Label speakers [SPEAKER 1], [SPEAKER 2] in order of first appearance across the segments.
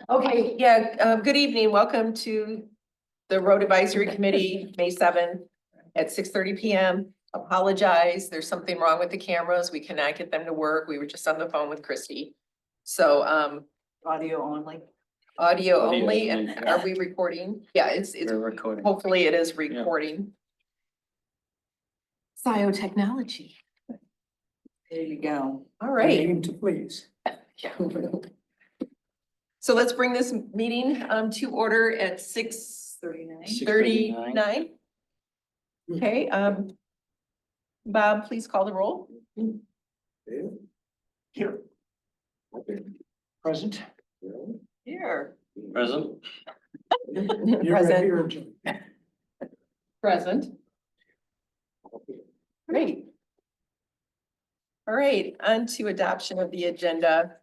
[SPEAKER 1] Okay, yeah, good evening. Welcome to the Road Advisory Committee, May 7th at 6:30 p.m. Apologize, there's something wrong with the cameras. We cannot get them to work. We were just on the phone with Christy. So,
[SPEAKER 2] Audio only.
[SPEAKER 1] audio
[SPEAKER 3] Audio
[SPEAKER 1] only.
[SPEAKER 3] only.
[SPEAKER 1] And are we recording? Yeah, it's,
[SPEAKER 3] We're recording.
[SPEAKER 1] hopefully it is recording. Scio technology.
[SPEAKER 2] There you go.
[SPEAKER 1] All right.
[SPEAKER 4] To please.
[SPEAKER 1] Yeah. So let's bring this meeting to order at 6:39. Okay, Bob, please call the roll.
[SPEAKER 4] Here. Present.
[SPEAKER 2] Here.
[SPEAKER 3] Present.
[SPEAKER 1] Present. Present. Great. All right, on to adoption of the agenda.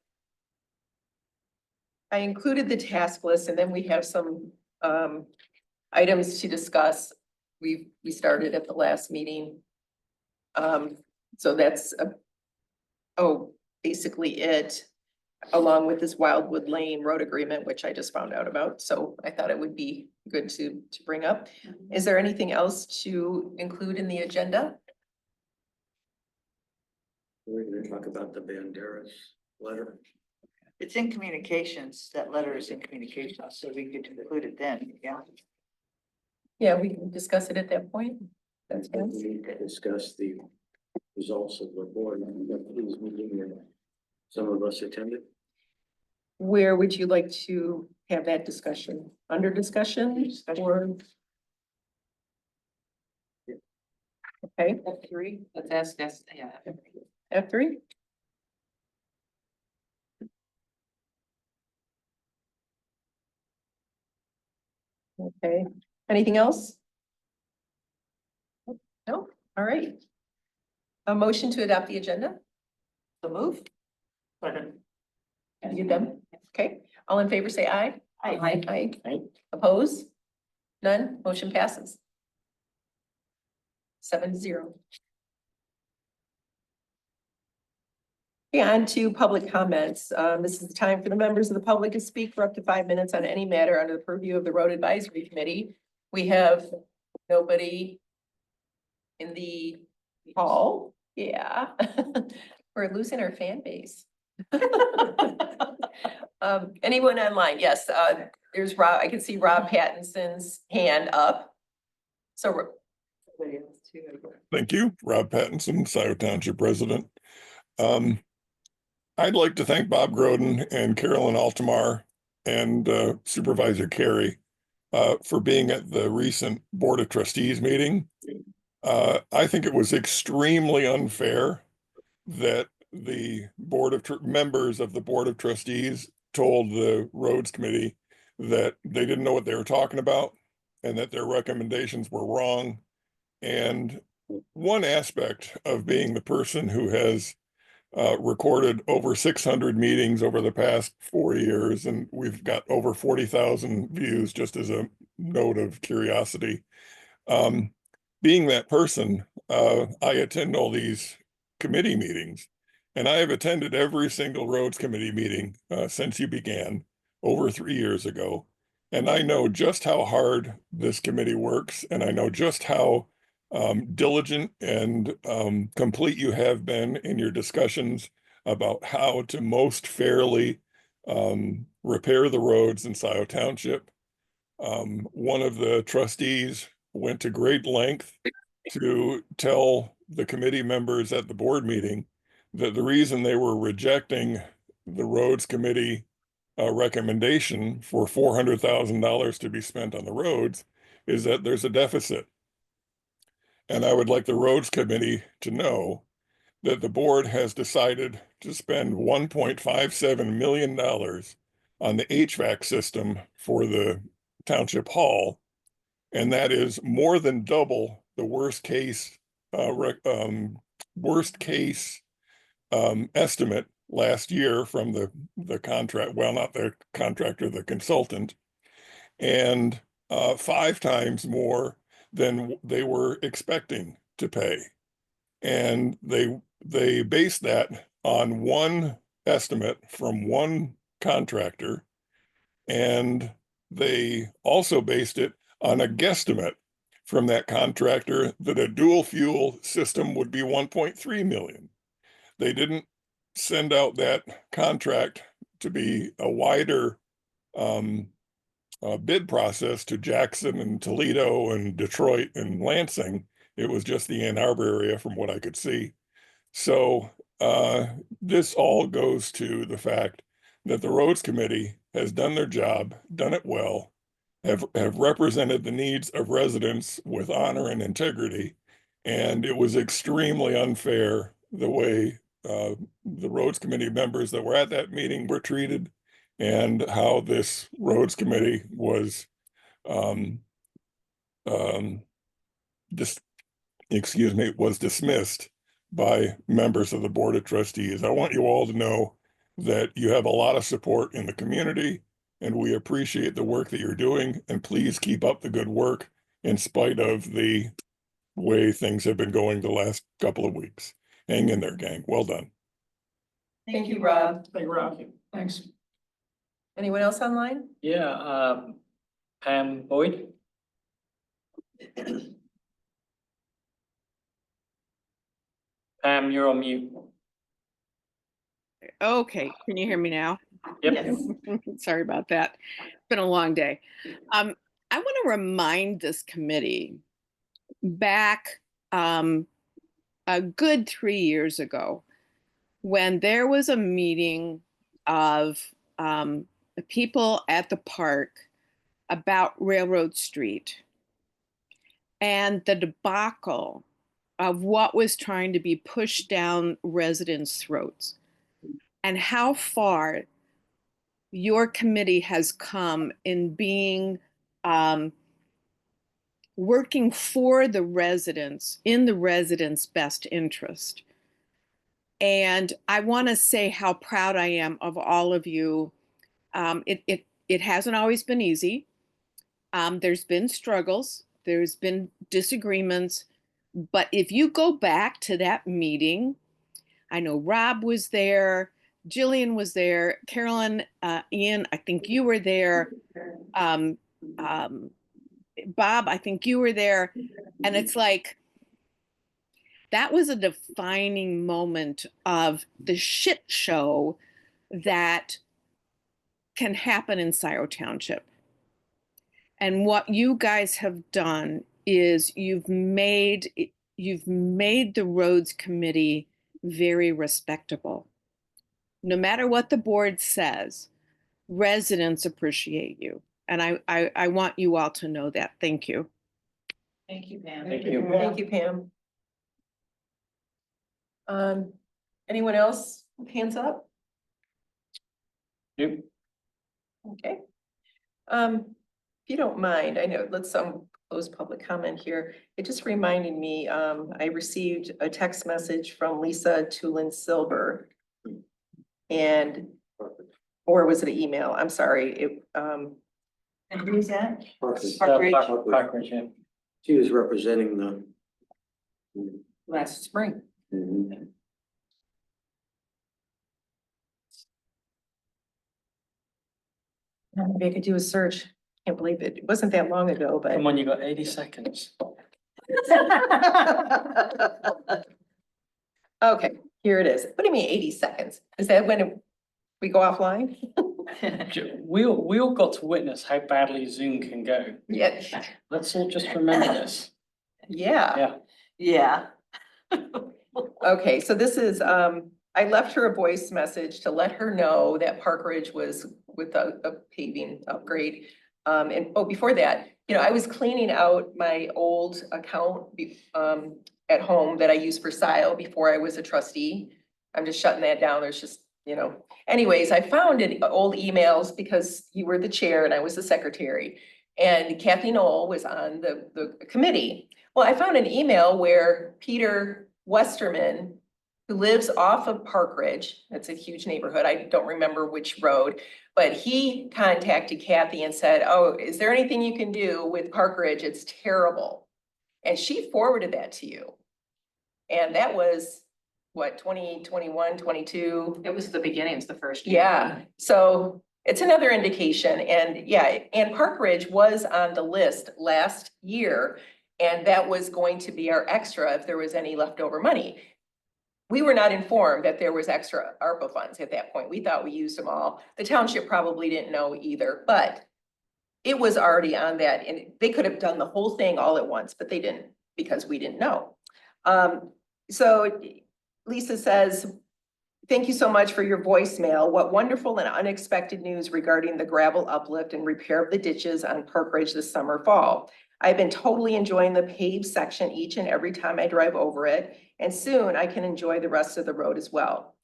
[SPEAKER 1] I included the task list and then we have some items to discuss. We started at the last meeting. So that's basically it, along with this Wildwood Lane road agreement, which I just found out about. So I thought it would be good to bring up. Is there anything else to include in the agenda?
[SPEAKER 3] We're gonna talk about the Banderas letter.
[SPEAKER 2] It's in communications. That letter is in communications, so we could include it then, yeah.
[SPEAKER 1] Yeah, we can discuss it at that point. That's
[SPEAKER 3] We
[SPEAKER 1] fine.
[SPEAKER 3] need to discuss the results of the board meeting and some of us attended.
[SPEAKER 1] Where would you like to have that discussion? Under discussion or? Okay,
[SPEAKER 2] F3, that's, yeah.
[SPEAKER 1] F3? Okay, anything else? No, all right. A motion to adopt the agenda?
[SPEAKER 2] So move.
[SPEAKER 1] You done? Okay, all in favor, say aye.
[SPEAKER 2] Aye.
[SPEAKER 1] Aye. Oppose? None, motion passes. 7-0. Okay, on to public comments. This is the time for the members of the public to speak for up to 5 minutes on any matter under the purview of the Road Advisory Committee. We have nobody in the hall. Yeah. We're losing our fan base. Anyone online? Yes, there's Rob. I can see Rob Pattinson's hand up. So
[SPEAKER 5] Thank you, Rob Pattinson, Scio Township resident. I'd like to thank Bob Groden and Carolyn Altamar and Supervisor Carey for being at the recent Board of Trustees meeting. I think it was extremely unfair that the members of the Board of Trustees told the Roads Committee that they didn't know what they were talking about and that their recommendations were wrong. And one aspect of being the person who has recorded over 600 meetings over the past 4 years, and we've got over 40,000 views, just as a note of curiosity. Being that person, I attend all these committee meetings, and I have attended every single Roads Committee meeting since you began over 3 years ago. And I know just how hard this committee works, and I know just how diligent and complete you have been in your discussions about how to most fairly repair the roads in Scio Township. One of the trustees went to great length to tell the committee members at the board meeting that the reason they were rejecting the Roads Committee recommendation for $400,000 to be spent on the roads is that there's a deficit. And I would like the Roads Committee to know that the board has decided to spend $1.57 million on the HVAC system for the Township Hall. And that is more than double the worst case estimate last year from the contract, well, not the contractor, the consultant, and 5 times more than they were expecting to pay. And they based that on one estimate from one contractor. And they also based it on a guesstimate from that contractor that a dual fuel system would be 1.3 million. They didn't send out that contract to be a wider bid process to Jackson and Toledo and Detroit and Lansing. It was just the Ann Arbor area from what I could see. So this all goes to the fact that the roads committee has done their job, done it well, have represented the needs of residents with honor and integrity. And it was extremely unfair the way the roads committee members that were at that meeting were treated, and how this roads committee was was dismissed by members of the Board of Trustees. I want you all to know that you have a lot of support in the community, and we appreciate the work that you're doing, and please keep up the good work in spite of the way things have been going the last couple of weeks. Hang in there, gang. Well done.
[SPEAKER 1] Thank you, Rob.
[SPEAKER 4] Thank you, Rob. Thanks.
[SPEAKER 1] Anyone else online?
[SPEAKER 4] Yeah, Pam Boyd. Pam, you're on mute.
[SPEAKER 6] Okay, can you hear me now?
[SPEAKER 4] Yep.
[SPEAKER 1] Yes.
[SPEAKER 6] Sorry about that. It's been a long day. I want to remind this committee back a good 3 years ago, when there was a meeting of the people at the park about Railroad Street and the debacle of what was trying to be pushed down residents' throats, and how far your committee has come in being working for the residents, in the residents' best interest. And I want to say how proud I am of all of you. It hasn't always been easy. There's been struggles, there's been disagreements, but if you go back to that meeting, I know Rob was there, Jillian was there, Carolyn, Ian, I think you were there, Bob, I think you were there, and it's like, that was a defining moment of the shit show that can happen in Scio Township. And what you guys have done is you've made the roads committee very respectable. No matter what the board says, residents appreciate you. And I want you all to know that. Thank you.
[SPEAKER 2] Thank you, Pam.
[SPEAKER 4] Thank you.
[SPEAKER 1] Thank you, Pam. Anyone else? Hands up?
[SPEAKER 4] Nope.
[SPEAKER 1] Okay. If you don't mind, I know, let's close public comment here. It just reminded me, I received a text message from Lisa Tulin Silver. And, or was it an email? I'm sorry.
[SPEAKER 2] And who's that?
[SPEAKER 3] Parkers.
[SPEAKER 4] Parkridge, yeah.
[SPEAKER 3] She was representing the.
[SPEAKER 1] Last spring.
[SPEAKER 3] Mhm.
[SPEAKER 1] Maybe I could do a search. Can't believe it. It wasn't that long ago, but.
[SPEAKER 4] Come on, you got 80 seconds.
[SPEAKER 1] Okay, here it is. What do you mean 80 seconds? Is that when we go offline?
[SPEAKER 4] We all got to witness how badly Zoom can go.
[SPEAKER 1] Yeah,
[SPEAKER 4] Let's all just remember this.
[SPEAKER 1] yeah.
[SPEAKER 4] Yeah.
[SPEAKER 2] Yeah.
[SPEAKER 1] Okay, so this is, I left her a voice message to let her know that Park Ridge was with a paving upgrade. And oh, before that, you know, I was cleaning out my old account at home that I used for Scio before I was a trustee. I'm just shutting that down. There's just, you know, anyways, I found old emails because you were the chair and I was the secretary. And Kathy Knoll was on the committee. Well, I found an email where Peter Westerman, who lives off of Park Ridge, that's a huge neighborhood, I don't remember which road, but he contacted Kathy and said, oh, is there anything you can do with Park Ridge? It's terrible. And she forwarded that to you. And that was what, 2021, 22?
[SPEAKER 7] It was the beginning, it's the first year.
[SPEAKER 1] Yeah, so it's another indication, and yeah, and Park Ridge was on the list last year. And that was going to be our extra if there was any leftover money. We were not informed that there was extra ARPA funds at that point. We thought we used them all. The township probably didn't know either, but it was already on that, and they could have done the whole thing all at once, but they didn't because we didn't know. So Lisa says, thank you so much for your voicemail. What wonderful and unexpected news regarding the gravel uplift and repair of the ditches on Park Ridge this summer, fall. I've been totally enjoying the paved section each and every time I drive over it, and soon I can enjoy the rest of the road as well.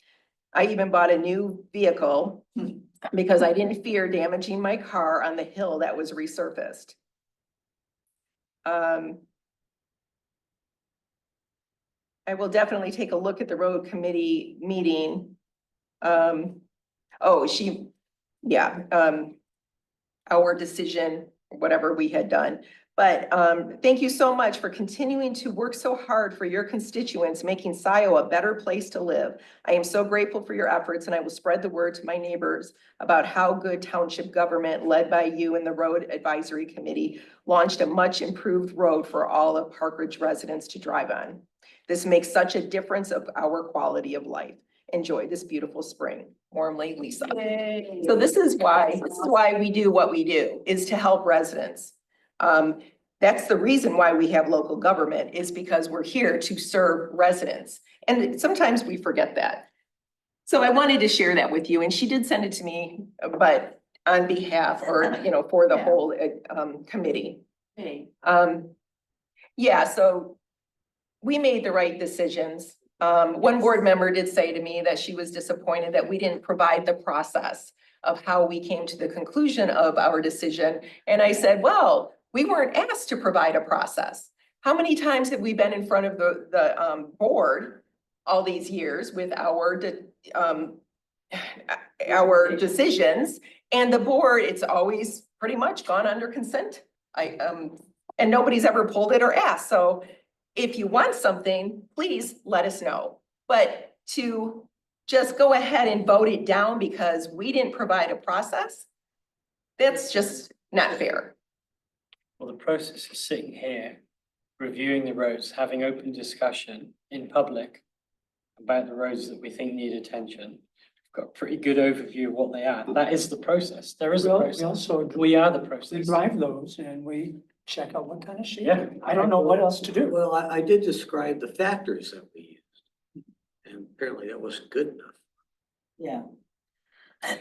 [SPEAKER 1] I even bought a new vehicle because I didn't fear damaging my car on the hill that was resurfaced. I will definitely take a look at the road committee meeting. Our decision, whatever we had done. But thank you so much for continuing to work so hard for your constituents, making Scio a better place to live. I am so grateful for your efforts, and I will spread the word to my neighbors about how good township government led by you and the Road Advisory Committee launched a much improved road for all of Park Ridge residents to drive on. This makes such a difference of our quality of life. Enjoy this beautiful spring. Warmly, Lisa.
[SPEAKER 7] Yay.
[SPEAKER 1] So this is why we do what we do, is to help residents. That's the reason why we have local government, is because we're here to serve residents. And sometimes we forget that. So I wanted to share that with you, and she did send it to me, but on behalf, or, you know, for the
[SPEAKER 2] Yeah.
[SPEAKER 1] whole committee.
[SPEAKER 7] Hey,
[SPEAKER 1] Yeah, so we made the right decisions. One board member did say to me that she was disappointed that we didn't provide the process of how we came to the conclusion of our decision. And I said, well, we weren't asked to provide a process. How many times have we been in front of the board all these years with our decisions, and the board, it's always pretty much gone under consent. And nobody's ever pulled it or asked. So if you want something, please let us know. But to just go ahead and vote it down because we didn't provide a process, that's just not fair.
[SPEAKER 4] Well, the process is sitting here, reviewing the roads, having open discussion in public about the roads that we think need attention. We've got a pretty good overview of what they are. That is the process. There is a
[SPEAKER 8] We
[SPEAKER 4] process.
[SPEAKER 8] also,
[SPEAKER 4] We are the
[SPEAKER 8] we
[SPEAKER 4] process.
[SPEAKER 8] drive those and we check out what kind of shape.
[SPEAKER 4] Yeah.
[SPEAKER 8] I don't know what else to do.
[SPEAKER 3] Well, I did describe the factors that we used. And apparently that wasn't good enough.
[SPEAKER 2] Yeah.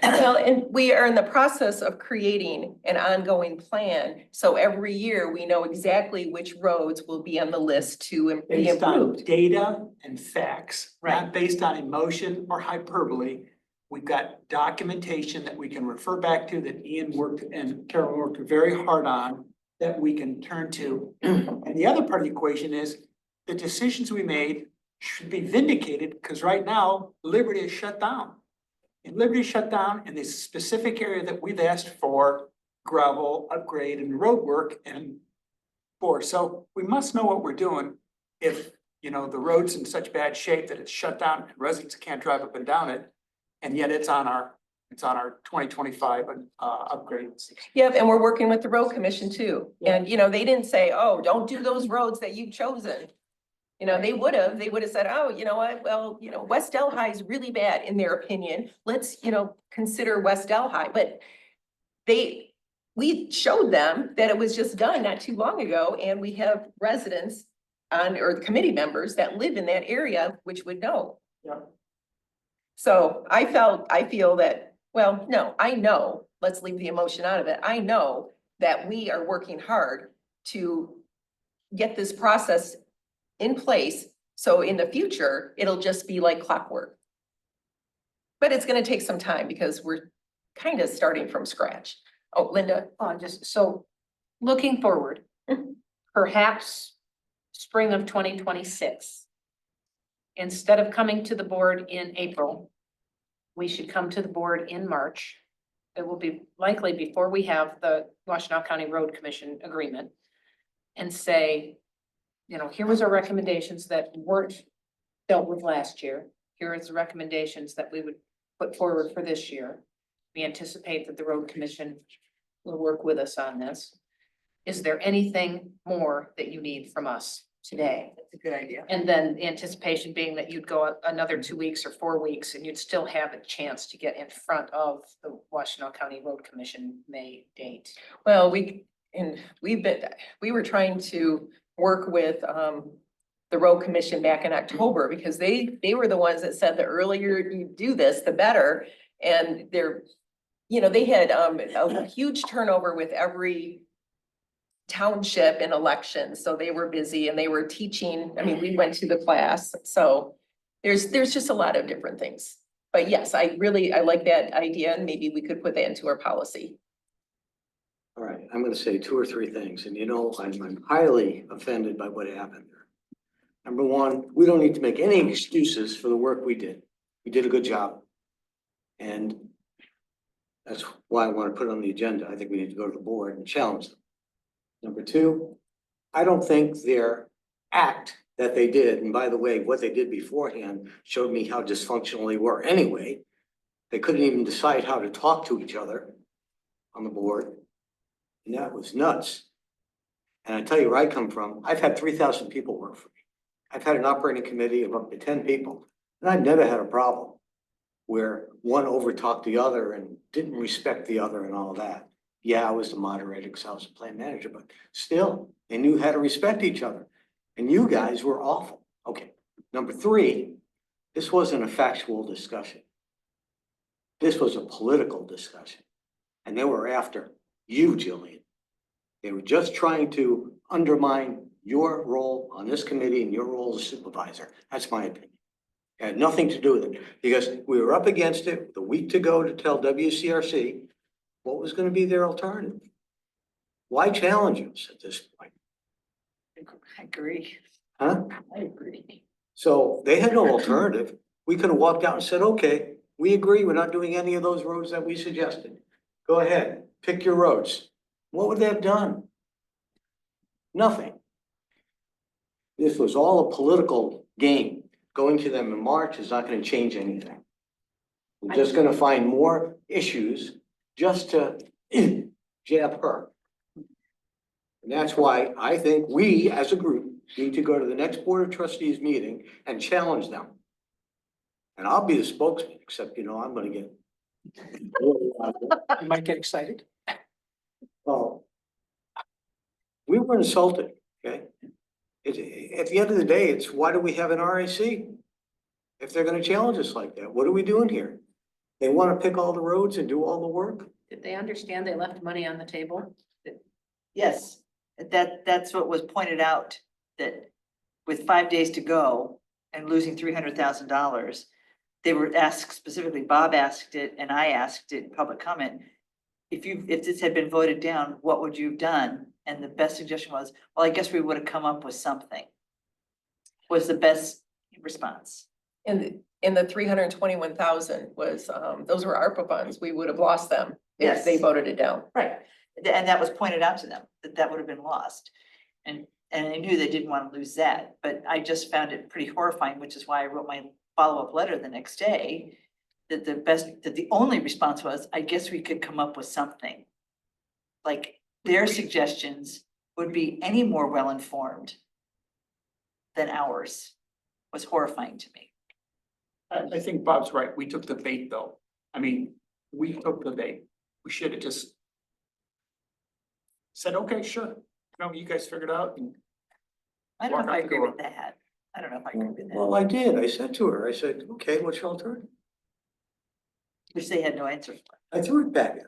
[SPEAKER 1] Well, and we are in the process of creating an ongoing plan. So every year we know exactly which roads will be on the list to be
[SPEAKER 8] Based on
[SPEAKER 1] improved.
[SPEAKER 8] data and facts,
[SPEAKER 1] Right.
[SPEAKER 8] not based on emotion or hyperbole. We've got documentation that we can refer back to, that Ian worked and Carol worked very hard on, that we can turn to. And the other part of the equation is the decisions we made should be vindicated, because right now Liberty is shut down. And Liberty is shut down in this specific area that we've asked for gravel upgrade and road work and for. So we must know what we're doing if, you know, the road's in such bad shape that it's shut down and residents can't drive up and down it. And yet it's on our 2025 upgrades.
[SPEAKER 1] Yep, and we're working with the road commission too. And, you know, they didn't say, oh, don't do those roads that you've chosen. You know, they would have said, oh, you know what, well, you know, West Delhi is really bad in their opinion. Let's, you know, consider West Delhi. But we showed them that it was just done not too long ago, and we have residents or the committee members that live in that area, which would know.
[SPEAKER 8] Yep.
[SPEAKER 1] So I feel that, well, no, I know, let's leave the emotion out of it. I know that we are working hard to get this process in place. So in the future, it'll just be like clockwork. But it's gonna take some time because we're kind of starting from scratch. Oh, Linda.
[SPEAKER 7] just so looking forward, perhaps spring of 2026. Instead of coming to the board in April, we should come to the board in March. It will be likely before we have the Washtenaw County Road Commission agreement, and say, you know, here was our recommendations that weren't dealt with last year. Here is the recommendations that we would put forward for this year. We anticipate that the road commission will work with us on this. Is there anything more that you need from us today?
[SPEAKER 2] That's a good idea.
[SPEAKER 7] And then the anticipation being that you'd go another 2 weeks or 4 weeks and you'd still have a chance to get in front of the Washtenaw County Road Commission May date.
[SPEAKER 1] Well, we were trying to work with, the road commission back in October because they were the ones that said the earlier you do this, the better. And they're, they had, a huge turnover with every township in elections, so they were busy and they were teaching. I mean, we went to the class, so there's just a lot of different things. But yes, I like that idea, and maybe we could put that into our policy.
[SPEAKER 3] All right, I'm gonna say 2 or 3 things, and I'm highly offended by what happened there. Number one, we don't need to make any excuses for the work we did. We did a good job. And that's why I want to put it on the agenda. I think we need to go to the board and challenge them. Number two, I don't think their act that they did, and by the way, what they did beforehand showed me how dysfunctional they were anyway. They couldn't even decide how to talk to each other on the board. And that was nuts. And I tell you where I come from, I've had 3,000 people work for me. I've had an operating committee of up to 10 people, and I've never had a problem where one overtalked the other and didn't respect the other and all that. Yeah, I was the moderator because I was the plant manager, but still, they knew how to respect each other. And you guys were awful. Okay, number 3, this wasn't a factual discussion. This was a political discussion. And they were after you, Jillian. They were just trying to undermine your role on this committee and your role as supervisor. That's my opinion. It had nothing to do with it because we were up against it with a week to go to tell WCRC what was going to be their alternative. Why challenge us at this point?
[SPEAKER 2] I agree.
[SPEAKER 3] Huh?
[SPEAKER 2] I agree.
[SPEAKER 3] So they had no alternative. We could have walked out and said, okay, we agree. We're not doing any of those roads that we suggested. Go ahead, pick your roads. What would they have done? Nothing. This was all a political game. Going to them in March is not going to change anything. We're just going to find more issues just to jab her. And that's why I think we, as a group, need to go to the next Board of Trustees meeting and challenge them. And I'll be the spokesman, except, I'm going to get.
[SPEAKER 8] You might get excited.
[SPEAKER 3] Well, we were insulted, okay? At the end of the day, it's why do we have an RAC? If they're gonna challenge us like that, what are we doing here? They wanna pick all the roads and do all the work?
[SPEAKER 7] Did they understand they left money on the table?
[SPEAKER 2] Yes, that's what was pointed out, that with 5 days to go and losing $300,000, they were asked specifically, Bob asked it and I asked it in public comment. If this had been voted down, what would you have done? And the best suggestion was, well, I guess we would have come up with something. Was the best response.
[SPEAKER 1] And the 321,000 was, those were ARPA funds. We would have lost them if they
[SPEAKER 2] Yes.
[SPEAKER 1] voted it down.
[SPEAKER 2] Right. And that was pointed out to them, that would have been lost. And I knew they didn't want to lose that, but I just found it pretty horrifying, which is why I wrote my follow-up letter the next day. That the only response was, I guess we could come up with something. Like their suggestions would be any more well-informed than ours, was horrifying to me.
[SPEAKER 8] I think Bob's right. We took the bait though. I mean, we took the bait. We should have just said, okay, sure. You guys figured out. And
[SPEAKER 2] I don't know if I
[SPEAKER 8] Walk out the
[SPEAKER 2] agree
[SPEAKER 8] door.
[SPEAKER 2] with that. I don't know if I agree with that,
[SPEAKER 3] Well, I did. I said to her, I said, okay, what's your alternative?
[SPEAKER 2] which they had no answer for.
[SPEAKER 3] I threw it back at her.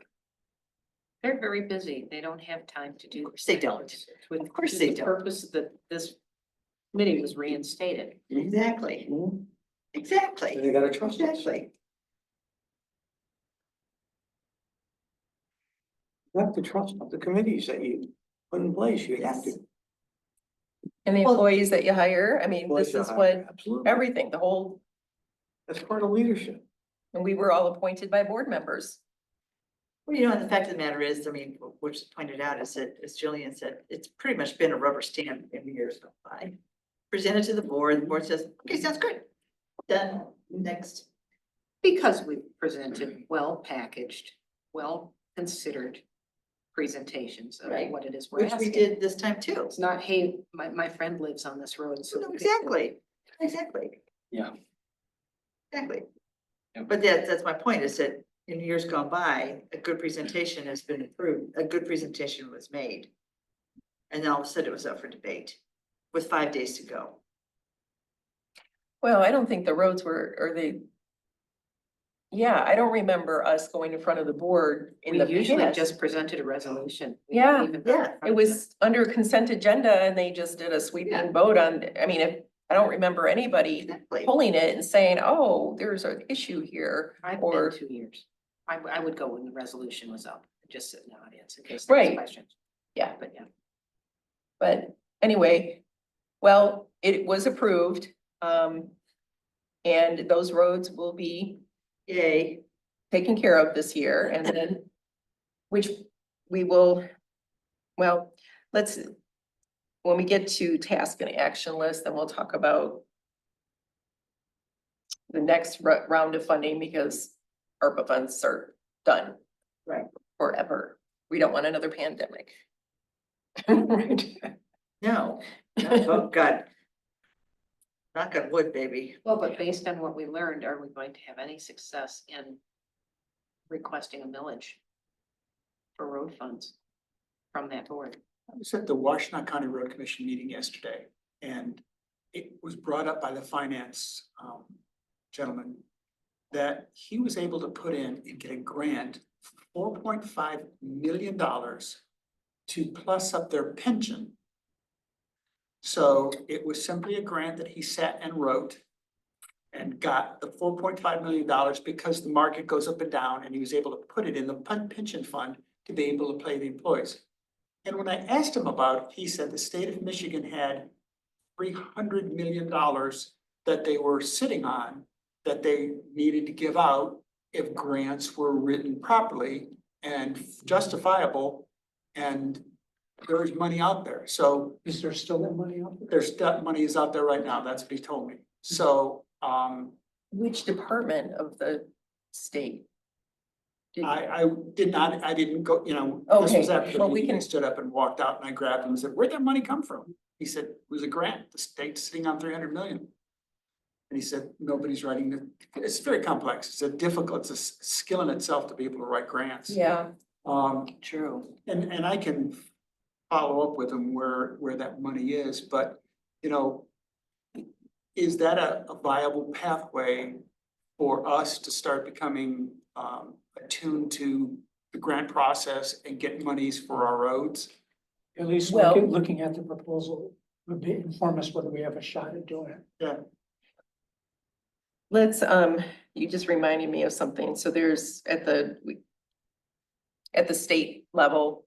[SPEAKER 7] They're very busy. They don't have time to do.
[SPEAKER 2] Of course they don't.
[SPEAKER 7] With
[SPEAKER 2] Of course
[SPEAKER 7] to
[SPEAKER 2] they
[SPEAKER 7] the
[SPEAKER 2] don't.
[SPEAKER 7] purpose that this committee was reinstated.
[SPEAKER 2] Exactly,
[SPEAKER 3] And
[SPEAKER 2] exactly,
[SPEAKER 3] they gotta trust us.
[SPEAKER 2] exactly.
[SPEAKER 3] You have to trust the committees that you put in place. You have to.
[SPEAKER 1] And the
[SPEAKER 2] Well-
[SPEAKER 1] employees that you hire, I mean, this is what,
[SPEAKER 3] Absolutely.
[SPEAKER 1] everything, the whole,
[SPEAKER 3] That's part of leadership.
[SPEAKER 1] and we were all appointed by board members.
[SPEAKER 2] Well, and the fact of the matter is, I mean, which is pointed out is that, as Jillian said, it's pretty much been a rubber stamp every year's gone by. Presented to the board says, okay, sounds good, Done, next.
[SPEAKER 7] Because we presented well-packaged, well-considered presentations of
[SPEAKER 2] Right.
[SPEAKER 7] what it is we're
[SPEAKER 2] Which we
[SPEAKER 7] asking.
[SPEAKER 2] did this time too.
[SPEAKER 7] It's not, hey, my friend lives on this road, so.
[SPEAKER 2] No, exactly, exactly,
[SPEAKER 4] Yeah.
[SPEAKER 2] exactly.
[SPEAKER 4] Yep.
[SPEAKER 2] But that's my point, is that in years gone by, a good presentation has been approved, a good presentation was made. And then all of a sudden it was up for debate with 5 days to go.
[SPEAKER 1] Well, I don't think the roads were, or they. Yeah, I don't remember us going in front of the board in
[SPEAKER 7] We
[SPEAKER 1] the
[SPEAKER 7] usually
[SPEAKER 1] past.
[SPEAKER 7] just presented a resolution. We
[SPEAKER 1] Yeah,
[SPEAKER 7] don't even go in
[SPEAKER 2] yeah,
[SPEAKER 7] front
[SPEAKER 1] It
[SPEAKER 7] of
[SPEAKER 1] was under consent agenda and they just did a
[SPEAKER 2] Yeah.
[SPEAKER 1] sweeping vote on, I mean, if, I don't remember anybody
[SPEAKER 2] exactly.
[SPEAKER 1] pulling it and saying, oh, there's an issue here.
[SPEAKER 7] them. I've
[SPEAKER 1] Or-
[SPEAKER 7] been 2 years. I would go when the resolution was up, just sit in the audience in case there was
[SPEAKER 1] Right.
[SPEAKER 7] questions.
[SPEAKER 1] Yeah,
[SPEAKER 7] But yeah.
[SPEAKER 1] but anyway, well, it was approved. And those roads will be
[SPEAKER 2] Yay.
[SPEAKER 1] taken care of this year and then, which we will, well, let's, when we get to task and action list, then we'll talk about the next round of funding because ARPA funds are done.
[SPEAKER 2] Right.
[SPEAKER 1] Forever. We don't want another pandemic. Right.
[SPEAKER 2] No, oh God. Knock on wood, baby.
[SPEAKER 7] Well, but based on what we learned, are we going to have any success in requesting a millage for road funds from that board?
[SPEAKER 8] I was at the Washtenaw County Road Commission meeting yesterday, and it was brought up by the finance gentleman that he was able to put in and get a grant, $4.5 million to plus up their pension. So it was simply a grant that he sat and wrote and got the $4.5 million because the market goes up and down, and he was able to put it in the pension fund to be able to pay the employees. And when I asked him about it, he said the state of Michigan had $300 million that they were sitting on that they needed to give out if grants were written properly and justifiable, and there's money out there. So
[SPEAKER 9] Is there still that money out there?
[SPEAKER 8] there's, that money is out there right now. That's what he told me. So,
[SPEAKER 1] Which department of the state? Did-
[SPEAKER 8] I didn't go, this
[SPEAKER 1] Okay,
[SPEAKER 8] was after the
[SPEAKER 1] well, we
[SPEAKER 8] meeting. I
[SPEAKER 1] can-
[SPEAKER 8] stood up and walked out and I grabbed him and said, where'd that money come from? He said, it was a grant. The state's sitting on 300 million. And he said, nobody's writing it. It's very complex. It's a difficult, it's a skill in itself to be able to write grants.
[SPEAKER 1] Yeah,
[SPEAKER 2] True.
[SPEAKER 8] And I can follow up with him where that money is, but, is that a viable pathway for us to start becoming attuned to the grant process and get monies for our roads?
[SPEAKER 9] At least
[SPEAKER 1] Well-
[SPEAKER 9] looking at the proposal would be inform us whether we have a shot at doing it.
[SPEAKER 8] Yeah,
[SPEAKER 1] let's, you just reminded me of something. So there's at the state level,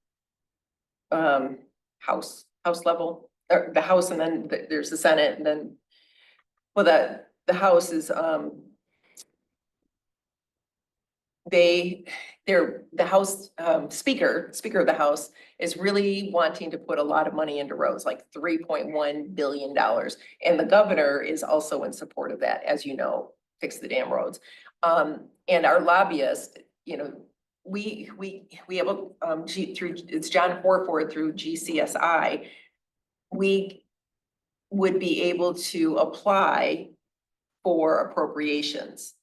[SPEAKER 1] house level, or the House, and then there's the Senate, and then, well, the House is, the House, Speaker of the House is really wanting to put a lot of money into roads, like $3.1 billion. And the governor is also in support of that, as you know, fix the damn roads. And our lobbyist, we have a, it's John Horford through GCSI. We would be able to apply for appropriations.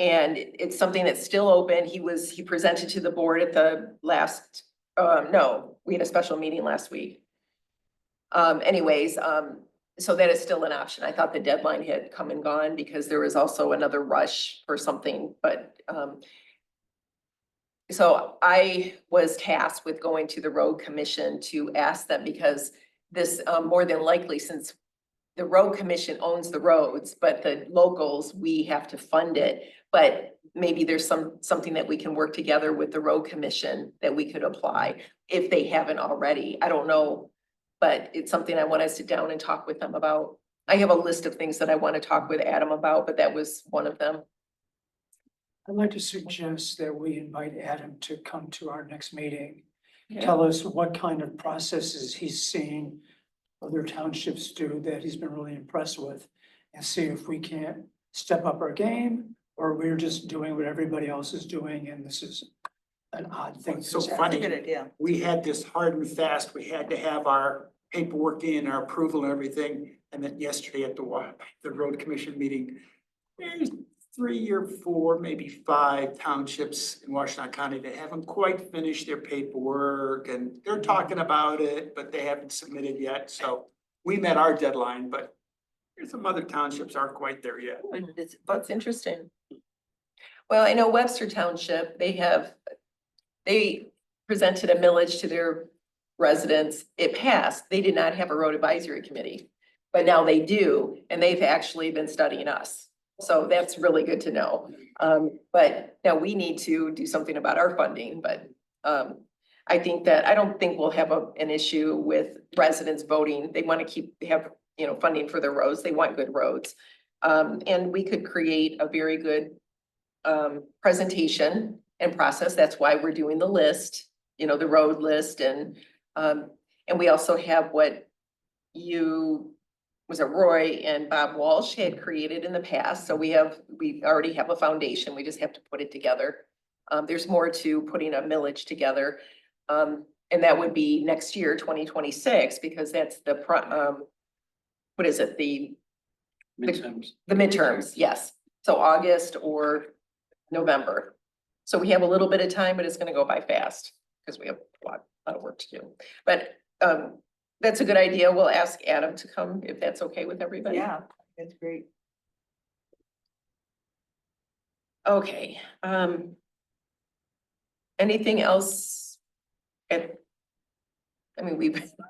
[SPEAKER 1] And it's something that's still open. He presented to the board at the last, no, we had a special meeting last week. So that is still an option. I thought the deadline had come and gone because there was also another rush for something, but, so I was tasked with going to the road commission to ask them, because this, more than likely, since the road commission owns the roads, but the locals, we have to fund it. But maybe there's something that we can work together with the road commission that we could apply if they haven't already. I don't know, but it's something I want to sit down and talk with them about. I have a list of things that I want to talk with Adam about, but that was one of them.
[SPEAKER 9] I'd like to suggest that we invite Adam to come to our next meeting.
[SPEAKER 1] Yeah.
[SPEAKER 9] Tell us what kind of processes he's seen other townships do that he's been really impressed with. and see if we can't step up our game, or we're just doing what everybody else is doing, and this is an odd thing.
[SPEAKER 8] It's so
[SPEAKER 9] that's
[SPEAKER 8] funny.
[SPEAKER 2] Good
[SPEAKER 9] happening.
[SPEAKER 2] idea.
[SPEAKER 8] We had this hard and fast, we had to have our paperwork in, our approval and everything. And then yesterday at the road commission meeting, there's 3 or 4, maybe 5 townships in Washington County that haven't quite finished their paperwork and they're talking about it, but they haven't submitted yet. So we met our deadline, but there's some other townships aren't quite there yet.
[SPEAKER 2] But it's,
[SPEAKER 1] That's interesting. Well, I know Webster Township, they presented a millage to their residents. It passed. They did not have a road advisory committee. But now they do, and they've actually been studying us. So that's really good to know. But now we need to do something about our funding, but I don't think we'll have an issue with residents voting. They want to have funding for their roads. They want good roads. And we could create a very good presentation and process. That's why we're doing the list, the road list, and we also have what Roy and Bob Walsh had created in the past. So we already have a foundation. We just have to put it together. There's more to putting a millage together. And that would be next year, 2026, because that's what is it? The
[SPEAKER 4] Midterms.
[SPEAKER 1] midterms, yes. So August or November. So we have a little bit of time, but it's gonna go by fast because we have a lot of work to do. But that's a good idea. We'll ask Adam to come if that's okay with everybody.
[SPEAKER 2] yeah, that's great.
[SPEAKER 1] Okay, anything else?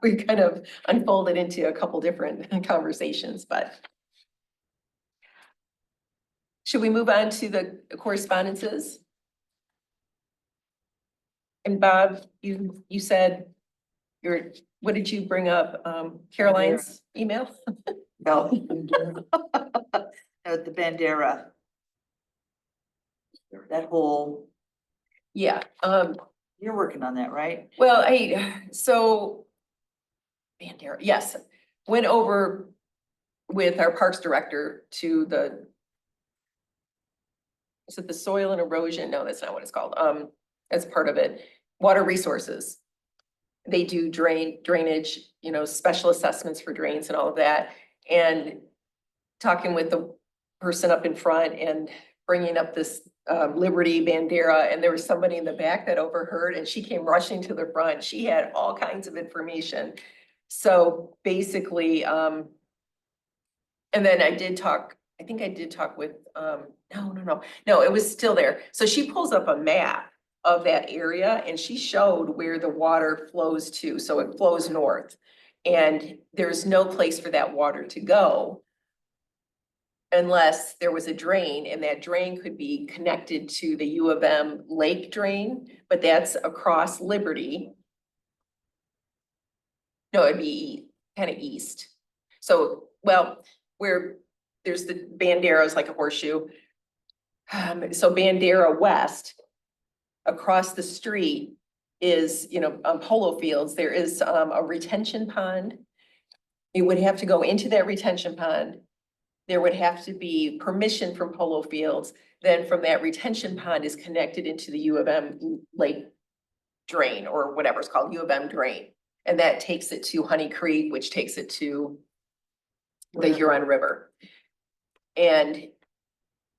[SPEAKER 1] We kind of unfolded into a couple different conversations, but should we move on to the correspondences? And Bob, you said what did you bring up? Caroline's email?
[SPEAKER 2] No. No, the Bandera. That whole,
[SPEAKER 1] Yeah,
[SPEAKER 2] you're working on that, right?
[SPEAKER 1] well, Bandera, yes, went over with our parks director to is it the soil and erosion? No, that's not what it's called. That's part of it. Water resources. They do drainage, special assessments for drains and all of that. And talking with the person up in front and bringing up this Liberty Bandera, and there was somebody in the back that overheard, and she came rushing to the front. She had all kinds of information. So basically, and then I think I did talk with, no, it was still there. So she pulls up a map of that area and she showed where the water flows to. So it flows north and there's no place for that water to go unless there was a drain, and that drain could be connected to the U of M lake drain, but that's across Liberty. No, it'd be kind of east. So, well, where there's the Bandera is like a horseshoe. So Bandera West, across the street is, polo fields. There is a retention pond. You would have to go into that retention pond. There would have to be permission from polo fields. Then from that retention pond is connected into the U of M lake drain, or whatever it's called, U of M drain. And that takes it to Honey Creek, which takes it to the Huron River. And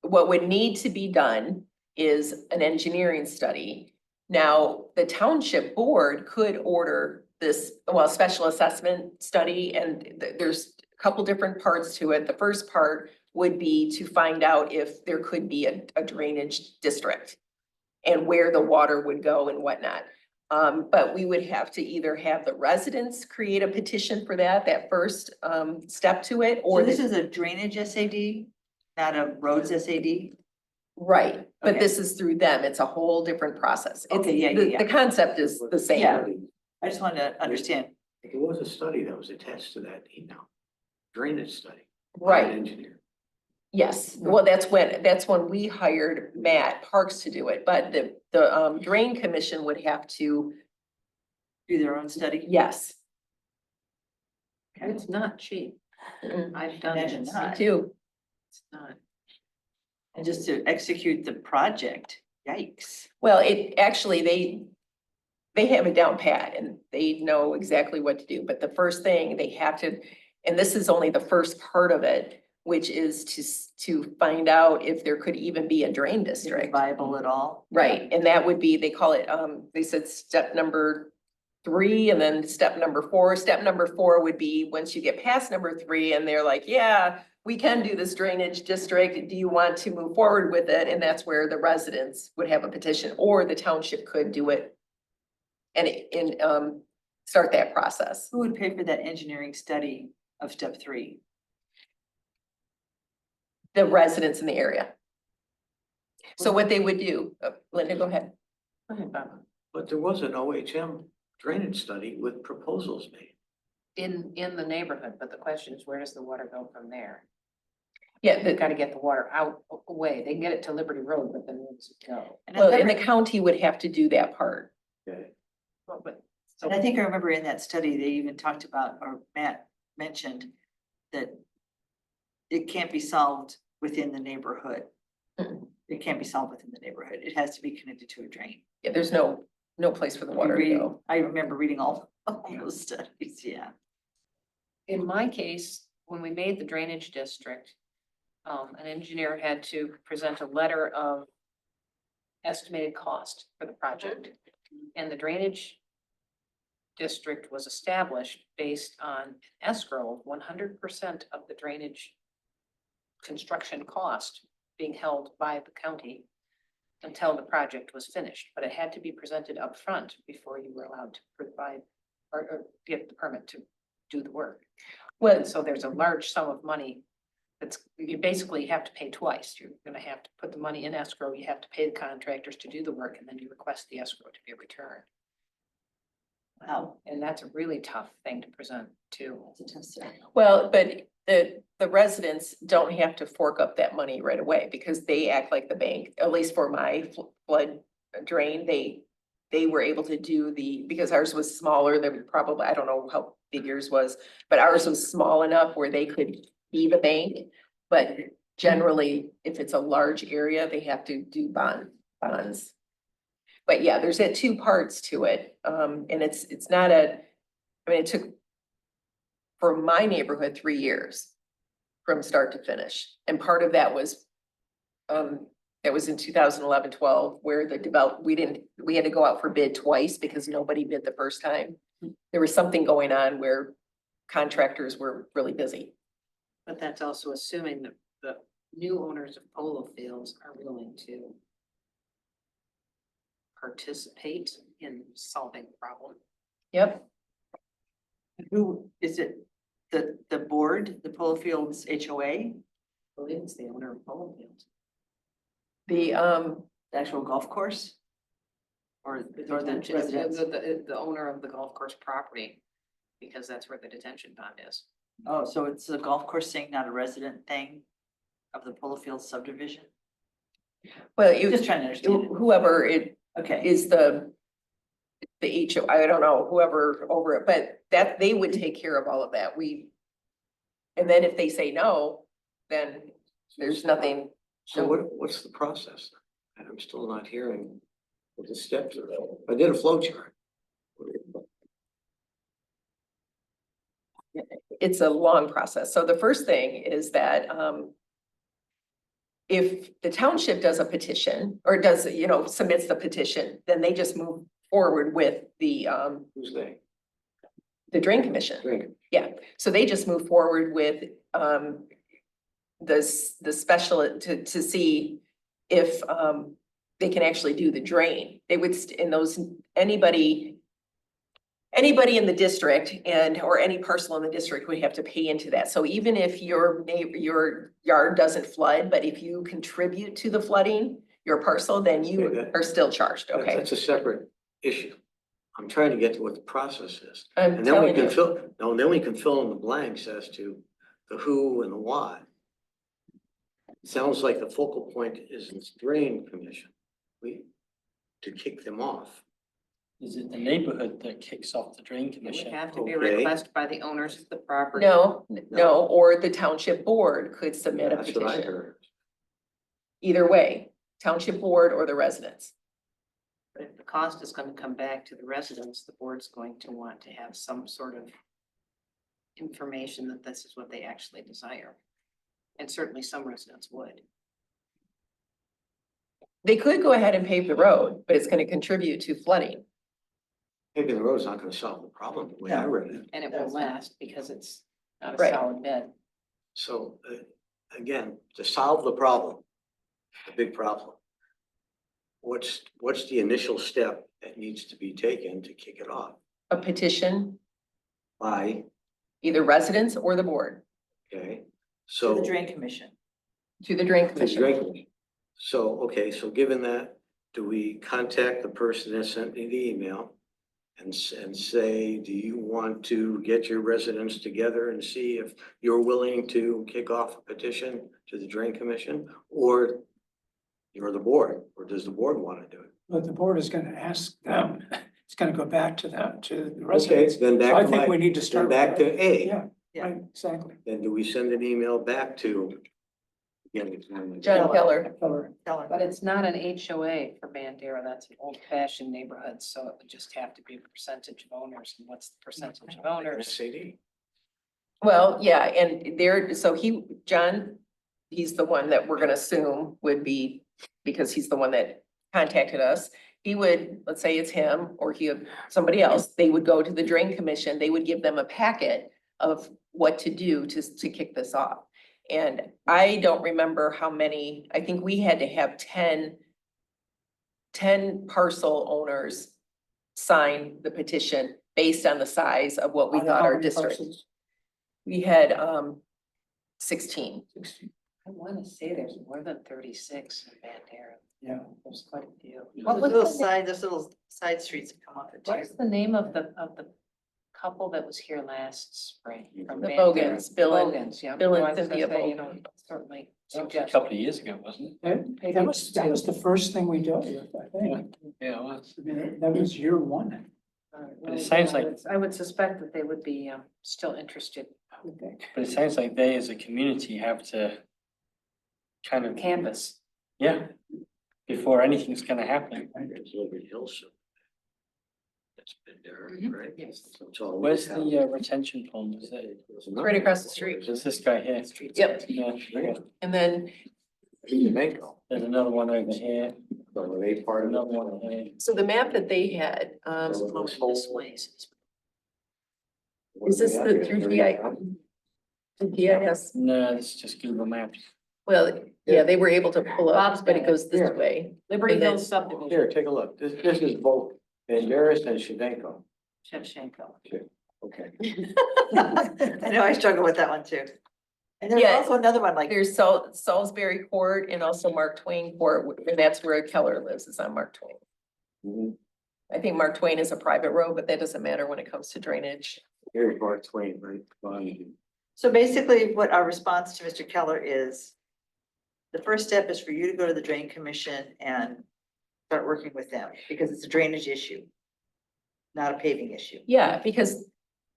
[SPEAKER 1] what would need to be done is an engineering study. Now, the township board could order this, special assessment study, and there's a couple different parts to it. The first part would be to find out if there could be a drainage district and where the water would go and whatnot. But we would have to either have the residents create a petition for that first step to it, or
[SPEAKER 2] So this is a drainage SAD, not a roads SAD?
[SPEAKER 1] right, but
[SPEAKER 2] Okay.
[SPEAKER 1] this is through them. It's a whole different process. It's-
[SPEAKER 2] Okay, yeah,
[SPEAKER 1] the concept is the same.
[SPEAKER 2] Yeah. I just wanted to understand.
[SPEAKER 3] There was a study that was attached to that email, drainage study. by an
[SPEAKER 1] Right,
[SPEAKER 3] Engineer.
[SPEAKER 1] yes. Well, that's when we hired Matt Parks to do it, but the drain commission would have to,
[SPEAKER 2] Do their own study?
[SPEAKER 1] yes.
[SPEAKER 7] It's not cheap. I've done
[SPEAKER 2] Imagine
[SPEAKER 7] this.
[SPEAKER 1] Me
[SPEAKER 2] not.
[SPEAKER 1] too.
[SPEAKER 7] It's not.
[SPEAKER 2] And just to execute the project, yikes.
[SPEAKER 1] Well, it actually, they have it down pat and they know exactly what to do, but the first thing they have to, and this is only the first part of it, which is to find out if there could even be a drain
[SPEAKER 2] Is it
[SPEAKER 1] district.
[SPEAKER 2] viable at all?
[SPEAKER 1] Right, and that would be, they call it, they said step number 3 and then step number 4. Step number 4 would be once you get past number 3 and they're like, yeah, we can do this drainage district. Do you want to move forward with it? And that's where the residents would have a petition, or the township could do it and start that process.
[SPEAKER 2] Who would pay for that engineering study of step 3?
[SPEAKER 1] The residents in the area. So what they would do, Linda, go ahead.
[SPEAKER 7] Go ahead, Bob.
[SPEAKER 3] But there was an OHM drainage study with proposals made.
[SPEAKER 7] In the neighborhood, but the question is, where does the water go from there?
[SPEAKER 1] Yeah,
[SPEAKER 7] They've got to get the water out away. They can get it to Liberty Road, but then where does it go?
[SPEAKER 2] And
[SPEAKER 1] well,
[SPEAKER 2] I
[SPEAKER 1] and the
[SPEAKER 2] remember-
[SPEAKER 1] county would have to do that part.
[SPEAKER 3] Okay.
[SPEAKER 7] Well, but
[SPEAKER 2] and I think I remember in that study, they even talked about, or Matt mentioned, that it can't be solved within the neighborhood.
[SPEAKER 1] Mm.
[SPEAKER 2] It can't be solved within the neighborhood. It has to be connected to a drain.
[SPEAKER 1] Yeah, there's no place for the water to go.
[SPEAKER 2] I remember reading all those studies, yeah.
[SPEAKER 7] in my case, when we made the drainage district, an engineer had to present a letter of estimated cost for the project. And the drainage district was established based on escrow, 100% of the drainage construction cost being held by the county until the project was finished, but it had to be presented up front before you were allowed to provide or get the permit to do the work.
[SPEAKER 1] Well,
[SPEAKER 7] And so there's a large sum of money that's, you basically have to pay twice. You're gonna have to put the money in escrow, you have to pay the contractors to do the work, and then you request the escrow to be returned.
[SPEAKER 2] Wow,
[SPEAKER 7] And that's a really tough thing to present too.
[SPEAKER 2] that's a tough sell.
[SPEAKER 1] well, but the residents don't have to fork up that money right away because they act like the bank, at least for my flood drain, they were able to do because ours was smaller, they would probably, I don't know how big yours was, but ours was small enough where they could be the bank. But generally, if it's a large area, they have to do bonds. But yeah, there's 2 parts to it, and it's not I mean, it took for my neighborhood 3 years from start to finish. And part of that was in 2011-12, where we had to go out for bid twice because nobody bid the first time. There was something going on where contractors were really busy.
[SPEAKER 7] But that's also assuming that the new owners of polo fields are willing to participate in solving the problem.
[SPEAKER 1] Yep.
[SPEAKER 2] Who, is it the board, the Polo Fields HOA,
[SPEAKER 7] I believe it's the owner of polo fields.
[SPEAKER 1] The,
[SPEAKER 2] the actual golf course? Or the
[SPEAKER 7] Detention-
[SPEAKER 2] residents?
[SPEAKER 7] The owner of the golf course property, because that's where the detention pond is.
[SPEAKER 2] Oh, so it's a golf course thing, not a resident thing of the Polo Fields subdivision?
[SPEAKER 1] well,
[SPEAKER 2] Just trying to understand it.
[SPEAKER 1] whoever it
[SPEAKER 2] Okay,
[SPEAKER 1] is the HO, I don't know, whoever over it, but that they would take care of all of that. And then if they say no, then there's nothing.
[SPEAKER 3] So what's the process? I'm still not hearing what the steps are. I did a flow chart.
[SPEAKER 1] It's a long process. So the first thing is that, if the township does a petition or does, submits the petition, then they just move forward with the
[SPEAKER 3] Who's they?
[SPEAKER 1] drain commission.
[SPEAKER 3] Drink.
[SPEAKER 1] So they just move forward with, the special to see if, they can actually do the drain. They would, anybody in the district or any parcel in the district would have to pay into that. So even if your yard doesn't flood, but if you contribute to the flooding, your parcel, then
[SPEAKER 3] Okay,
[SPEAKER 1] you
[SPEAKER 3] that-
[SPEAKER 1] are still charged, okay?
[SPEAKER 3] That's a separate issue. I'm trying to get to what the process is.
[SPEAKER 1] I'm
[SPEAKER 3] And then we
[SPEAKER 1] telling
[SPEAKER 3] can
[SPEAKER 1] you,
[SPEAKER 3] then we can fill in the blanks as to the who and the what. It sounds like the focal point is this drain commission. To kick them off.
[SPEAKER 4] Is it the neighborhood that kicks off the drain
[SPEAKER 7] It would
[SPEAKER 4] commission?
[SPEAKER 7] have to be a
[SPEAKER 3] Okay.
[SPEAKER 7] request by the owners of the property.
[SPEAKER 1] No, or the township board could submit a
[SPEAKER 3] That's what I
[SPEAKER 1] petition.
[SPEAKER 3] heard.
[SPEAKER 1] Either way, township board or the residents.
[SPEAKER 7] But if the cost is gonna come back to the residents, the board's going to want to have some sort of information that this is what they actually desire. And certainly some residents would.
[SPEAKER 1] They could go ahead and pave the road, but it's gonna contribute to flooding.
[SPEAKER 3] Paving the road's not gonna solve the problem, the way I read it.
[SPEAKER 7] And it won't last because it's not a
[SPEAKER 1] Right.
[SPEAKER 7] solid bed.
[SPEAKER 3] So, again, to solve the problem, the big problem, what's the initial step that needs to be taken to kick it off?
[SPEAKER 1] A petition,
[SPEAKER 3] By,
[SPEAKER 1] either residents or the board,
[SPEAKER 3] okay,
[SPEAKER 2] To
[SPEAKER 3] so.
[SPEAKER 2] the drain commission.
[SPEAKER 1] to the drain
[SPEAKER 3] The
[SPEAKER 1] commission.
[SPEAKER 3] drain. So, okay, so given that, do we contact the person that sent me the email? And say, do you want to get your residents together and see if you're willing to kick off a petition to the drain commission? Or you're the board, or does the board want to do it?
[SPEAKER 9] But the board is gonna ask them, it's gonna go back to them, to the
[SPEAKER 3] Okay,
[SPEAKER 9] residents.
[SPEAKER 3] then
[SPEAKER 9] So
[SPEAKER 3] back
[SPEAKER 9] I
[SPEAKER 3] to
[SPEAKER 9] think we
[SPEAKER 3] my,
[SPEAKER 9] need to
[SPEAKER 3] then
[SPEAKER 9] start.
[SPEAKER 3] back
[SPEAKER 9] with
[SPEAKER 3] to
[SPEAKER 9] that.
[SPEAKER 3] A.
[SPEAKER 9] Yeah,
[SPEAKER 2] Yeah.
[SPEAKER 9] right, exactly.
[SPEAKER 3] Then do we send an email back to? Again,
[SPEAKER 1] John Keller.
[SPEAKER 9] Keller.
[SPEAKER 2] Tell her.
[SPEAKER 7] But it's not an HOA for Bandera. That's an old fashioned neighborhood. So it would just have to be a percentage of owners. And what's the percentage of owners?
[SPEAKER 3] SAD.
[SPEAKER 1] Well, yeah, and there, so John, he's the one that we're gonna assume would be, because he's the one that contacted us. He would, let's say it's him or somebody else, they would go to the drain commission, they would give them a packet of what to do to kick this off. And I don't remember how many, I think we had to have 10 parcel owners sign the petition based on the size of what we
[SPEAKER 9] Out of
[SPEAKER 1] thought
[SPEAKER 9] how
[SPEAKER 1] our
[SPEAKER 9] many
[SPEAKER 1] district.
[SPEAKER 9] parcels?
[SPEAKER 1] We had 16.
[SPEAKER 9] 16.
[SPEAKER 7] I want to say there's more than 36 in Bandera.
[SPEAKER 9] Yeah.
[SPEAKER 7] There's quite a few.
[SPEAKER 2] Those
[SPEAKER 7] What was
[SPEAKER 2] little
[SPEAKER 7] the name-
[SPEAKER 2] side, those little side streets that come off it too.
[SPEAKER 7] What's the name of the couple that was here last spring? from
[SPEAKER 1] The
[SPEAKER 7] Bandera?
[SPEAKER 1] Bogans, Bill and-
[SPEAKER 7] Bogans, yeah.
[SPEAKER 1] Bill and
[SPEAKER 7] Well, I was gonna
[SPEAKER 1] Cynthia
[SPEAKER 7] say,
[SPEAKER 1] Bogan.
[SPEAKER 7] Certainly
[SPEAKER 4] That was a
[SPEAKER 7] suggest.
[SPEAKER 4] couple of years ago, wasn't it?
[SPEAKER 9] That was the first thing we dealt with, I think.
[SPEAKER 4] Yeah, it was.
[SPEAKER 9] I mean, that was year one.
[SPEAKER 4] But it sounds like-
[SPEAKER 7] I would suspect that they would be still interested.
[SPEAKER 9] I would think.
[SPEAKER 4] But it sounds like they as a community have to kind of,
[SPEAKER 7] Canvas.
[SPEAKER 4] yeah, before anything's gonna happen.
[SPEAKER 3] It's Liberty Hills. That's been there,
[SPEAKER 7] Mhm.
[SPEAKER 3] right?
[SPEAKER 7] Yes.
[SPEAKER 3] So it's all.
[SPEAKER 4] Where's the retention pond? Is it,
[SPEAKER 1] Right across the street.
[SPEAKER 4] is this guy here?
[SPEAKER 1] Yep,
[SPEAKER 4] Yeah, okay.
[SPEAKER 1] and then,
[SPEAKER 3] Jamaica,
[SPEAKER 4] There's another one over here,
[SPEAKER 3] so they part of
[SPEAKER 4] another one here.
[SPEAKER 1] so the map that they had,
[SPEAKER 7] This way.
[SPEAKER 1] is this the through GIS?
[SPEAKER 4] No, it's just Google Maps.
[SPEAKER 1] Well, yeah, they were able to pull
[SPEAKER 7] Bob's
[SPEAKER 1] up, but
[SPEAKER 7] got
[SPEAKER 1] it
[SPEAKER 7] it.
[SPEAKER 1] goes this
[SPEAKER 3] Here.
[SPEAKER 1] way.
[SPEAKER 7] Liberty
[SPEAKER 1] And then-
[SPEAKER 7] Hills subdivision.
[SPEAKER 3] Here, take a look. This is both Banderas and Shadenko.
[SPEAKER 7] Shevchenko.
[SPEAKER 3] Okay.
[SPEAKER 2] I know, I struggle with that one too. And there's
[SPEAKER 1] Yeah.
[SPEAKER 2] also another one like,
[SPEAKER 1] There's Salisbury Court and also Mark Twain Court, and that's where Keller lives, is on Mark Twain.
[SPEAKER 3] Mhm.
[SPEAKER 1] I think Mark Twain is a private road, but that doesn't matter when it comes to drainage.
[SPEAKER 3] Here's Mark Twain, right? behind you.
[SPEAKER 2] so basically what our response to Mr. Keller is, the first step is for you to go to the drain commission and start working with them, because it's a drainage issue, not a paving issue.
[SPEAKER 1] Yeah, because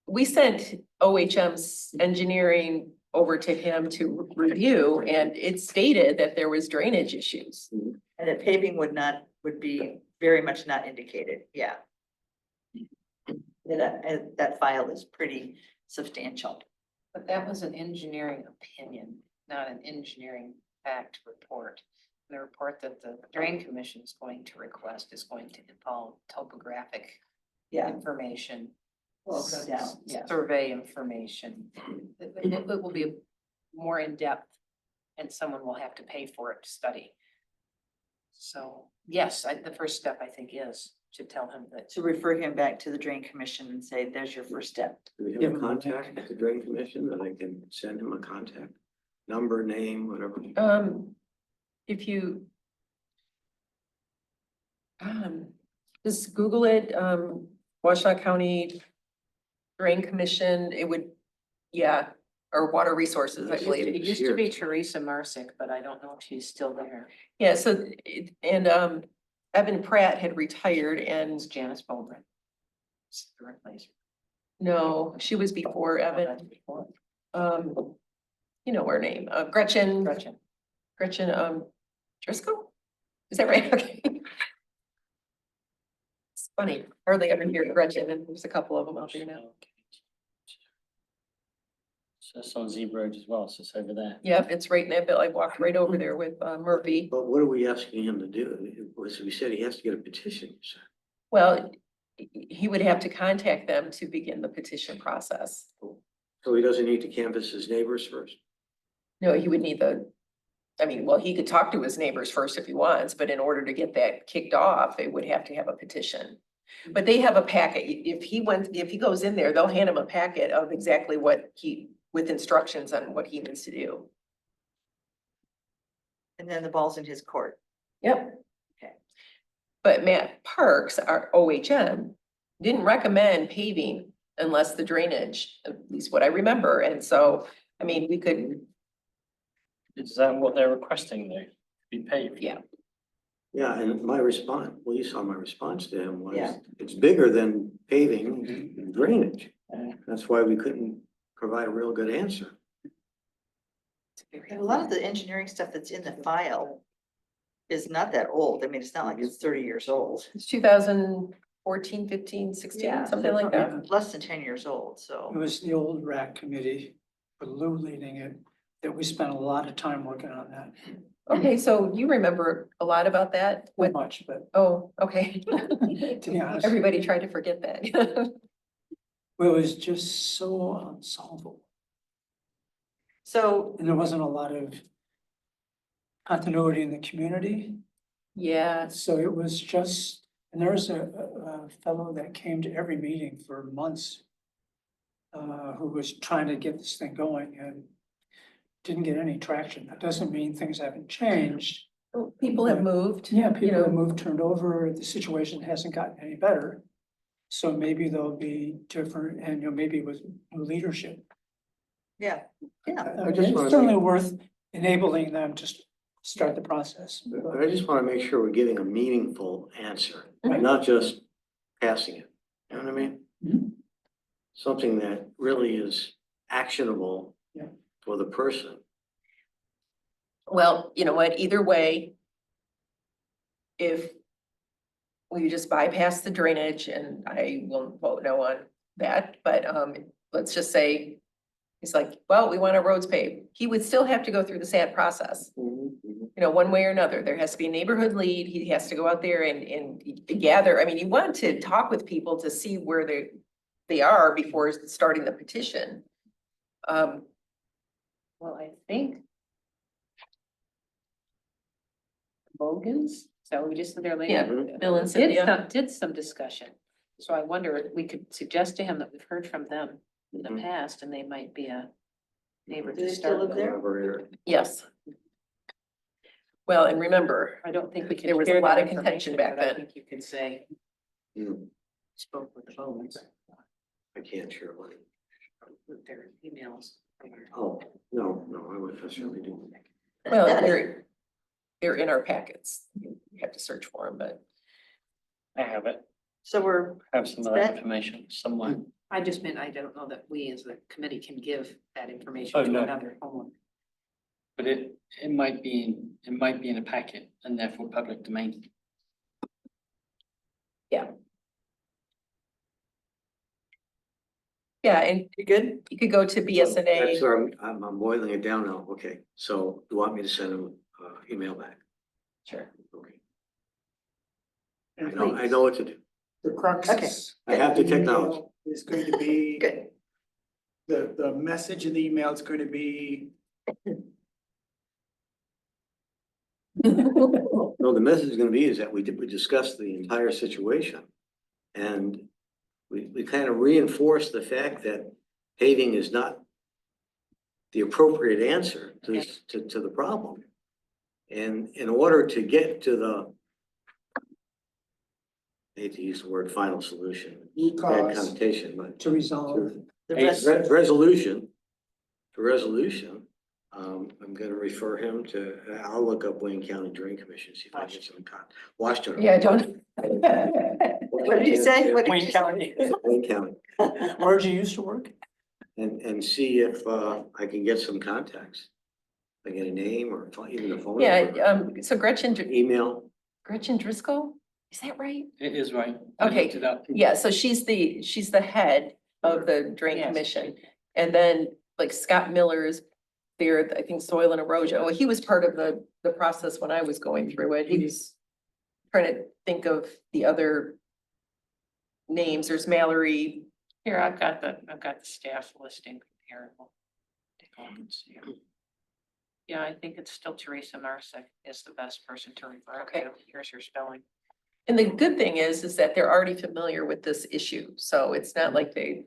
[SPEAKER 1] we sent OHM's engineering over to him to review, and it stated that there was drainage issues.
[SPEAKER 2] And that paving would be very much not indicated, yeah. That file is pretty substantial.
[SPEAKER 7] But that was an engineering opinion, not an engineering fact report. The report that the drain commission is going to request is going to involve topographic
[SPEAKER 2] Yeah,
[SPEAKER 7] information.
[SPEAKER 2] well, no doubt, yeah.
[SPEAKER 7] Survey information. It will be more in-depth and someone will have to pay for it to study. So, yes, the first step I think is to tell him that.
[SPEAKER 2] To refer him back to the drain commission and say, there's your first step.
[SPEAKER 3] Do we have a contact at the drain commission that I can send him a contact? Number, name, whatever.
[SPEAKER 1] If you just Google it, Washtenaw County Drain Commission, it would, yeah, or Water Resources, I believe.
[SPEAKER 7] It used to be Teresa Marsick, but I don't know if she's still there.
[SPEAKER 1] Yeah, so, Evan Pratt had retired and
[SPEAKER 7] It's Janice Bowman. It's the replacement.
[SPEAKER 1] no, she was before Evan. You know her name, Gretchen. Gretchen, Driscoll? Is that right? Okay. It's funny, hardly ever hear Gretchen, and there's a couple of them out there now.
[SPEAKER 4] So it's on Zebra Road as well, so it's over there.
[SPEAKER 1] Yep, it's right in that bill. I walked right over there with Murphy.
[SPEAKER 3] But what are we asking him to do? Was we said he has to get a petition, you said.
[SPEAKER 1] Well, he would have to contact them to begin the petition process.
[SPEAKER 3] So he doesn't need to canvass his neighbors first?
[SPEAKER 1] No, he would need well, he could talk to his neighbors first if he wants, but in order to get that kicked off, they would have to have a petition. But they have a packet. If he goes in there, they'll hand him a packet of exactly with instructions on what he needs to do.
[SPEAKER 2] And then the ball's in his court.
[SPEAKER 1] Yep.
[SPEAKER 2] Okay.
[SPEAKER 1] But Matt Parks, our OHM, didn't recommend paving unless the drainage, at least what I remember. And so, I mean, we could,
[SPEAKER 4] Is that what they're requesting though? Be paid?
[SPEAKER 1] yeah.
[SPEAKER 3] Yeah, and my response, well, you saw my response to him was,
[SPEAKER 2] Yeah.
[SPEAKER 3] it's bigger than paving and drainage. That's why we couldn't provide a real good answer.
[SPEAKER 2] And a lot of the engineering stuff that's in the file is not that old. I mean, it's not like it's 30 years old.
[SPEAKER 1] It's 2014, 15, 16,
[SPEAKER 2] Yeah,
[SPEAKER 1] something like that.
[SPEAKER 2] Less than 10 years old,
[SPEAKER 9] It
[SPEAKER 2] so.
[SPEAKER 9] was the old RAC committee, with Lou leading it, that we spent a lot of time working on that.
[SPEAKER 1] Okay, so you remember a lot about that?
[SPEAKER 9] Not
[SPEAKER 1] What,
[SPEAKER 9] much, but
[SPEAKER 1] oh, okay.
[SPEAKER 9] to be honest,
[SPEAKER 1] Everybody tried to forget that.
[SPEAKER 9] it was just so unsolvable.
[SPEAKER 2] So,
[SPEAKER 9] And there wasn't a lot of continuity in the community.
[SPEAKER 1] Yeah,
[SPEAKER 9] So it was just, and there was a fellow that came to every meeting for months. Who was trying to get this thing going and didn't get any traction. That doesn't mean things haven't changed.
[SPEAKER 1] people have moved.
[SPEAKER 9] Yeah,
[SPEAKER 1] you
[SPEAKER 9] people
[SPEAKER 1] know.
[SPEAKER 9] have moved, turned over, the situation hasn't gotten any better. So maybe they'll be different and, maybe with new leadership.
[SPEAKER 2] yeah, yeah.
[SPEAKER 3] I just
[SPEAKER 9] It's
[SPEAKER 3] wanna
[SPEAKER 9] certainly worth enabling them to start the process.
[SPEAKER 3] But I just want to make sure we're getting a meaningful answer,
[SPEAKER 1] Right.
[SPEAKER 3] not just passing it. You know what I mean?
[SPEAKER 9] Mhm.
[SPEAKER 3] Something that really is actionable
[SPEAKER 9] Yeah.
[SPEAKER 3] for the person.
[SPEAKER 1] Well, you know what, either way, if we just bypass the drainage, and I will vote no on that, but let's just say he's like, well, we want our roads paved. He would still have to go through the SAD process, one way or another. There has to be a neighborhood lead. He has to go out there and gather. I mean, you want to talk with people to see where they are before starting the petition.
[SPEAKER 7] Well, I think. Bogans, is that what we just said there later?
[SPEAKER 1] Yeah, Bill and Cynthia.
[SPEAKER 7] Did some discussion. So I wonder if we could suggest to him that we've heard from them in the
[SPEAKER 3] Mhm.
[SPEAKER 7] past and they might be a neighbor
[SPEAKER 2] Do
[SPEAKER 7] to
[SPEAKER 2] they
[SPEAKER 7] start
[SPEAKER 2] still live
[SPEAKER 7] with.
[SPEAKER 2] there?
[SPEAKER 3] Collaborator.
[SPEAKER 1] Yes. Well, and remember,
[SPEAKER 7] I don't think we can.
[SPEAKER 1] There was a
[SPEAKER 7] share
[SPEAKER 1] lot
[SPEAKER 7] their
[SPEAKER 1] of contention
[SPEAKER 7] information,
[SPEAKER 1] back
[SPEAKER 7] but I
[SPEAKER 1] then.
[SPEAKER 7] think you could say,
[SPEAKER 3] Hmm,
[SPEAKER 7] spoke with the Bowmans,
[SPEAKER 3] I can't share one.
[SPEAKER 7] with their emails.
[SPEAKER 3] Oh, no, I wouldn't necessarily do.
[SPEAKER 1] well, they're in our packets. You have to search for them, but
[SPEAKER 4] I have it,
[SPEAKER 2] So we're,
[SPEAKER 4] have some of that information somewhere.
[SPEAKER 7] I just meant, I don't know that we as a committee can give that information
[SPEAKER 4] Oh,
[SPEAKER 7] to
[SPEAKER 4] no.
[SPEAKER 7] another homeowner.
[SPEAKER 4] But it might be in a packet and therefore public domain.
[SPEAKER 1] yeah, and
[SPEAKER 2] you good?
[SPEAKER 1] you could go to
[SPEAKER 3] That's
[SPEAKER 1] BSNA.
[SPEAKER 3] where I'm boiling it down now. Okay, so you want me to send him email back?
[SPEAKER 1] Sure.
[SPEAKER 3] Okay.
[SPEAKER 8] And
[SPEAKER 3] I know what to do.
[SPEAKER 8] The crux
[SPEAKER 2] Okay.
[SPEAKER 8] is.
[SPEAKER 3] I have the
[SPEAKER 8] email
[SPEAKER 3] technology.
[SPEAKER 8] Is going to be,
[SPEAKER 2] Good.
[SPEAKER 8] the message in the email is going to be,
[SPEAKER 3] No, the message is gonna be is that we discussed the entire situation. And we kind of reinforce the fact that paving is not the appropriate answer to this, to the problem. And in order to get to the, I hate to use the word final solution, bad
[SPEAKER 8] because
[SPEAKER 3] connotation, but
[SPEAKER 9] To resolve,
[SPEAKER 2] The
[SPEAKER 4] Hey,
[SPEAKER 2] rest,
[SPEAKER 3] resolution, the resolution, I'm gonna refer him to, I'll look up Wayne County Drain Commission, see if I can get some Washington.
[SPEAKER 1] Yeah, don't.
[SPEAKER 2] What did you say? What did
[SPEAKER 9] Wayne
[SPEAKER 2] you say?
[SPEAKER 9] County,
[SPEAKER 3] Wayne County,
[SPEAKER 9] where'd you used to work?
[SPEAKER 3] and see if, I can get some contacts. Like a name or even a phone
[SPEAKER 1] Yeah,
[SPEAKER 3] number.
[SPEAKER 1] so Gretchen
[SPEAKER 3] Email.
[SPEAKER 1] Driscoll, is that right?
[SPEAKER 4] It is right. I
[SPEAKER 1] Okay,
[SPEAKER 4] looked it up.
[SPEAKER 1] Yeah, so she's the head of the Drain
[SPEAKER 7] Yes.
[SPEAKER 1] Commission. And then like Scott Miller is there, I think soil and erosion. Well, he was part of the process when I was going through it. He was trying to think of the other names. There's Mallory.
[SPEAKER 7] Here, I've got the staff listing comparable. Take a look and see. Yeah, I think it's still Teresa Marsek is the best person to refer
[SPEAKER 1] Okay.
[SPEAKER 7] to. Here's her spelling.
[SPEAKER 1] And the good thing is that they're already familiar with this issue. So it's not like they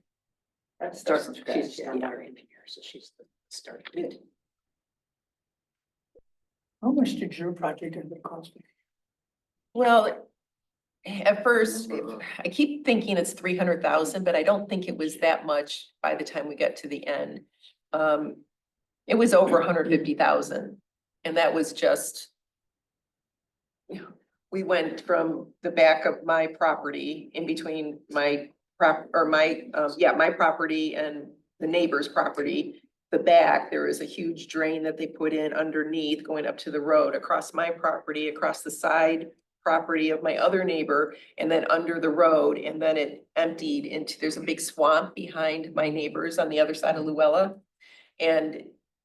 [SPEAKER 1] start from scratch.
[SPEAKER 7] She's
[SPEAKER 1] Yeah.
[SPEAKER 7] our engineer, so she's the start.
[SPEAKER 9] How much did your project end up costing?
[SPEAKER 1] Well, at first, I keep thinking it's 300,000, but I don't think it was that much by the time we got to the end. It was over 150,000, and that was just. We went from the back of my property in between my my property and the neighbor's property. The back, there is a huge drain that they put in underneath going up to the road, across my property, across the side property of my other neighbor, and then under the road, and then it emptied into, there's a big swamp behind my neighbors on the other side of Luella. And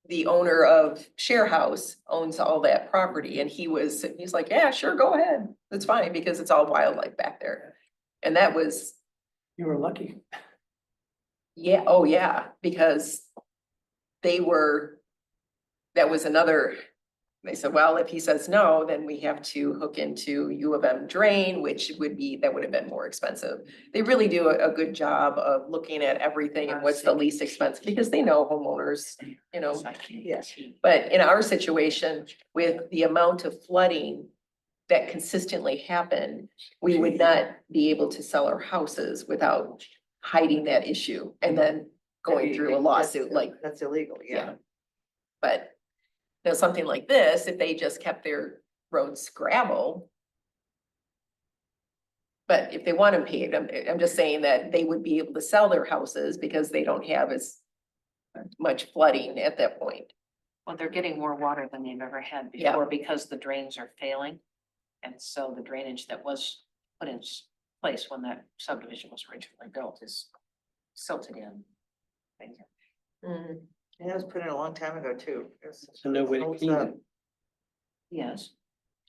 [SPEAKER 1] the owner of Share House owns all that property, and he's like, yeah, sure, go ahead. That's fine, because it's all wildlife back there. And that was,
[SPEAKER 9] You were lucky.
[SPEAKER 1] yeah, oh yeah, because that was another, they said, well, if he says no, then we have to hook into U of M drain, which that would have been more expensive. They really do a good job of looking at everything and what's the least expensive, because they know homeowners,
[SPEAKER 2] Yes.
[SPEAKER 1] But in our situation, with the amount of flooding that consistently happened, we would not be able to sell our houses without hiding that issue and then going through a lawsuit like,
[SPEAKER 2] That's illegal,
[SPEAKER 1] yeah. But something like this, if they just kept their roads gravel. But if they want to pave, I'm just saying that they would be able to sell their houses because they don't have as much flooding at that point.
[SPEAKER 7] Well, they're getting more water than they've ever had
[SPEAKER 1] Yeah.
[SPEAKER 7] before because the drains are failing. And so the drainage that was put in place when that subdivision was originally built is silted in. Things are-
[SPEAKER 1] Mm.
[SPEAKER 2] It was put in a long time ago too.
[SPEAKER 4] So no way to
[SPEAKER 2] Holds
[SPEAKER 4] clean
[SPEAKER 2] up.
[SPEAKER 4] it.
[SPEAKER 7] Yes,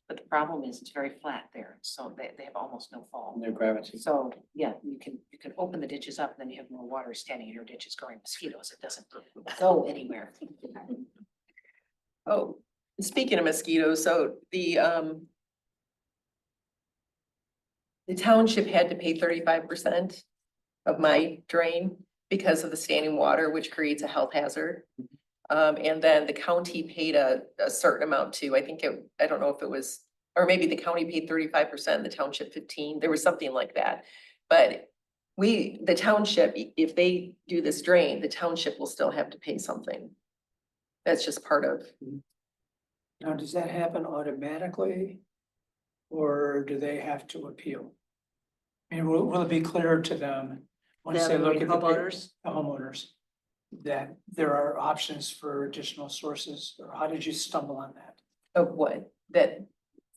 [SPEAKER 7] but the problem is it's very flat there, so they have almost no fall.
[SPEAKER 4] No gravity.
[SPEAKER 7] So, yeah, you can open the ditches up, and then you have more water standing in your ditches growing mosquitoes. It doesn't go anywhere.
[SPEAKER 1] Oh, speaking of mosquitoes, so the township had to pay 35% of my drain because of the standing water, which creates a health hazard. And then the county paid a certain amount too. I don't know if it was, or maybe the county paid 35%, the township 15, there was something like that. But the township, if they do this drain, the township will still have to pay something. That's just part of,
[SPEAKER 9] Now, does that happen automatically? Or do they have to appeal? I mean, will it be clear to them once they look at the homeowners? That there are options for additional sources, or how did you stumble on that?
[SPEAKER 1] of what, that,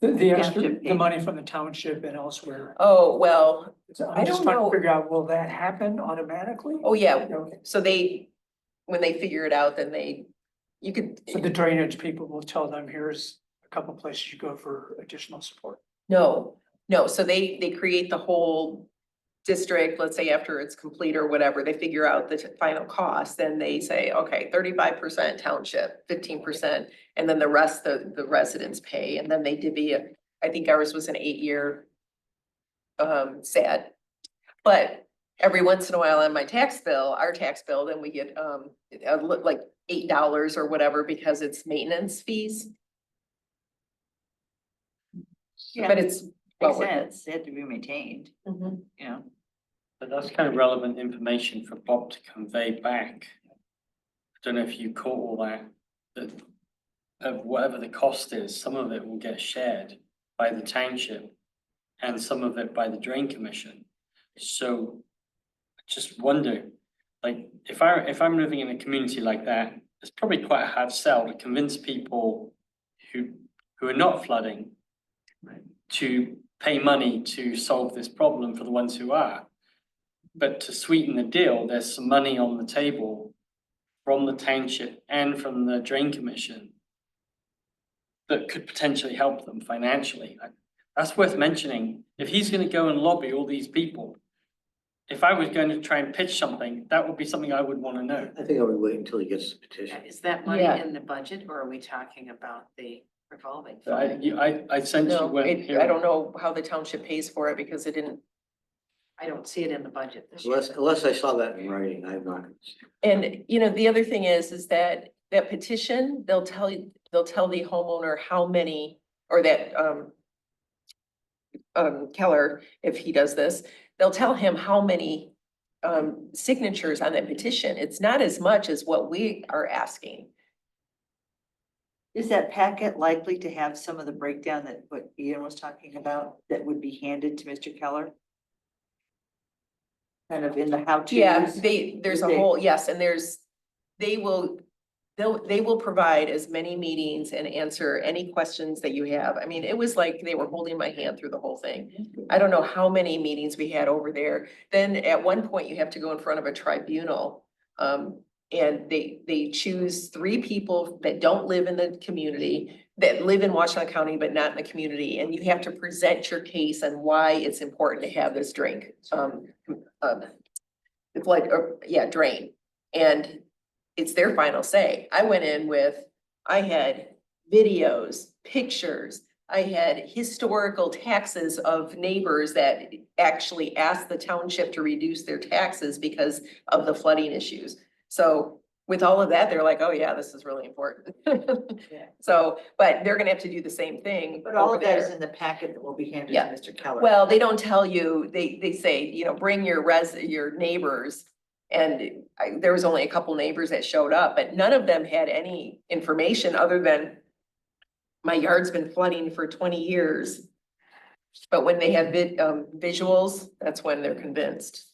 [SPEAKER 9] The extra,
[SPEAKER 2] Township
[SPEAKER 9] the
[SPEAKER 2] fee.
[SPEAKER 9] money from the township and elsewhere.
[SPEAKER 1] oh, well,
[SPEAKER 9] So
[SPEAKER 1] I
[SPEAKER 9] I'm just
[SPEAKER 1] don't
[SPEAKER 9] trying to
[SPEAKER 1] know.
[SPEAKER 9] figure out, will that happen automatically?
[SPEAKER 1] oh yeah,
[SPEAKER 9] Okay.
[SPEAKER 1] so when they figure it out, then you could.
[SPEAKER 9] So the drainage people will tell them, here's a couple places you go for additional support.
[SPEAKER 1] No, so they create the whole district, let's say after it's complete or whatever, they figure out the final cost, then they say, okay, 35% township, 15%, and then the rest the residents pay, and then they divvy it. I think ours was an 8-year sad. But every once in a while on my our tax bill, then we get like $8 or whatever because it's maintenance fees.
[SPEAKER 2] Yeah,
[SPEAKER 1] But it's.
[SPEAKER 2] makes sense. They had to be maintained,
[SPEAKER 1] Mhm.
[SPEAKER 2] you know.
[SPEAKER 4] But that's kind of relevant information for Bob to convey back. I don't know if you caught all that. of whatever the cost is, some of it will get shared by the township and some of it by the drain commission. So I just wonder, like, if I'm living in a community like that, it's probably quite a hard sell to convince people who are not flooding to pay money to solve this problem for the ones who are. But to sweeten the deal, there's some money on the table from the township and from the drain commission that could potentially help them financially. That's worth mentioning. If he's gonna go and lobby all these people, if I was going to try and pitch something, that would be something I would wanna know.
[SPEAKER 3] I think I would wait until he gets the petition.
[SPEAKER 7] Is that money
[SPEAKER 1] Yeah.
[SPEAKER 7] in the budget or are we talking about the revolving?
[SPEAKER 4] So
[SPEAKER 7] fund?
[SPEAKER 4] I sense you
[SPEAKER 1] No,
[SPEAKER 4] weren't
[SPEAKER 1] I
[SPEAKER 4] hearing.
[SPEAKER 1] don't know how the township pays for it because it didn't.
[SPEAKER 7] I don't see it in the budget this year.
[SPEAKER 3] Unless I saw that in writing, I'm not. Gonna see it.
[SPEAKER 1] And, you know, the other thing is that petition, they'll tell the homeowner how many, or that, Keller, if he does this, they'll tell him how many, signatures on that petition. It's not as much as what we are asking.
[SPEAKER 2] Is that packet likely to have some of the breakdown that what Ian was talking about that would be handed to Mr. Keller? Kind of in the how-to.
[SPEAKER 1] Yeah, there's a whole, yes, and they will provide as many meetings and answer any questions that you have. I mean, it was like they were holding my hand through the whole thing. I don't know how many meetings we had over there. Then at one point you have to go in front of a tribunal. And they choose 3 people that don't live in the community, that live in Washington County, but not in the community. And you have to present your case and why it's important to have this drain. It's like, drain. And it's their final say. I went in with, I had videos, pictures, I had historical taxes of neighbors that actually asked the township to reduce their taxes because of the flooding issues. So with all of that, they're like, oh yeah, this is really important.
[SPEAKER 2] Yeah.
[SPEAKER 1] So, but they're gonna have to do the same thing.
[SPEAKER 2] But all
[SPEAKER 1] over
[SPEAKER 2] of that is
[SPEAKER 1] there.
[SPEAKER 2] in the packet that will be handed to
[SPEAKER 1] Yeah.
[SPEAKER 2] Mr. Keller.
[SPEAKER 1] Well, they don't tell you, they say, you know, bring your neighbors. And there was only a couple neighbors that showed up, but none of them had any information other than my yard's been flooding for 20 years. But when they have visuals, that's when they're convinced.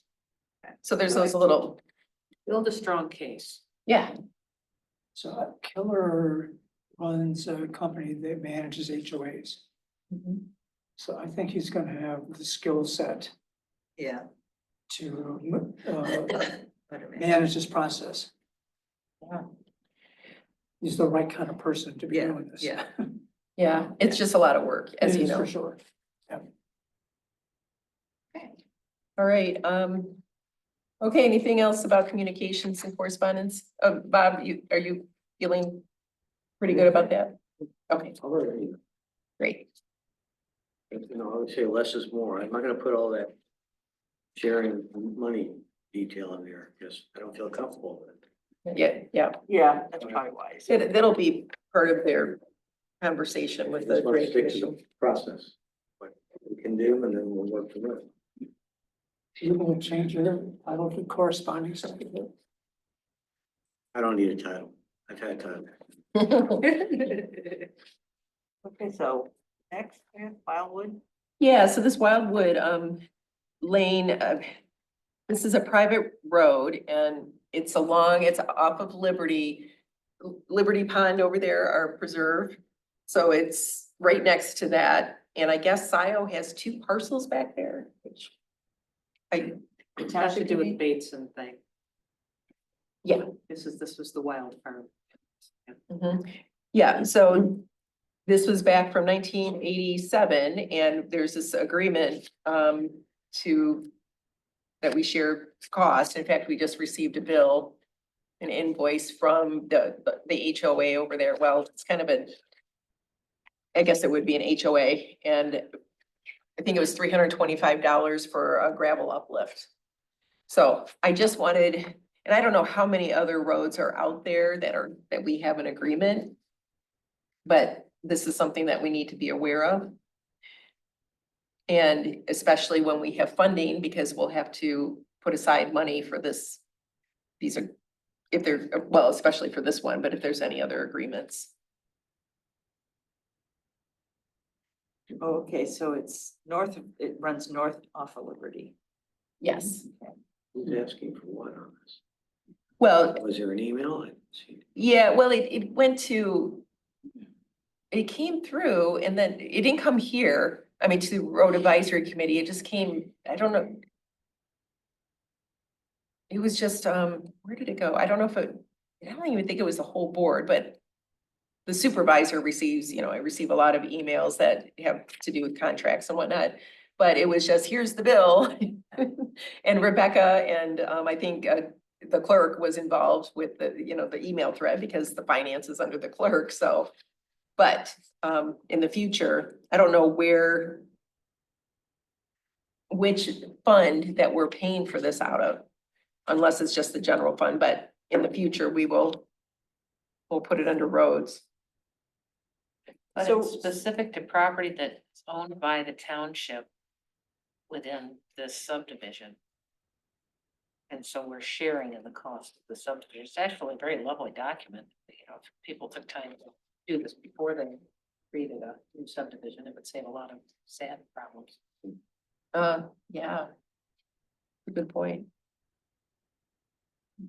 [SPEAKER 1] So there's those little,
[SPEAKER 7] Build a strong case.
[SPEAKER 1] yeah,
[SPEAKER 9] So Keller runs a company that manages HOAs. So I think he's gonna have the skill set
[SPEAKER 2] Yeah.
[SPEAKER 9] to
[SPEAKER 2] better man.
[SPEAKER 9] manage this process.
[SPEAKER 2] Yeah.
[SPEAKER 9] He's the right kind of person to be
[SPEAKER 2] Yeah,
[SPEAKER 9] doing this.
[SPEAKER 2] yeah.
[SPEAKER 1] yeah, it's just a lot of work, as
[SPEAKER 9] It
[SPEAKER 1] you
[SPEAKER 9] is
[SPEAKER 1] know.
[SPEAKER 9] for sure.
[SPEAKER 1] All right, okay, anything else about communications and correspondence? Bob, are you feeling pretty good about that? Okay,
[SPEAKER 3] Already,
[SPEAKER 1] great.
[SPEAKER 3] you know, I would say less is more. I'm not gonna put all that sharing money detail in there, because I don't feel comfortable with it.
[SPEAKER 1] Yeah,
[SPEAKER 2] Yeah, that's probably wise.
[SPEAKER 1] that'll be part of their conversation with the
[SPEAKER 3] Just want to
[SPEAKER 1] Drain
[SPEAKER 3] stick to
[SPEAKER 1] Commission.
[SPEAKER 3] the process, what we can do, and then we'll work from there.
[SPEAKER 9] You're gonna change your title to corresponding secretary.
[SPEAKER 3] I don't need a title. I've had a title.
[SPEAKER 2] Okay, so next, Wildwood.
[SPEAKER 1] Yeah, so this Wildwood Lane, this is a private road and it's off of Liberty Pond over there, our preserve. So it's right next to that. And I guess Scio has 2 parcels back there, which
[SPEAKER 7] It has to do with Bateson thing.
[SPEAKER 1] Yeah.
[SPEAKER 7] This was the wild farm.
[SPEAKER 1] Mhm. Yeah, so this was back from 1987 and there's this agreement that we share cost. In fact, we just received a bill, an invoice from the HOA over there. Well, it's kind of I guess it would be an HOA, and I think it was $325 for a gravel uplift. So I just wanted, and I don't know how many other roads are out there that we have an agreement. But this is something that we need to be aware of. And especially when we have funding, because we'll have to put aside money for these if there, well, especially for this one, but if there's any other agreements.
[SPEAKER 2] Oh, okay, so it's north, it runs north off of Liberty.
[SPEAKER 1] Yes.
[SPEAKER 3] Who's asking for what on this?
[SPEAKER 1] Well,
[SPEAKER 3] Was there an email? I didn't see it.
[SPEAKER 1] yeah, well, it went to, it came through and then it didn't come here. I mean, to the road advisory committee, it just came, I don't know. It was just, where did it go? I don't know if it, I don't even think it was the whole board, but the supervisor receives, I receive a lot of emails that have to do with contracts and whatnot. But it was just, here's the bill. And Rebecca and, I think, the clerk was involved with the, the email thread because the finance is under the clerk, so. But, in the future, I don't know which fund that we're paying for this out of, unless it's just the general fund, but in the future, we'll put it under roads.
[SPEAKER 7] But
[SPEAKER 2] So-
[SPEAKER 7] it's specific to property that's owned by the township within this subdivision. And so we're sharing in the cost of the subdivision. It's actually a very lovely document. If people took time to do this before they created a new subdivision, it would save a lot of sad problems.
[SPEAKER 1] Yeah. Good point.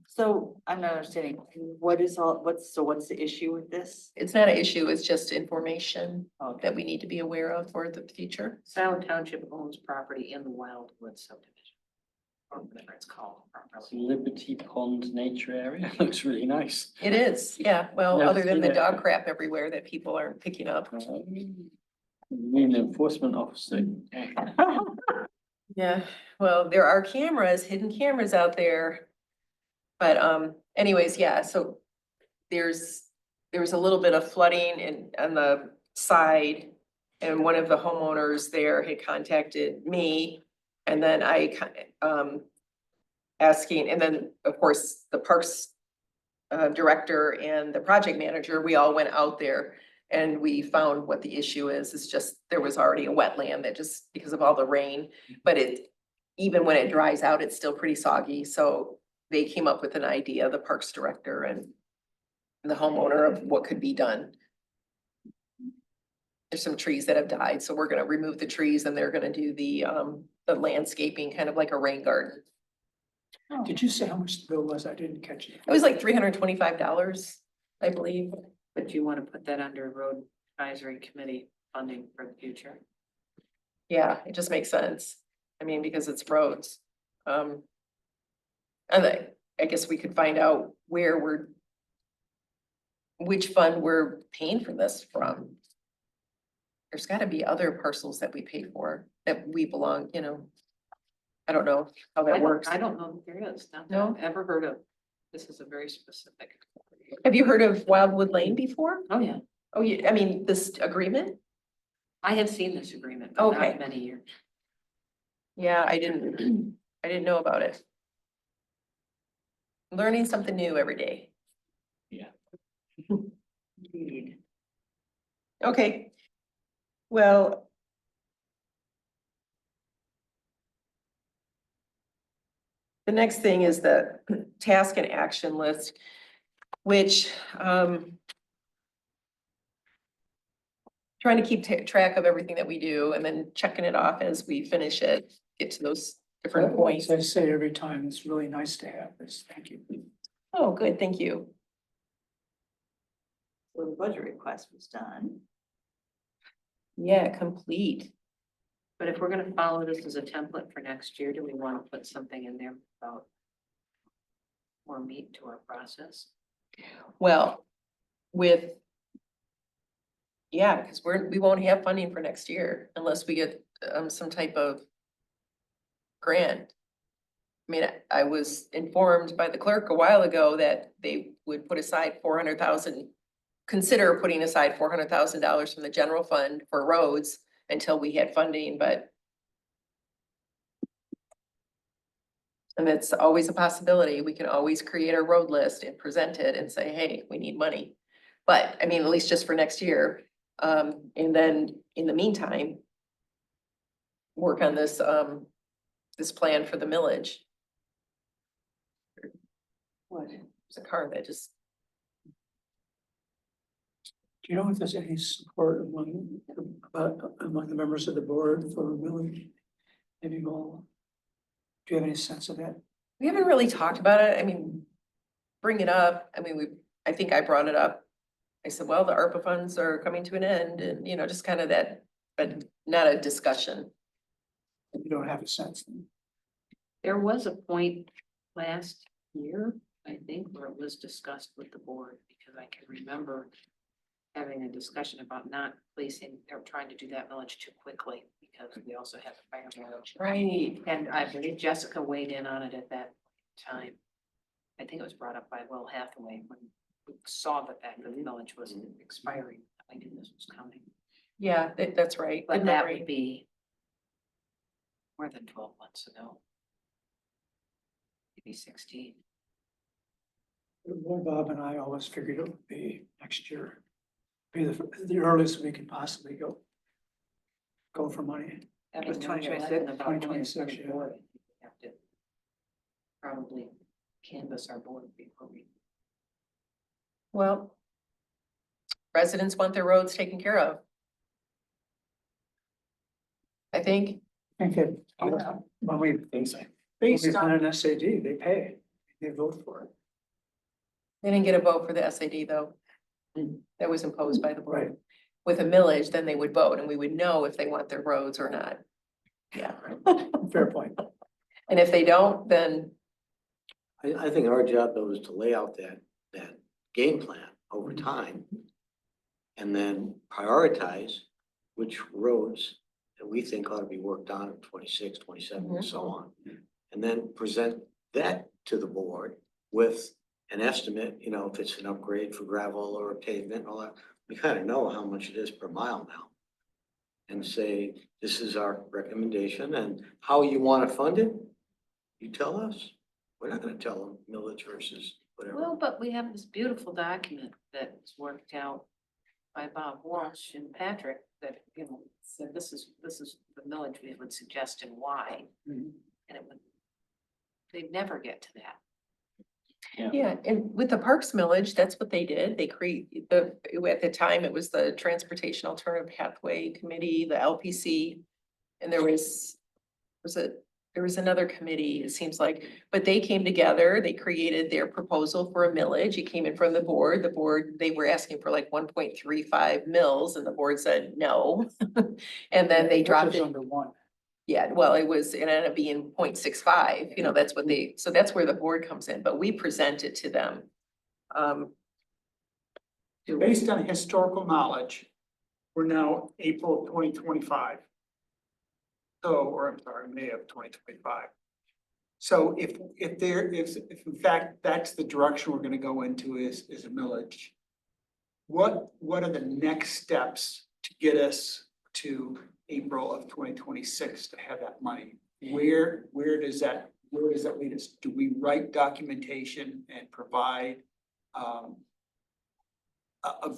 [SPEAKER 2] So I'm not understanding, what's the issue with this?
[SPEAKER 1] It's not an issue, it's just information
[SPEAKER 2] Okay.
[SPEAKER 1] that we need to be aware of for the future.
[SPEAKER 7] Sound Township owns property in the Wildwood subdivision. Or whatever it's called properly.
[SPEAKER 4] Liberty Pond Nature Area, looks really nice.
[SPEAKER 1] It is, yeah, well,
[SPEAKER 4] Never
[SPEAKER 1] other than
[SPEAKER 4] seen
[SPEAKER 1] the
[SPEAKER 4] it.
[SPEAKER 1] dog crap everywhere that people aren't picking up.
[SPEAKER 4] Being the enforcement officer.
[SPEAKER 1] Yeah, well, there are cameras, hidden cameras out there. But anyways, yeah, so there was a little bit of flooding on the side. And one of the homeowners there had contacted me. And then asking, and then, of course, the parks director and the project manager, we all went out there. And we found what the issue is. It's just, there was already a wetland that just, because of all the rain, but even when it dries out, it's still pretty soggy, so they came up with an idea, the parks director and the homeowner, of what could be done. There's some trees that have died, so we're gonna remove the trees and they're gonna do the landscaping, kind of like a rain garden.
[SPEAKER 9] Did you say how much the bill was? I didn't catch it.
[SPEAKER 1] It was like $325, I believe.
[SPEAKER 7] But you want to put that under road advisory committee funding for the future?
[SPEAKER 1] Yeah, it just makes sense. I mean, because it's roads. And I guess we could find out which fund we're paying for this from. There's gotta be other parcels that we pay for, that we belong, I don't know how that works.
[SPEAKER 7] I don't know if there is, not that
[SPEAKER 1] No?
[SPEAKER 7] I've ever heard of. This is a very specific.
[SPEAKER 1] Have you heard of Wildwood Lane before?
[SPEAKER 7] Oh, yeah,
[SPEAKER 1] Oh, I mean, this agreement?
[SPEAKER 7] I have seen this agreement, but
[SPEAKER 1] Okay.
[SPEAKER 7] not many years.
[SPEAKER 1] Yeah, I didn't know about it. Learning something new every day.
[SPEAKER 2] Indeed.
[SPEAKER 1] Okay. Well. The next thing is the task and action list, which, trying to keep track of everything that we do and then checking it off as we finish it, get to those different points.
[SPEAKER 9] As I say every time, it's really nice to have this. Thank you.
[SPEAKER 1] Oh, good, thank you.
[SPEAKER 2] So the budget request was done.
[SPEAKER 1] Yeah, complete.
[SPEAKER 7] But if we're gonna follow this as a template for next year, do we want to put something in there about more meat to our process?
[SPEAKER 1] Well, yeah, because we won't have funding for next year unless we get some type of grant. I mean, I was informed by the clerk a while ago that they would put aside consider putting aside $400,000 from the general fund for roads until we had funding, and it's always a possibility. We can always create a road list and present it and say, hey, we need money. But I mean, at least just for next year. And then in the meantime, work on this plan for the millage.
[SPEAKER 2] What?
[SPEAKER 1] There's a car that just,
[SPEAKER 9] Do you know if there's any support among the members of the board for millage? Maybe more? Do you have any sense of that?
[SPEAKER 1] we haven't really talked about it. I mean, bring it up. I mean, I think I brought it up. I said, well, the ARPA funds are coming to an end and, you know, just kind of that, but not a discussion.
[SPEAKER 9] You don't have a sense.
[SPEAKER 7] There was a point last year, I think, where it was discussed with the board, because I can remember having a discussion about not placing, or trying to do that millage too quickly, because we also have the fire millage.
[SPEAKER 1] Right.
[SPEAKER 7] And I believe Jessica weighed in on it at that time. I think it was brought up by Will Hathaway when we saw the fact that the millage was expiring. I knew this was coming,
[SPEAKER 1] Yeah, that's right.
[SPEAKER 7] but
[SPEAKER 1] Good
[SPEAKER 7] that
[SPEAKER 1] memory.
[SPEAKER 7] would be more than 12 months ago. Maybe 16.
[SPEAKER 9] Bob and I always figured it would be next year. Be the earliest we could possibly go for money.
[SPEAKER 7] Having
[SPEAKER 9] With
[SPEAKER 7] no
[SPEAKER 9] 2026,
[SPEAKER 7] question about
[SPEAKER 9] 2026,
[SPEAKER 7] 2024, I think we have to probably canvass our board before we.
[SPEAKER 1] Well, residents want their roads taken care of. I think,
[SPEAKER 9] I think that when we
[SPEAKER 8] Based
[SPEAKER 9] plan
[SPEAKER 8] on,
[SPEAKER 9] an SAD, they pay, they vote for it.
[SPEAKER 1] they didn't get a vote for the SAD though. That was imposed by the board.
[SPEAKER 9] Right.
[SPEAKER 1] With a millage, then they would vote and we would know if they want their roads or not. Yeah.
[SPEAKER 9] Fair point.
[SPEAKER 1] And if they don't, then,
[SPEAKER 3] I think our job though is to lay out that game plan over time. And then prioritize which roads that we think ought to be worked on in 26, 27, and so on. And then present that to the board with an estimate, you know, if it's an upgrade for gravel or pavement, all that. We kind of know how much it is per mile now. And say, this is our recommendation and how you want to fund it, you tell us. We're not gonna tell them millage versus whatever.
[SPEAKER 7] Well, but we have this beautiful document that was worked out by Bob Walsh and Patrick that, you know, said this is the millage we would suggest and why.
[SPEAKER 9] Mhm.
[SPEAKER 7] And it would, they'd never get to that.
[SPEAKER 1] yeah, and with the Parks millage, that's what they did. They at the time, it was the Transportation Alternative Pathway Committee, the LPC. And there was another committee, it seems like, but they came together, they created their proposal for a millage. It came in from the board. They were asking for like 1.35 mils and the board said no. And then they
[SPEAKER 9] Which
[SPEAKER 1] dropped
[SPEAKER 9] is
[SPEAKER 1] it.
[SPEAKER 9] under one.
[SPEAKER 1] Yeah, well, it ended up being 0.65, you know, that's what so that's where the board comes in, but we present it to them.
[SPEAKER 8] based on historical knowledge, we're now April of 2025. So, or I'm sorry, May of 2025. So if in fact that's the direction we're gonna go into is a millage. What are the next steps to get us to April of 2026 to have that money? Where does that lead us? Do we write documentation and provide a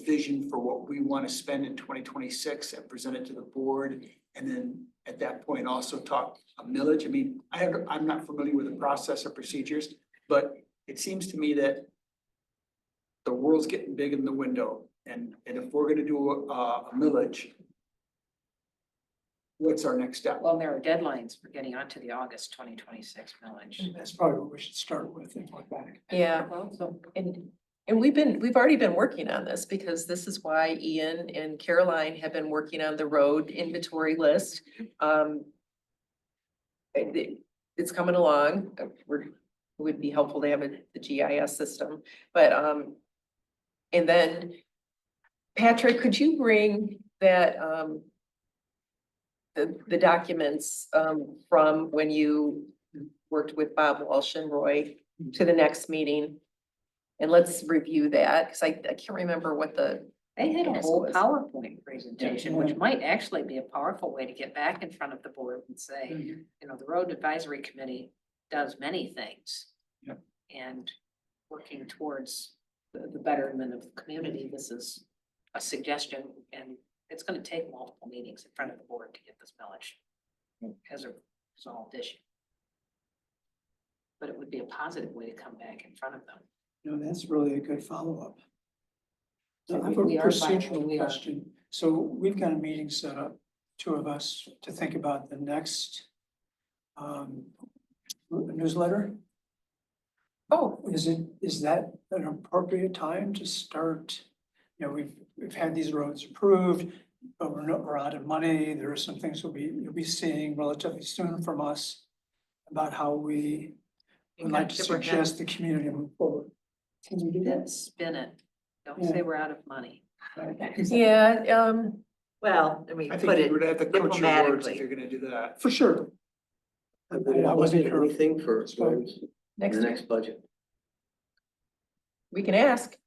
[SPEAKER 8] vision for what we want to spend in 2026 and present it to the board? And then at that point also talk a millage? I mean, I'm not familiar with the process or procedures, but it seems to me that the world's getting big in the window, and if we're gonna do a millage, what's our next step?
[SPEAKER 7] Well, there are deadlines for getting onto the August 2026 millage.
[SPEAKER 9] That's probably what we should start with and look back.
[SPEAKER 1] Yeah,
[SPEAKER 7] Well, so
[SPEAKER 1] and we've already been working on this because this is why Ian and Caroline have been working on the road inventory list. It's coming along. It would be helpful to have the GIS system, but, and then Patrick, could you bring that, the documents, from when you worked with Bob Walsh and Roy to the next meeting? And let's review that, because I can't remember what
[SPEAKER 7] they had a
[SPEAKER 1] Yes, it
[SPEAKER 7] whole
[SPEAKER 1] was.
[SPEAKER 7] PowerPoint presentation, which
[SPEAKER 9] Yeah.
[SPEAKER 7] might actually be a powerful way to get back in front of the board and say,
[SPEAKER 9] Mm-hmm.
[SPEAKER 7] you know, the road advisory committee does many things.
[SPEAKER 9] Yep.
[SPEAKER 7] And working towards the betterment of the community, this is a suggestion, and it's gonna take multiple meetings in front of the board to get this millage as a resolved issue. But it would be a positive way to come back in front of them.
[SPEAKER 9] No, that's really a good follow-up.
[SPEAKER 7] So
[SPEAKER 9] I have a
[SPEAKER 7] we are fine,
[SPEAKER 9] procedural
[SPEAKER 7] we are.
[SPEAKER 9] question. So we've got a meeting set up, two of us, to think about the next newsletter.
[SPEAKER 1] Oh,
[SPEAKER 9] Is that an appropriate time to start? You know, we've had these roads approved, but we're out of money. There are some things you'll be seeing relatively soon from us about how we would like to suggest the community move forward. Can we do
[SPEAKER 7] Then
[SPEAKER 9] that?
[SPEAKER 7] spin it. Don't
[SPEAKER 9] Yeah.
[SPEAKER 7] say we're out of money.
[SPEAKER 1] yeah,
[SPEAKER 2] Well, I mean,
[SPEAKER 8] I
[SPEAKER 2] put
[SPEAKER 8] think you
[SPEAKER 2] it
[SPEAKER 8] would have to coach your words if
[SPEAKER 2] diplomatically.
[SPEAKER 8] you're gonna do that.
[SPEAKER 9] For sure.
[SPEAKER 3] Have we
[SPEAKER 9] I wasn't
[SPEAKER 3] budgeted
[SPEAKER 9] sure.
[SPEAKER 3] anything for
[SPEAKER 9] So-
[SPEAKER 3] roads in
[SPEAKER 1] next
[SPEAKER 3] the
[SPEAKER 1] year,
[SPEAKER 3] next budget?
[SPEAKER 1] we can ask.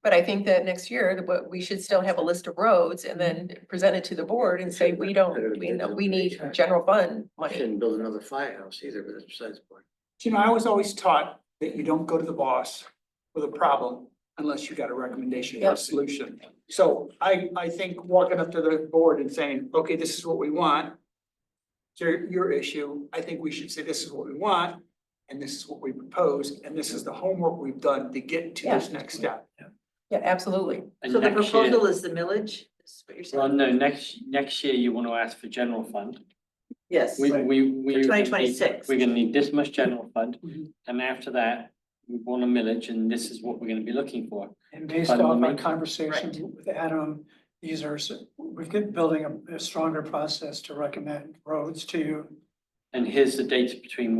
[SPEAKER 1] But I think that next year, we should still have a list of roads and then present it to the board and say, we need general fund money.
[SPEAKER 3] Shouldn't build another firehouse either, but that's besides the point.
[SPEAKER 8] You know, I was always taught that you don't go to the boss with a problem unless you got a recommendation for a
[SPEAKER 1] Yep.
[SPEAKER 8] solution. So I think walking up to the board and saying, okay, this is what we want. So your issue, I think we should say, this is what we want, and this is what we propose, and this is the homework we've done to get to this next step.
[SPEAKER 1] Yeah, absolutely.
[SPEAKER 4] And
[SPEAKER 2] So the
[SPEAKER 4] next year-
[SPEAKER 2] proposal is the millage, is what you're
[SPEAKER 4] Well,
[SPEAKER 2] saying?
[SPEAKER 4] no, next year you want to ask for general fund.
[SPEAKER 2] Yes.
[SPEAKER 4] We.
[SPEAKER 2] For 2026.
[SPEAKER 4] We're gonna need this much general fund,
[SPEAKER 9] Mhm.
[SPEAKER 4] and after that, we want a millage, and this is what we're gonna be looking for.
[SPEAKER 9] And based
[SPEAKER 4] Fund
[SPEAKER 9] off our
[SPEAKER 4] maintenance.
[SPEAKER 9] conversations with Adam, we've got building a stronger process to recommend roads to you.
[SPEAKER 4] And here's the data between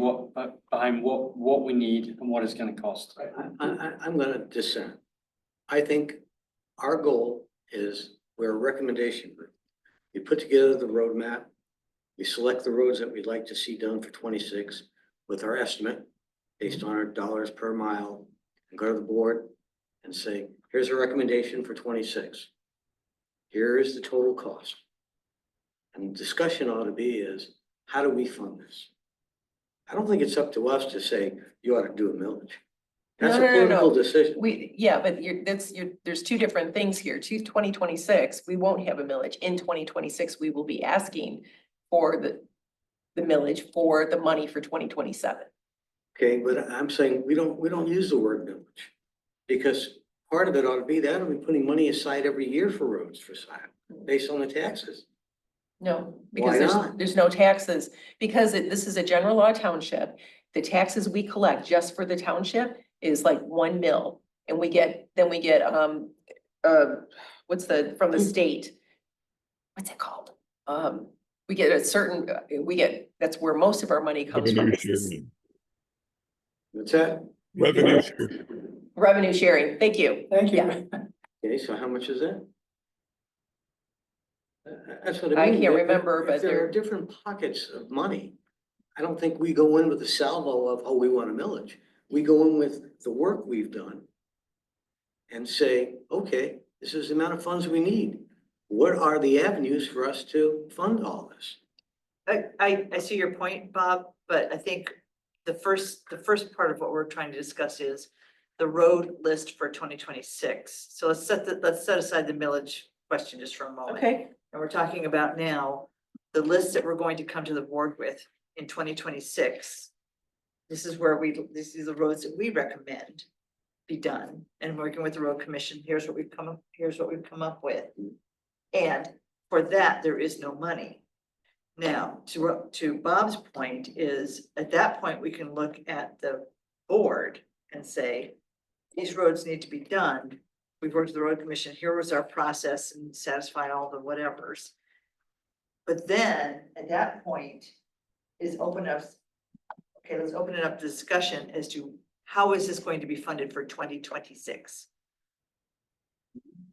[SPEAKER 4] behind what we need and what it's gonna cost.
[SPEAKER 3] I'm gonna dissent. I think our goal is, we're a recommendation group. We put together the roadmap. We select the roads that we'd like to see done for 26 with our estimate based on our dollars per mile, and go to the board and say, here's a recommendation for 26. Here is the total cost. And the discussion ought to be is, how do we fund this? I don't think it's up to us to say, you ought to do a millage. That's a
[SPEAKER 1] No, no, no, no.
[SPEAKER 3] political decision.
[SPEAKER 1] But there's two different things here. 2026, we won't have a millage. In 2026, we will be asking for the millage for the money for 2027.
[SPEAKER 3] Okay, but I'm saying, we don't use the word millage. Because part of it ought to be that, are we putting money aside every year for roads for SIO, based on the taxes?
[SPEAKER 1] No,
[SPEAKER 3] Why
[SPEAKER 1] because
[SPEAKER 3] not?
[SPEAKER 1] there's no taxes, because this is a general law township. The taxes we collect just for the township is like 1 mil. And we get what's from the state? What's it called? We get that's where most of our money comes from.
[SPEAKER 5] Revenue sharing.
[SPEAKER 3] What's that?
[SPEAKER 5] Revenue sharing.
[SPEAKER 1] Revenue sharing, thank you.
[SPEAKER 9] Thank you.
[SPEAKER 1] Yeah.
[SPEAKER 3] Okay, so how much is that? That's what I
[SPEAKER 1] I
[SPEAKER 3] mean.
[SPEAKER 1] can't
[SPEAKER 3] If-
[SPEAKER 1] remember,
[SPEAKER 3] if
[SPEAKER 1] but
[SPEAKER 3] there are
[SPEAKER 1] they're-
[SPEAKER 3] different pockets of money. I don't think we go in with a salvo of, oh, we want a millage. We go in with the work we've done and say, okay, this is the amount of funds we need. What are the avenues for us to fund all this?
[SPEAKER 2] I see your point, Bob, but I think the first part of what we're trying to discuss is the road list for 2026. So let's set aside the millage question just for a moment.
[SPEAKER 1] Okay,
[SPEAKER 2] And we're talking about now the list that we're going to come to the board with in 2026. This is these are the roads that we recommend be done, and working with the road commission, here's what we've come up with. And for that, there is no money. Now, to Bob's point is, at that point, we can look at the board and say, these roads need to be done. We've worked with the road commission, here was our process and satisfy all the whatevers. But then, at that point, let's open it up to discussion as to how is this going to be funded for 2026?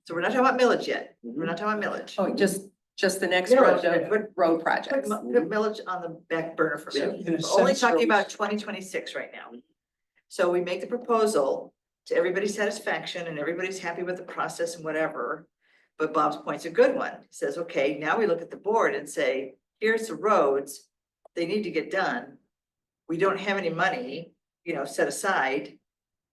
[SPEAKER 2] So we're not talking about millage yet. We're not talking about millage.
[SPEAKER 1] oh, just the next
[SPEAKER 2] Millage,
[SPEAKER 1] round of
[SPEAKER 2] put-
[SPEAKER 1] road
[SPEAKER 2] Put
[SPEAKER 1] projects.
[SPEAKER 2] millage on the back burner for
[SPEAKER 3] Yeah.
[SPEAKER 2] me.
[SPEAKER 9] In a
[SPEAKER 2] We're only
[SPEAKER 9] sense,
[SPEAKER 2] talking about
[SPEAKER 9] roads-
[SPEAKER 2] 2026 right now. So we make the proposal to everybody's satisfaction and everybody's happy with the process and whatever. But Bob's point's a good one. He says, okay, now we look at the board and say, here's the roads, they need to get done. We don't have any money, set aside.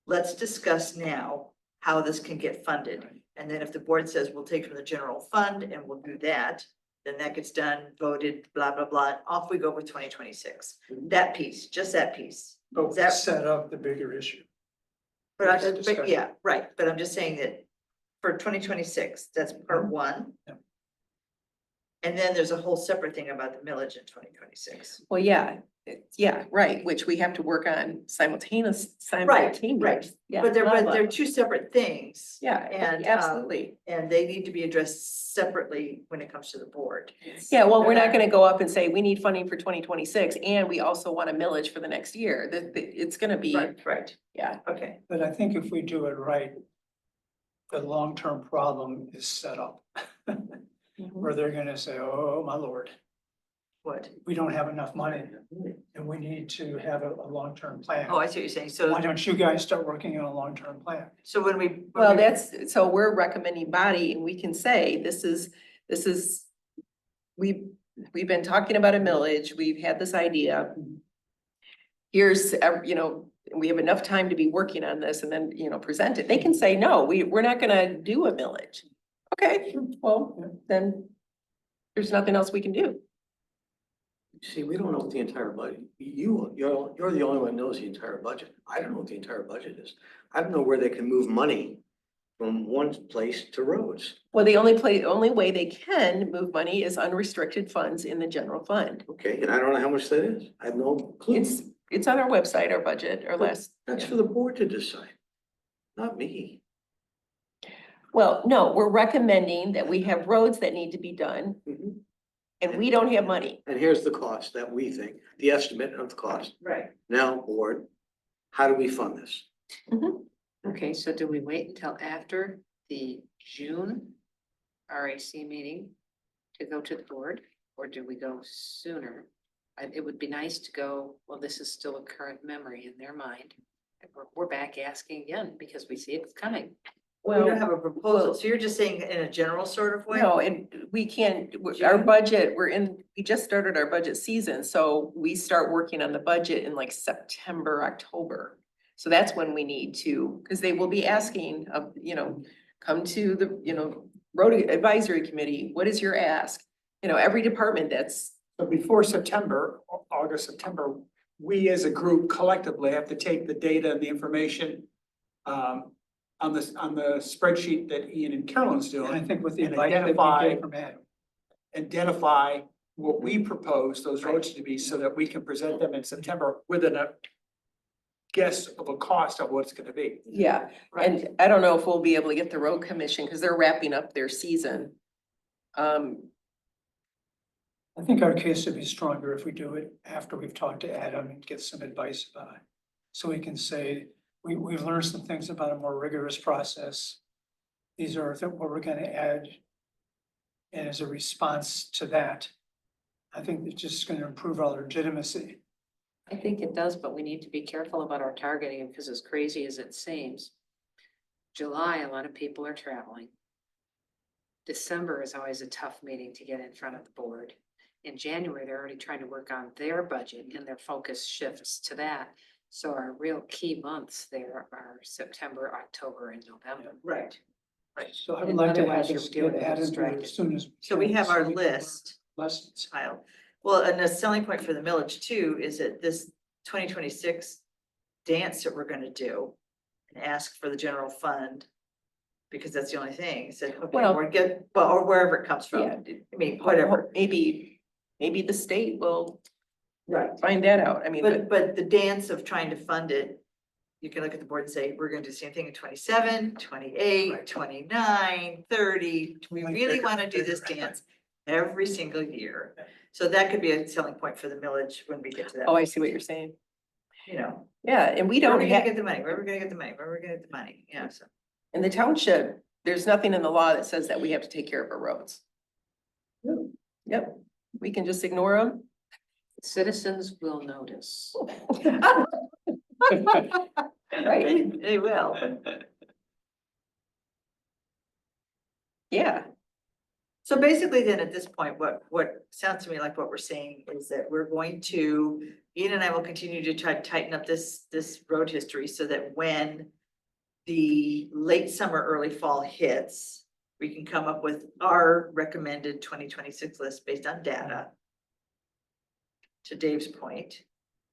[SPEAKER 2] Let's discuss now how this can get funded. And then if the board says we'll take from the general fund and we'll do that, then that gets done, voted, blah, blah, blah, and off we go with 2026. That piece, just that piece.
[SPEAKER 9] But
[SPEAKER 2] Is that-
[SPEAKER 9] set up the bigger issue.
[SPEAKER 2] but yeah, right, but I'm just saying that for 2026, that's part one.
[SPEAKER 9] Yeah.
[SPEAKER 2] And then there's a whole separate thing about the millage in 2026.
[SPEAKER 1] Well, yeah, right, which we have to work on simultaneous.
[SPEAKER 2] Right.
[SPEAKER 1] Yeah,
[SPEAKER 2] But
[SPEAKER 1] not
[SPEAKER 2] they're
[SPEAKER 1] like-
[SPEAKER 2] two separate things.
[SPEAKER 1] Yeah,
[SPEAKER 2] And,
[SPEAKER 1] absolutely.
[SPEAKER 2] And they need to be addressed separately when it comes to the board.
[SPEAKER 1] Yeah, well, we're not gonna go up and say, we need funding for 2026, and we also want a millage for the next year. It's gonna be,
[SPEAKER 2] Right,
[SPEAKER 1] yeah.
[SPEAKER 2] okay.
[SPEAKER 9] But I think if we do it right, the long-term problem is set up. Where they're gonna say, oh, my lord,
[SPEAKER 2] What?
[SPEAKER 9] we don't have enough money and we need to have a long-term plan.
[SPEAKER 2] Oh, I see what you're saying.
[SPEAKER 9] Why
[SPEAKER 2] So,
[SPEAKER 9] don't you guys start working on a long-term plan?
[SPEAKER 2] so when we.
[SPEAKER 1] Well, so we're recommending body, and we can say, we've been talking about a millage, we've had this idea. Here's, we have enough time to be working on this and then, present it. They can say, no, we're not gonna do a millage. Okay, well, then there's nothing else we can do.
[SPEAKER 3] See, we don't know what the entire budget, you're the only one who knows the entire budget. I don't know what the entire budget is. I don't know where they can move money from one place to roads.
[SPEAKER 1] Well, the only way they can move money is unrestricted funds in the general fund.
[SPEAKER 3] Okay, and I don't know how much that is. I have no clue.
[SPEAKER 1] It's on our website, our budget, our last.
[SPEAKER 3] That's for the board to decide, not me.
[SPEAKER 1] Well, no, we're recommending that we have roads that need to be done, and we don't have money.
[SPEAKER 3] And here's the cost that we think, the estimate of the cost.
[SPEAKER 2] Right.
[SPEAKER 3] Now, board, how do we fund this?
[SPEAKER 7] Okay, so do we wait until after the June RAC meeting to go to the board, or do we go sooner? It would be nice to go, well, this is still a current memory in their mind. And we're back asking again because we see it's coming.
[SPEAKER 2] We don't have a proposal. So you're just saying in a general sort of way?
[SPEAKER 1] No, and we can't, our
[SPEAKER 2] June?
[SPEAKER 1] budget, we just started our budget season, so we start working on the budget in like September, October. So that's when we need to, because they will be asking, come to the, road advisory committee, what is your ask? Every department that's,
[SPEAKER 8] But before September, August, September, we as a group collectively have to take the data and the information on the spreadsheet that Ian and Carolyn's
[SPEAKER 9] And I
[SPEAKER 8] doing,
[SPEAKER 9] think with the
[SPEAKER 8] And
[SPEAKER 9] advice that we
[SPEAKER 8] identify-
[SPEAKER 9] get from Adam,
[SPEAKER 8] identify what we propose those roads to be so that we can present them in September with a guess of a cost of what it's gonna be.
[SPEAKER 1] yeah. And I don't know if we'll be able to get the road commission, because they're wrapping up their season.
[SPEAKER 9] I think our case would be stronger if we do it after we've talked to Adam and get some advice about it. So we can say, we've learned some things about a more rigorous process. These are what we're gonna add. And as a response to that, I think it's just gonna improve our legitimacy.
[SPEAKER 7] I think it does, but we need to be careful about our targeting because as crazy as it seems, July, a lot of people are traveling. December is always a tough meeting to get in front of the board. In January, they're already trying to work on their budget and their focus shifts to that. So our real key months there are September, October, and November.
[SPEAKER 2] Right.
[SPEAKER 9] So I would
[SPEAKER 7] And
[SPEAKER 9] like to
[SPEAKER 7] otherwise
[SPEAKER 9] have
[SPEAKER 7] you're
[SPEAKER 9] this
[SPEAKER 7] dealing
[SPEAKER 9] get
[SPEAKER 7] with
[SPEAKER 9] added
[SPEAKER 7] distracted.
[SPEAKER 9] as soon as.
[SPEAKER 2] So we have our
[SPEAKER 9] can learn
[SPEAKER 2] list.
[SPEAKER 9] Lessons.
[SPEAKER 2] Tile. Well, and the selling point for the millage too is that this 2026 dance that we're gonna do and ask for the general fund, because that's the only thing, said, okay,
[SPEAKER 1] Well-
[SPEAKER 2] or wherever it comes from.
[SPEAKER 1] Yeah.
[SPEAKER 2] I mean, whatever.
[SPEAKER 1] Maybe the state will
[SPEAKER 2] Right.
[SPEAKER 1] find that out. I mean,
[SPEAKER 2] But the dance of trying to fund it, you can look at the board and say, we're gonna do the same thing in 27, 28, 29, 30. We
[SPEAKER 9] Like
[SPEAKER 2] really
[SPEAKER 9] bigger,
[SPEAKER 2] wanna do this
[SPEAKER 9] bigger.
[SPEAKER 2] dance every single year. So that could be a selling point for the millage when we get to that.
[SPEAKER 1] oh, I see what you're saying.
[SPEAKER 2] Yeah,
[SPEAKER 1] and we
[SPEAKER 2] where are
[SPEAKER 1] don't
[SPEAKER 2] we gonna
[SPEAKER 1] have,
[SPEAKER 2] get the money? Where are we gonna get the money? Where are we gonna get the money? Yeah, so.
[SPEAKER 1] in the township, there's nothing in the law that says that we have to take care of our roads. Yep, we can just ignore them.
[SPEAKER 7] Citizens will notice.
[SPEAKER 1] Right.
[SPEAKER 2] They will.
[SPEAKER 1] Yeah,
[SPEAKER 2] So basically then at this point, what sounds to me like what we're saying is that we're going to, Ian and I will continue to try to tighten up this road history so that when the late summer, early fall hits, we can come up with our recommended 2026 list based on data. To Dave's point,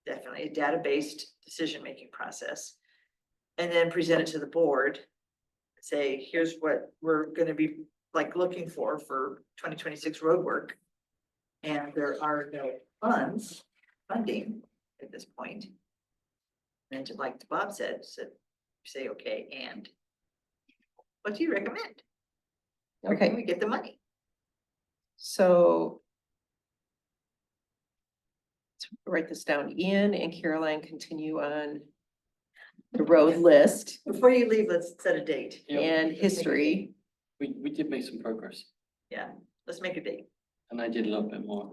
[SPEAKER 2] definitely a data-based decision-making process. and then present it to the board. Say, here's what we're gonna be like looking for 2026 road work. And there are no funding at this point. And like Bob said, say, okay, and what do you recommend? Where can
[SPEAKER 1] Okay,
[SPEAKER 2] we get the money?
[SPEAKER 1] so let's write this down. Ian and Caroline continue on the road list
[SPEAKER 2] Before you leave, let's set a date.
[SPEAKER 4] Yeah.
[SPEAKER 1] and history.
[SPEAKER 4] We did make some progress,
[SPEAKER 2] Yeah, let's make a date.
[SPEAKER 4] and I did a little bit more.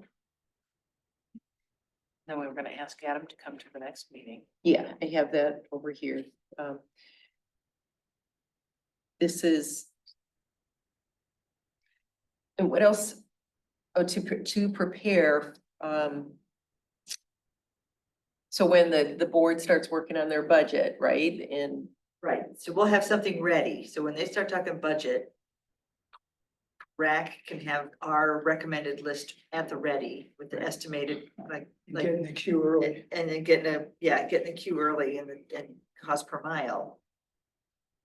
[SPEAKER 7] Then we were gonna ask Adam to come to the next meeting.
[SPEAKER 1] Yeah, I have that over here. This is. And what else? Oh, to prepare, so when the board starts working on their budget, right, and
[SPEAKER 2] Right, so we'll have something ready. So when they start talking budget, RAC can have our recommended list at the ready with the estimated, like,
[SPEAKER 9] Get in the queue early.
[SPEAKER 2] and then getting the queue early and cost per mile.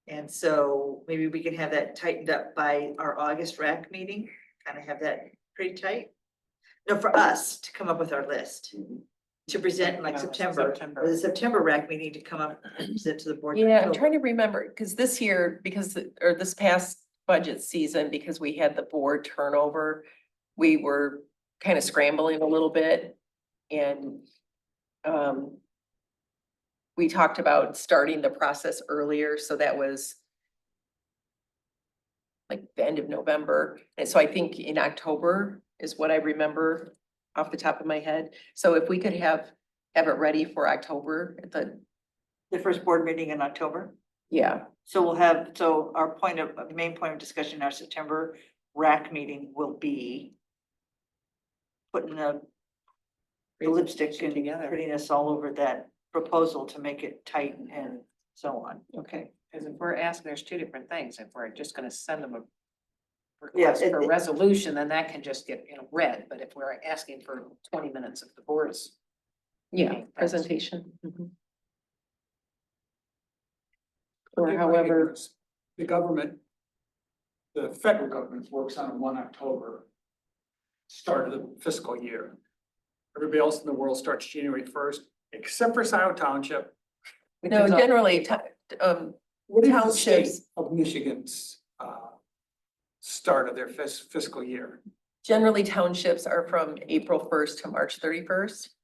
[SPEAKER 2] And so maybe we can have that tightened up by our August RAC meeting, kind of have that pretty tight. No, for us to come up with our list, to present in like
[SPEAKER 7] Yeah,
[SPEAKER 2] September, or the September RAC meeting to come up and present to the board. in
[SPEAKER 1] yeah, I'm
[SPEAKER 2] October.
[SPEAKER 1] trying to remember, because this year, or this past budget season, because we had the board turnover, we were kind of scrambling a little bit. And we talked about starting the process earlier, so that was like the end of November. And so I think in October is what I remember off the top of my head. So if we could have it ready for October at
[SPEAKER 2] The first board meeting in October.
[SPEAKER 1] yeah,
[SPEAKER 2] So our main point of discussion in our September RAC meeting will be putting the lipstick and prettiness all over that proposal to make it tight and so on.
[SPEAKER 1] okay.
[SPEAKER 7] Because if we're asking, there's two different things. If we're just gonna send them a
[SPEAKER 2] Yeah,
[SPEAKER 7] request for a resolution, then that can just get, read. But if we're asking for 20 minutes of the board's
[SPEAKER 1] Yeah,
[SPEAKER 7] meeting, that's-
[SPEAKER 1] presentation. Mhm. Or
[SPEAKER 8] If I
[SPEAKER 1] however,
[SPEAKER 8] could, the government, the federal government works on 1 October, start of the fiscal year. Everybody else in the world starts January 1st, except for Scio Township. which
[SPEAKER 1] no,
[SPEAKER 8] is a-
[SPEAKER 1] generally,
[SPEAKER 8] What is the
[SPEAKER 1] townships-
[SPEAKER 8] state of Michigan's start of their fiscal year?
[SPEAKER 1] generally townships are from April 1st to March 31st.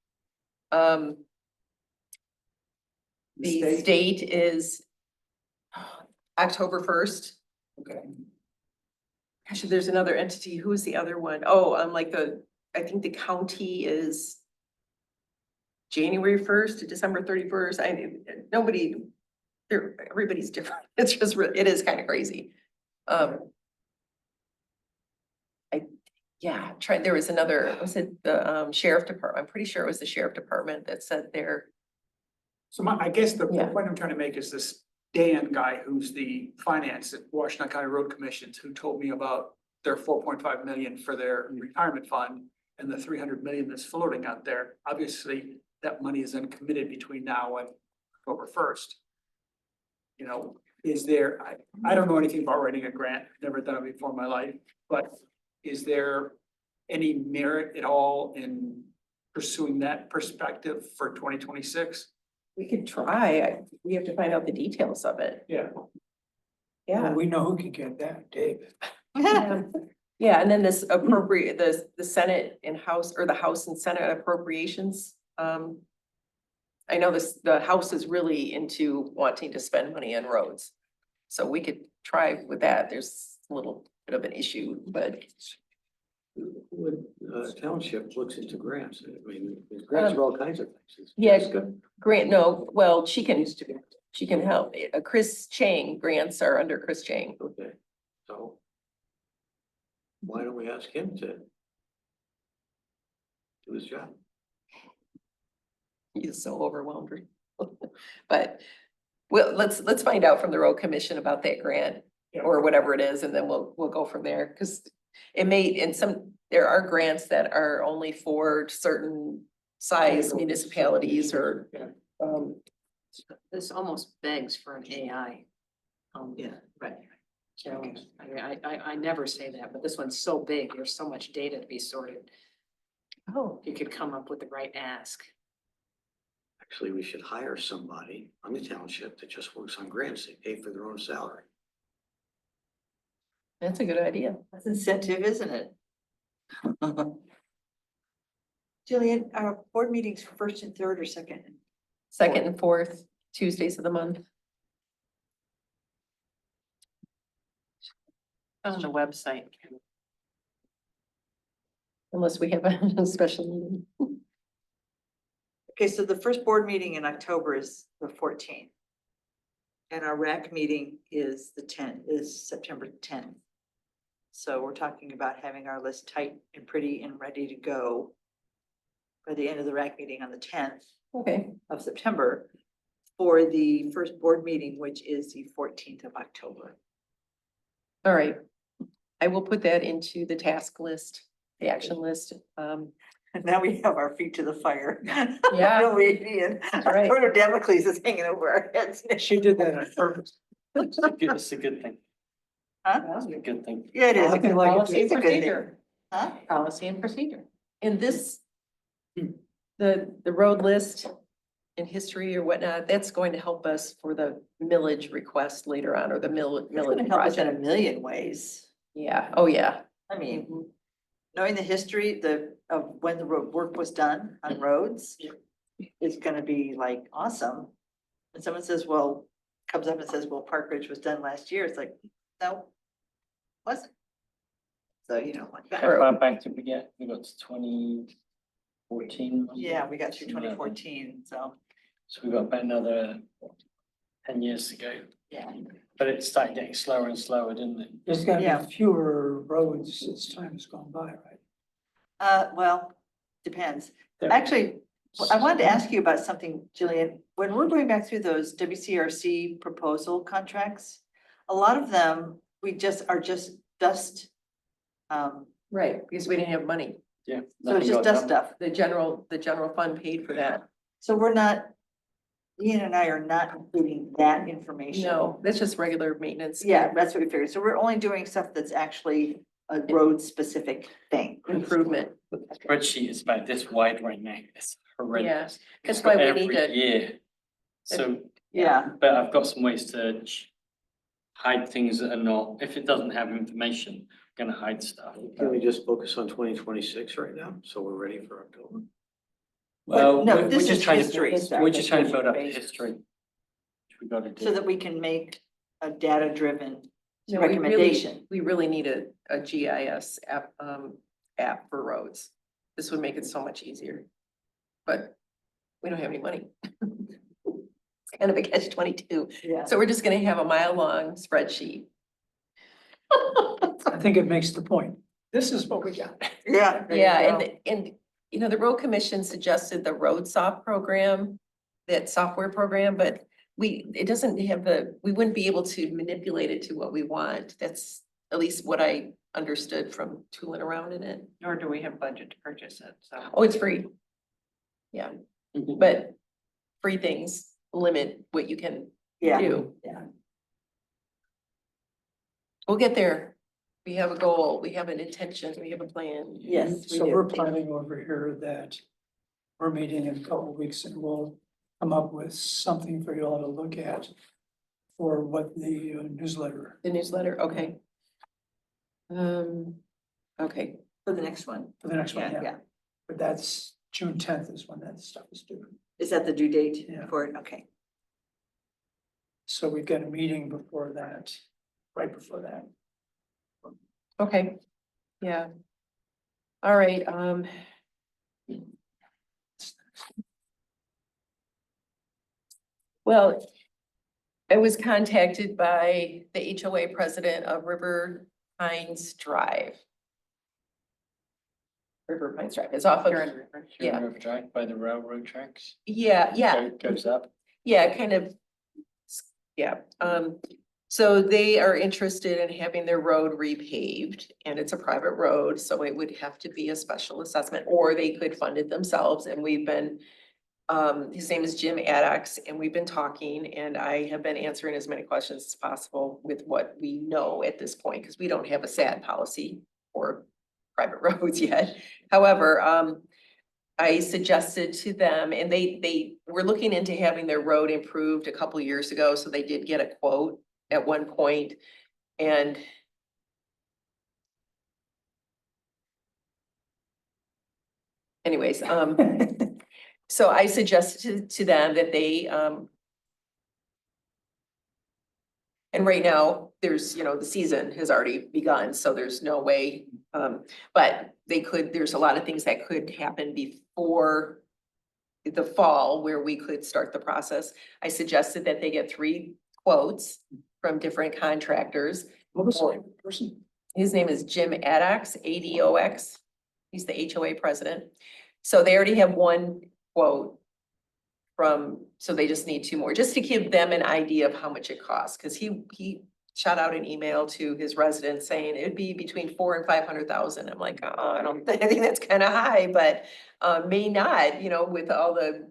[SPEAKER 1] The state is October 1st.
[SPEAKER 8] Okay,
[SPEAKER 1] Actually, there's another entity. Who is the other one? Oh, I think the county is January 1st to December 31st. Everybody's different. It's just, it is kind of crazy. There was another, was it the sheriff department? I'm pretty sure it was the sheriff department that said they're,
[SPEAKER 8] so I guess the
[SPEAKER 1] Yeah.
[SPEAKER 8] point I'm trying to make is this Dan guy, who's the finance at Washington County Road Commissions, who told me about their 4.5 million for their retirement fund and the 300 million that's floating out there. Obviously, that money is uncommitted between now and October 1st. You know, is there, I don't know anything about writing a grant, never done it before in my life, but is there any merit at all in pursuing that perspective for 2026?
[SPEAKER 1] we could try. We have to find out the details of it.
[SPEAKER 8] Yeah.
[SPEAKER 1] Yeah.
[SPEAKER 9] Well, we know who can get that, Dave.
[SPEAKER 1] Yeah, and then this appropriate, the Senate and House, or the House and Senate appropriations. I know the House is really into wanting to spend money on roads. So we could try with that. There's a little bit of an issue, but
[SPEAKER 3] When township looks into grants, I mean, there's grants for all kinds of things.
[SPEAKER 1] yeah,
[SPEAKER 3] It's good.
[SPEAKER 1] Grant, no, well, she can help. Chris Chang, grants are under Chris Chang.
[SPEAKER 3] Okay, so why don't we ask him to do his job?
[SPEAKER 1] He's so overwhelmed. But let's find out from the road commission about that grant or whatever it is, and then we'll go from there. Cause it may, there are grants that are only for certain size municipalities or,
[SPEAKER 7] This almost begs for an AI.
[SPEAKER 2] Yeah, right.
[SPEAKER 7] Challenge. I mean, I never say that, but this one's so big, there's so much data to be sorted.
[SPEAKER 1] Oh,
[SPEAKER 7] You could come up with the right ask.
[SPEAKER 3] Actually, we should hire somebody on the township that just works on grants. They pay for their own salary.
[SPEAKER 1] that's a good idea.
[SPEAKER 2] That's incentive, isn't it? Jillian, our board meetings first and third or second?
[SPEAKER 1] Second and fourth Tuesdays of the month.
[SPEAKER 7] On the website.
[SPEAKER 1] Unless we have a special meeting.
[SPEAKER 2] Okay, so the first board meeting in October is the 14th. And our rec meeting is September 10th. So we're talking about having our list tight and pretty and ready to go by the end of the rec meeting on the 10th
[SPEAKER 1] Okay,
[SPEAKER 2] of September for the first board meeting, which is the 14th of October.
[SPEAKER 1] all right. I will put that into the task list, the action list.
[SPEAKER 2] And now we have our feet to the fire.
[SPEAKER 1] Yeah.
[SPEAKER 2] Really, and
[SPEAKER 1] right.
[SPEAKER 2] Sword of Damocles is hanging over our heads.
[SPEAKER 9] She did that on purpose.
[SPEAKER 4] It's a good thing.
[SPEAKER 2] Huh?
[SPEAKER 4] It's a good thing.
[SPEAKER 2] Yeah, it is.
[SPEAKER 9] I can like it.
[SPEAKER 7] Policy and
[SPEAKER 2] It's a good thing.
[SPEAKER 7] procedure.
[SPEAKER 2] Huh?
[SPEAKER 7] Policy and procedure.
[SPEAKER 1] In this, the road list and history or whatnot, that's going to help us for the millage request later on, or the
[SPEAKER 2] It's gonna
[SPEAKER 1] millage
[SPEAKER 2] help us in a
[SPEAKER 1] project.
[SPEAKER 2] million ways.
[SPEAKER 1] Yeah, oh, yeah.
[SPEAKER 2] I mean, knowing the history, of when the road work was done on roads is gonna be like awesome. And someone says, well, comes up and says, well, Park Ridge was done last year. It's like, no, wasn't. So, you know, like
[SPEAKER 4] How
[SPEAKER 2] that.
[SPEAKER 4] far back did we get? We got to 2014.
[SPEAKER 2] Yeah, we got through 2014, so,
[SPEAKER 4] So we got about another 10 years to go.
[SPEAKER 2] yeah.
[SPEAKER 4] But it started getting slower and slower, didn't it?
[SPEAKER 9] There's gonna
[SPEAKER 2] Yeah.
[SPEAKER 9] be fewer roads as time has gone by, right?
[SPEAKER 2] Well, depends.
[SPEAKER 4] There-
[SPEAKER 2] Actually, I wanted to ask you about something, Jillian. When we're going back through those WCRC proposal contracts, a lot of them, are just dust.
[SPEAKER 1] Right, because we didn't have money.
[SPEAKER 4] Yeah.
[SPEAKER 2] So it's
[SPEAKER 4] nothing
[SPEAKER 2] just
[SPEAKER 4] got
[SPEAKER 2] dust
[SPEAKER 4] done.
[SPEAKER 2] stuff.
[SPEAKER 1] The general fund paid for that.
[SPEAKER 2] So we're not, Ian and I are not including that information.
[SPEAKER 1] No, that's just regular maintenance.
[SPEAKER 2] Yeah, that's what we figured. So we're only doing stuff that's actually a road specific thing.
[SPEAKER 1] Improvement.
[SPEAKER 4] The spreadsheet is about this wide right now. It's horrendous.
[SPEAKER 1] that's
[SPEAKER 4] It's got
[SPEAKER 1] why we need
[SPEAKER 4] every
[SPEAKER 1] to-
[SPEAKER 4] year. So,
[SPEAKER 2] Yeah,
[SPEAKER 4] but I've got some ways to hide things that are not, if it doesn't have information, I'm gonna hide stuff.
[SPEAKER 3] Can we just focus on 2026 right now? So we're ready for October.
[SPEAKER 4] Well,
[SPEAKER 2] no,
[SPEAKER 4] we're
[SPEAKER 2] this
[SPEAKER 4] just
[SPEAKER 2] is
[SPEAKER 4] trying
[SPEAKER 2] history
[SPEAKER 4] to,
[SPEAKER 2] stuff.
[SPEAKER 4] we're just trying to build up the
[SPEAKER 2] Basis.
[SPEAKER 4] history. Which we gotta
[SPEAKER 2] so
[SPEAKER 4] do.
[SPEAKER 2] that we can make a data driven
[SPEAKER 1] No, we really-
[SPEAKER 2] recommendation.
[SPEAKER 1] We really need a GIS app for roads. This would make it so much easier. But we don't have any money. It's kind of a catch-22.
[SPEAKER 2] Yeah.
[SPEAKER 1] So we're just gonna have a mile-long spreadsheet.
[SPEAKER 9] I think it makes the point. This is what we got.
[SPEAKER 2] Yeah. there you
[SPEAKER 1] Yeah,
[SPEAKER 2] go.
[SPEAKER 1] and, you know, the road commission suggested the road soft program, that software program, but it doesn't have we wouldn't be able to manipulate it to what we want. That's at least what I understood from tooling around in it.
[SPEAKER 7] Nor do we have budget to purchase it, so.
[SPEAKER 1] Oh, it's free. Yeah, but free things limit what you can
[SPEAKER 2] Yeah,
[SPEAKER 1] do.
[SPEAKER 2] yeah.
[SPEAKER 1] We'll get there. We have a goal, we have an intention, we have a plan.
[SPEAKER 2] Yes. we
[SPEAKER 9] So
[SPEAKER 2] do.
[SPEAKER 9] we're planning over here that we're meeting in a couple of weeks and we'll come up with something for you all to look at for what the newsletter.
[SPEAKER 1] The newsletter, okay. Okay,
[SPEAKER 2] For the next one.
[SPEAKER 9] For the next one,
[SPEAKER 2] Yeah,
[SPEAKER 9] yeah.
[SPEAKER 2] yeah.
[SPEAKER 9] But that's June 10th is when that stuff is due.
[SPEAKER 2] Is that the due date
[SPEAKER 9] Yeah.
[SPEAKER 2] for it? Okay.
[SPEAKER 9] So we've got a meeting before that, right before that.
[SPEAKER 1] okay, yeah. All right, well, I was contacted by the HOA president of River Pines Drive. River Pines Drive is off of, yeah.
[SPEAKER 4] River Drive by the railroad tracks.
[SPEAKER 1] yeah,
[SPEAKER 4] Goes up.
[SPEAKER 1] yeah, kind of. Yeah, so they are interested in having their road repaved and it's a private road, so it would have to be a special assessment, or they could fund it themselves, and we've been His name is Jim Addox, and we've been talking, and I have been answering as many questions as possible with what we know at this point, because we don't have a SAD policy for private roads yet. However, I suggested to them, and they were looking into having their road improved a couple years ago, so they did get a quote at one point, and anyways, so I suggested to them that they, and right now, there's, the season has already begun, so there's no way, but there's a lot of things that could happen before the fall where we could start the process. I suggested that they get 3 quotes from different contractors.
[SPEAKER 9] What was the name of the person?
[SPEAKER 1] His name is Jim Addox, ADOX. He's the HOA president. So they already have 1 quote so they just need 2 more, just to give them an idea of how much it costs. Cause he shot out an email to his residents saying it'd be between 400,000 and 500,000. I'm like, I think that's kind of high, but may not, with all the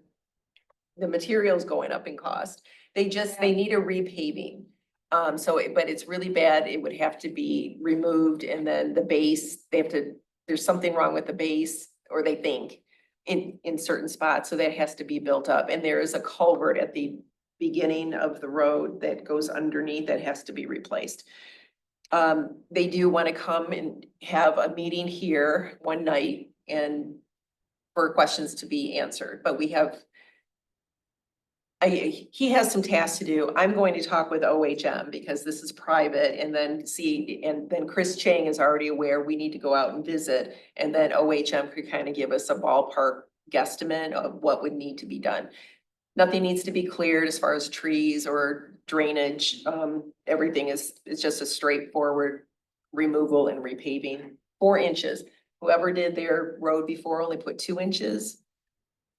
[SPEAKER 1] materials going up in cost. They need a repaving. But it's really bad. It would have to be removed, and then the base, there's something wrong with the base, or they think in certain spots, so that has to be built up. And there is a culvert at the beginning of the road that goes underneath that has to be replaced. They do want to come and have a meeting here one night and for questions to be answered, but he has some tasks to do. I'm going to talk with OHM because this is private, and then Chris Chang is already aware we need to go out and visit. And then OHM could kind of give us a ballpark guesstimate of what would need to be done. Nothing needs to be cleared as far as trees or drainage. Everything is just a straightforward removal and repaving, 4 inches. Whoever did their road before only put 2 inches.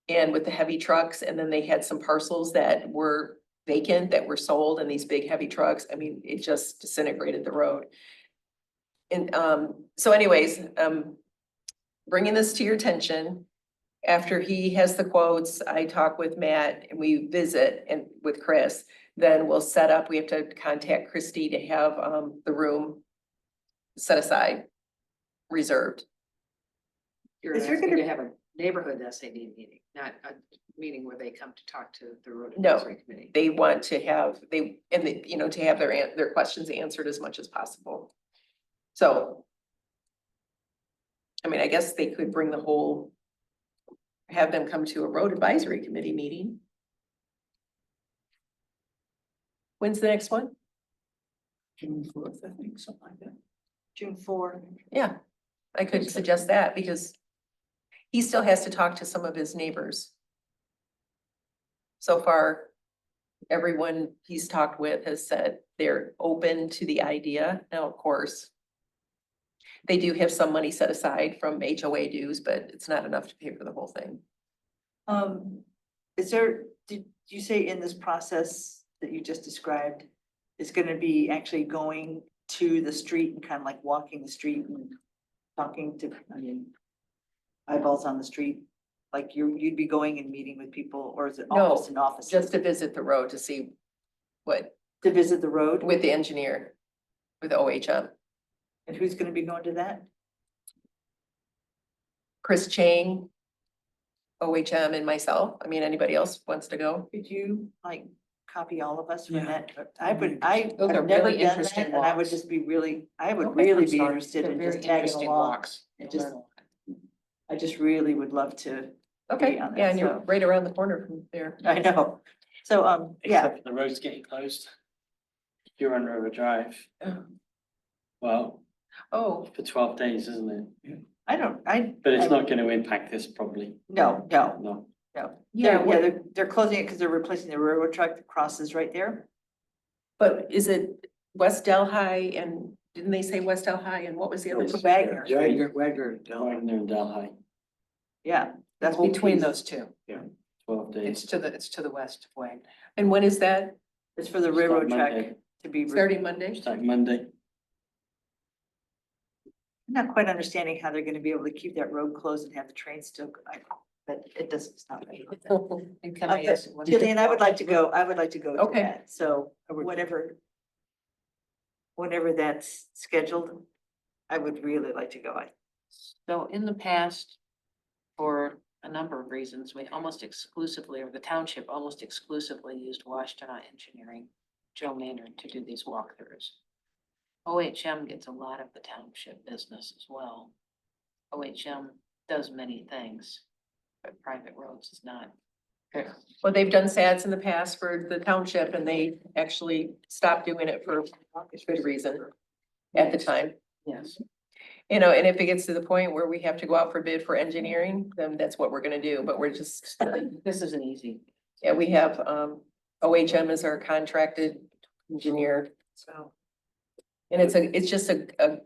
[SPEAKER 1] And with the heavy trucks, and then they had some parcels that were vacant that were sold, and these big heavy trucks, I mean, it just disintegrated the road. And so anyways, bringing this to your attention, after he has the quotes, I talk with Matt and we visit and with Chris, then we'll set up, we have to contact Christie to have the room set aside, reserved.
[SPEAKER 10] You're
[SPEAKER 2] Is there
[SPEAKER 10] asking
[SPEAKER 2] gonna-
[SPEAKER 10] to have a neighborhood SAD meeting, not a meeting where they come to talk to the road
[SPEAKER 1] No.
[SPEAKER 10] advisory committee.
[SPEAKER 1] They want to have, to have their questions answered as much as possible. So, I mean, I guess they could bring have them come to a road advisory committee meeting. When's the next one?
[SPEAKER 9] June 4th, I think, something like that.
[SPEAKER 2] June 4.
[SPEAKER 1] Yeah, I could suggest that because he still has to talk to some of his neighbors. So far, everyone he's talked with has said they're open to the idea. Now, of course, they do have some money set aside from HOA dues, but it's not enough to pay for the whole thing.
[SPEAKER 2] Did you say in this process that you just described, is gonna be actually going to the street and kind of like walking the street and talking to, eyeballs on the street? Like you'd be going and meeting with people, or is it
[SPEAKER 1] No,
[SPEAKER 2] almost an office?
[SPEAKER 1] Just to visit the road to see
[SPEAKER 2] To visit the road?
[SPEAKER 1] with the engineer, with OHM.
[SPEAKER 2] And who's gonna be going to that?
[SPEAKER 1] Chris Chang, OHM, and myself. I mean, anybody else wants to go?
[SPEAKER 2] Could you like copy all of us from
[SPEAKER 9] Yeah.
[SPEAKER 2] that? I
[SPEAKER 7] Those are
[SPEAKER 2] have never
[SPEAKER 7] really
[SPEAKER 2] done
[SPEAKER 7] interesting
[SPEAKER 2] that, and I would
[SPEAKER 7] walks.
[SPEAKER 2] just be really, I would
[SPEAKER 7] Okay,
[SPEAKER 2] really
[SPEAKER 7] I'm
[SPEAKER 2] be
[SPEAKER 7] sorry.
[SPEAKER 2] interested
[SPEAKER 7] They're
[SPEAKER 2] in
[SPEAKER 7] very
[SPEAKER 2] just tagging
[SPEAKER 7] interesting
[SPEAKER 2] along.
[SPEAKER 7] walks.
[SPEAKER 2] And I just really would love to,
[SPEAKER 1] Okay,
[SPEAKER 2] on that,
[SPEAKER 1] yeah, and you're
[SPEAKER 2] so-
[SPEAKER 1] right around the corner from there.
[SPEAKER 2] I know. So, yeah,
[SPEAKER 4] Except for the road's getting closed. You're on River Drive. Well,
[SPEAKER 1] Oh,
[SPEAKER 4] for 12 days, isn't it? But it's not going to impact this probably.
[SPEAKER 2] no,
[SPEAKER 1] Oh.
[SPEAKER 4] No.
[SPEAKER 2] they're closing it because they're replacing the railroad track that crosses right there.
[SPEAKER 1] but is it West Delhi and didn't they say West Delhi and what was the other? one?
[SPEAKER 2] Wagner.
[SPEAKER 3] Wagner,
[SPEAKER 4] Wagner and Delhi,
[SPEAKER 2] Yeah, that
[SPEAKER 7] It's
[SPEAKER 2] whole
[SPEAKER 7] between
[SPEAKER 2] piece.
[SPEAKER 7] those two.
[SPEAKER 4] 12 days.
[SPEAKER 7] It's to the west of Wayne.
[SPEAKER 1] And when is that?
[SPEAKER 2] It's for the
[SPEAKER 4] Start
[SPEAKER 2] railroad track
[SPEAKER 4] Monday.
[SPEAKER 2] to be.
[SPEAKER 1] Starting Monday?
[SPEAKER 4] Start Monday.
[SPEAKER 2] I'm not quite understanding how they're gonna be able to keep that road closed and have the train still. but it doesn't, it's not right.
[SPEAKER 10] And can I ask one?
[SPEAKER 2] Jillian, I would like to go to
[SPEAKER 1] Okay.
[SPEAKER 2] that, so
[SPEAKER 9] I would-
[SPEAKER 2] whenever that's scheduled, I would really like to go.
[SPEAKER 10] So in the past, for a number of reasons, we almost exclusively, or the township almost exclusively used Washtenaw Engineering, Joe Maynard, to do these walkthroughs. OHM gets a lot of the township business as well. OHM does many things, but private roads is not.
[SPEAKER 1] Well, they've done SADs in the past for the township and they actually stopped doing it for good reason at the time.
[SPEAKER 10] Yes.
[SPEAKER 1] You know, and if it gets to the point where we have to go out for bid for engineering, then that's what we're gonna do, but we're just,
[SPEAKER 10] This isn't easy.
[SPEAKER 1] yeah, we have, OHM is our contracted engineer, so. And it's just a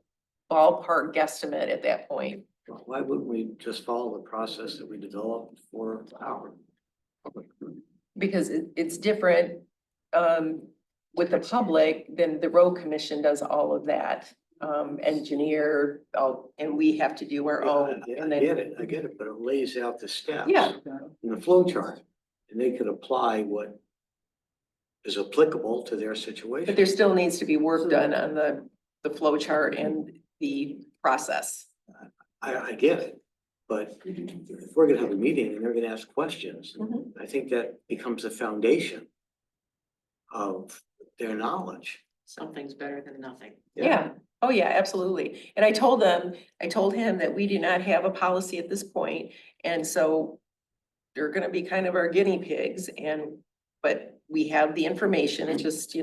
[SPEAKER 1] ballpark guesstimate at that point.
[SPEAKER 3] Why wouldn't we just follow the process that we developed for our public?
[SPEAKER 1] Because it's different, with the public, then the road commission does all of that. Engineer, and we have to do our own.
[SPEAKER 3] I
[SPEAKER 1] And then,
[SPEAKER 3] get it, but it lays out the steps.
[SPEAKER 1] Yeah.
[SPEAKER 3] In the flow chart, and they could apply what is applicable to their situation.
[SPEAKER 1] but there still needs to be work done on the flow chart and the process.
[SPEAKER 3] I get it, but if we're gonna have a meeting and they're gonna ask questions,
[SPEAKER 1] Mhm.
[SPEAKER 3] I think that becomes the foundation of their knowledge.
[SPEAKER 10] Something's better than nothing.
[SPEAKER 1] Yeah, oh yeah, absolutely. And I told him that we do not have a policy at this point, and so they're gonna be kind of our guinea pigs but we have the information, it's just,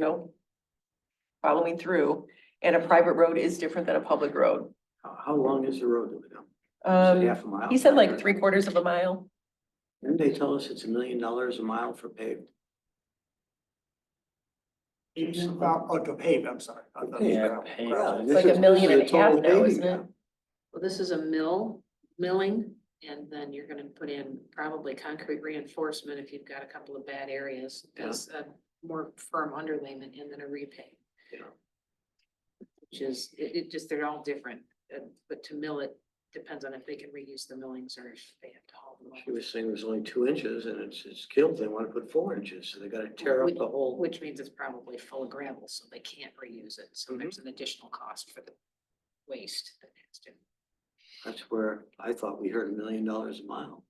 [SPEAKER 1] following through. And a private road is different than a public road.
[SPEAKER 3] How long is the road that we know? Is it half a mile?
[SPEAKER 1] He said like 3/4 of a mile.
[SPEAKER 3] Didn't they tell us it's $1 million a mile for paved?
[SPEAKER 8] To pave, I'm sorry. I thought it was
[SPEAKER 4] Yeah,
[SPEAKER 8] gravel.
[SPEAKER 4] paved.
[SPEAKER 3] Yeah,
[SPEAKER 1] It's
[SPEAKER 3] this
[SPEAKER 1] like
[SPEAKER 3] is-
[SPEAKER 1] $1.5 million
[SPEAKER 3] this is a total
[SPEAKER 1] now,
[SPEAKER 3] paving
[SPEAKER 1] isn't it?
[SPEAKER 3] job.
[SPEAKER 10] Well, this is a milling, and then you're gonna put in probably concrete reinforcement if you've got a couple of bad areas as a more firm underlayment and then a repave.
[SPEAKER 3] Yeah.
[SPEAKER 10] Which is, it just, they're all different, but to mill it depends on if they can reuse the millings or if they have to haul them.
[SPEAKER 3] She was saying it was only 2 inches and it's killed. They want to put 4 inches, so they gotta tear up the whole.
[SPEAKER 10] Which means it's probably full of gravel, so they can't reuse it, so there's an additional cost for the waste that has to.
[SPEAKER 3] That's where I thought we heard $1 million a mile.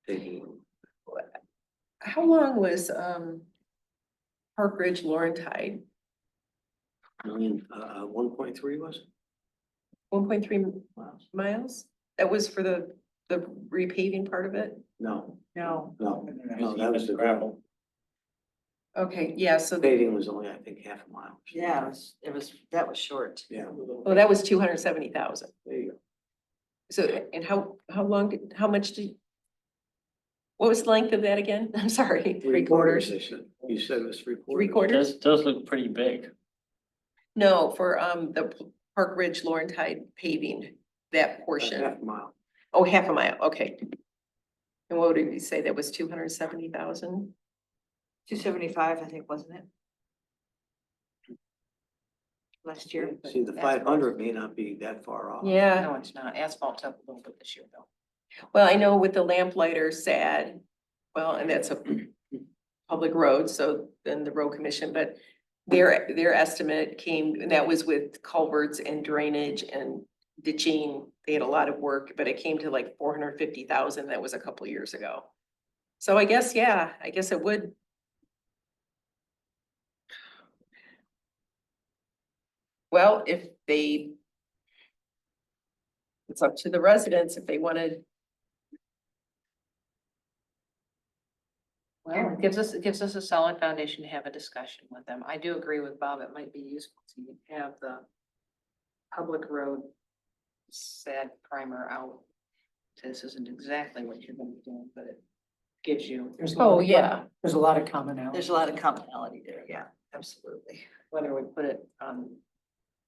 [SPEAKER 3] Paving.
[SPEAKER 1] How long was Park Ridge Laurentide?
[SPEAKER 3] 1.3 was it?
[SPEAKER 1] 1.3
[SPEAKER 3] Miles?
[SPEAKER 1] miles? That was for the repaving part of it?
[SPEAKER 3] No,
[SPEAKER 1] No.
[SPEAKER 3] no,
[SPEAKER 4] It
[SPEAKER 3] no, that was the gravel.
[SPEAKER 1] Okay, yeah, so,
[SPEAKER 3] Paving was only, I think, half a mile.
[SPEAKER 2] Yeah, that was short.
[SPEAKER 3] Yeah.
[SPEAKER 1] well, that was 270,000.
[SPEAKER 3] There you go.
[SPEAKER 1] So, and how much what was the length of that again? I'm sorry, 3/4.
[SPEAKER 3] They said. You said it was 3/4.
[SPEAKER 1] 3/4?
[SPEAKER 4] Does look pretty big.
[SPEAKER 1] No, for the Park Ridge Laurentide paving, that
[SPEAKER 3] About
[SPEAKER 1] portion.
[SPEAKER 3] half a mile.
[SPEAKER 1] Oh, half a mile, okay. And what did we say? That was 270,000?
[SPEAKER 2] 275, I think, wasn't it? Last year.
[SPEAKER 3] See, the 500 may not be that far off.
[SPEAKER 1] Yeah,
[SPEAKER 10] No, it's not. Asphalt's up a little bit this year though.
[SPEAKER 1] well, I know with the lamplighter SAD, well, and that's a public road, so then the road commission, but their estimate came, and that was with culverts and drainage and ditching. They had a lot of work, but it came to like 450,000. That was a couple years ago. So I guess, yeah, I guess it would. Well, if it's up to the residents if they wanted.
[SPEAKER 10] Well, it gives us a solid foundation to have a discussion with them. I do agree with Bob. It might be useful to have the public road SAD primer out. This isn't exactly what you're gonna be doing, but it gives you,
[SPEAKER 9] There's a lot
[SPEAKER 1] Oh,
[SPEAKER 9] of-
[SPEAKER 1] yeah.
[SPEAKER 9] There's a lot of commonality.
[SPEAKER 2] There's a lot of commonality there, yeah, absolutely.
[SPEAKER 10] whether we put it on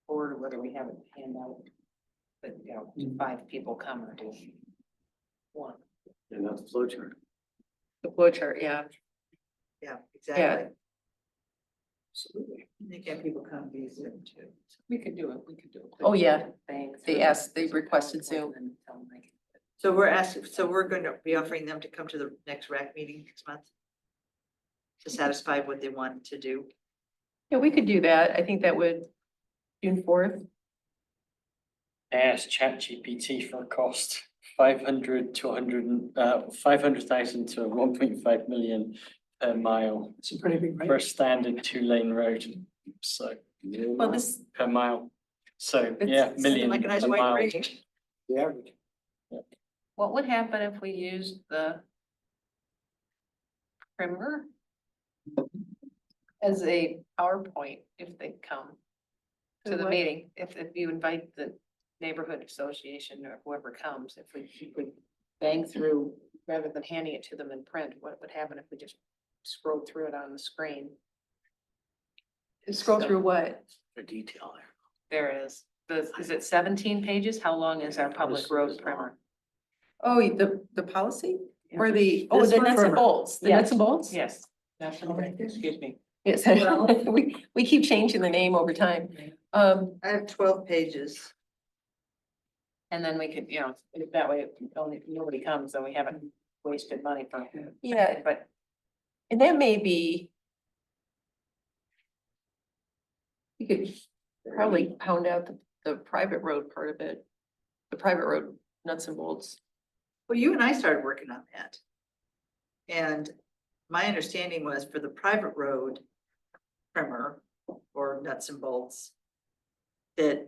[SPEAKER 10] board or whether we have it hand out. But, do 5 people come or do 1?
[SPEAKER 3] And that's the flow chart.
[SPEAKER 1] The flow chart, yeah.
[SPEAKER 2] Yeah, exactly. Absolutely. They get people come visit them too.
[SPEAKER 10] We could do it, we could do it.
[SPEAKER 1] Oh, yeah.
[SPEAKER 10] Thing
[SPEAKER 1] They
[SPEAKER 10] through
[SPEAKER 1] asked, they
[SPEAKER 10] Zoom
[SPEAKER 1] requested
[SPEAKER 10] PowerPoint
[SPEAKER 1] Zoom.
[SPEAKER 10] and tell them they can-
[SPEAKER 2] So we're asking, so we're going to be offering them to come to the next RAC meeting next month? To satisfy what they want to do.
[SPEAKER 1] Yeah, we could do that. I think that would, June 4th.
[SPEAKER 4] I asked ChatGPT for a cost, 500 to 500,000 to 1.5 million per mile
[SPEAKER 9] It's a pretty big
[SPEAKER 4] for a
[SPEAKER 9] rate.
[SPEAKER 4] standard 2-lane road. So
[SPEAKER 1] Well, this,
[SPEAKER 4] per mile. So
[SPEAKER 2] It's
[SPEAKER 4] yeah, million
[SPEAKER 2] like a nice
[SPEAKER 4] per
[SPEAKER 2] wide
[SPEAKER 4] mile.
[SPEAKER 2] range.
[SPEAKER 3] The average.
[SPEAKER 10] What would happen if we used the primer as a PowerPoint if they come to the
[SPEAKER 1] what?
[SPEAKER 10] meeting? If you invite the neighborhood association or whoever comes, if we bang through, rather than handing it to them in print, what would happen if we just scrolled through it on the screen?
[SPEAKER 1] scroll through what?
[SPEAKER 3] For detail there.
[SPEAKER 10] There is, is it 17 pages? How long is our public road primer?
[SPEAKER 1] Oh, the policy or the,
[SPEAKER 2] This
[SPEAKER 1] the
[SPEAKER 2] one?
[SPEAKER 1] nuts and bolts, the nuts and bolts?
[SPEAKER 10] Yes. Excuse me.
[SPEAKER 1] Yes, we keep changing the name over time.
[SPEAKER 2] I have 12 pages.
[SPEAKER 10] And then we could, if that way, only nobody comes, then we haven't wasted money for.
[SPEAKER 1] Yeah,
[SPEAKER 10] But
[SPEAKER 1] and that may be. You could probably pound out the private road part of it, the private road nuts and bolts.
[SPEAKER 2] Well, you and I started working on that. And my understanding was for the private road primer or nuts and bolts, that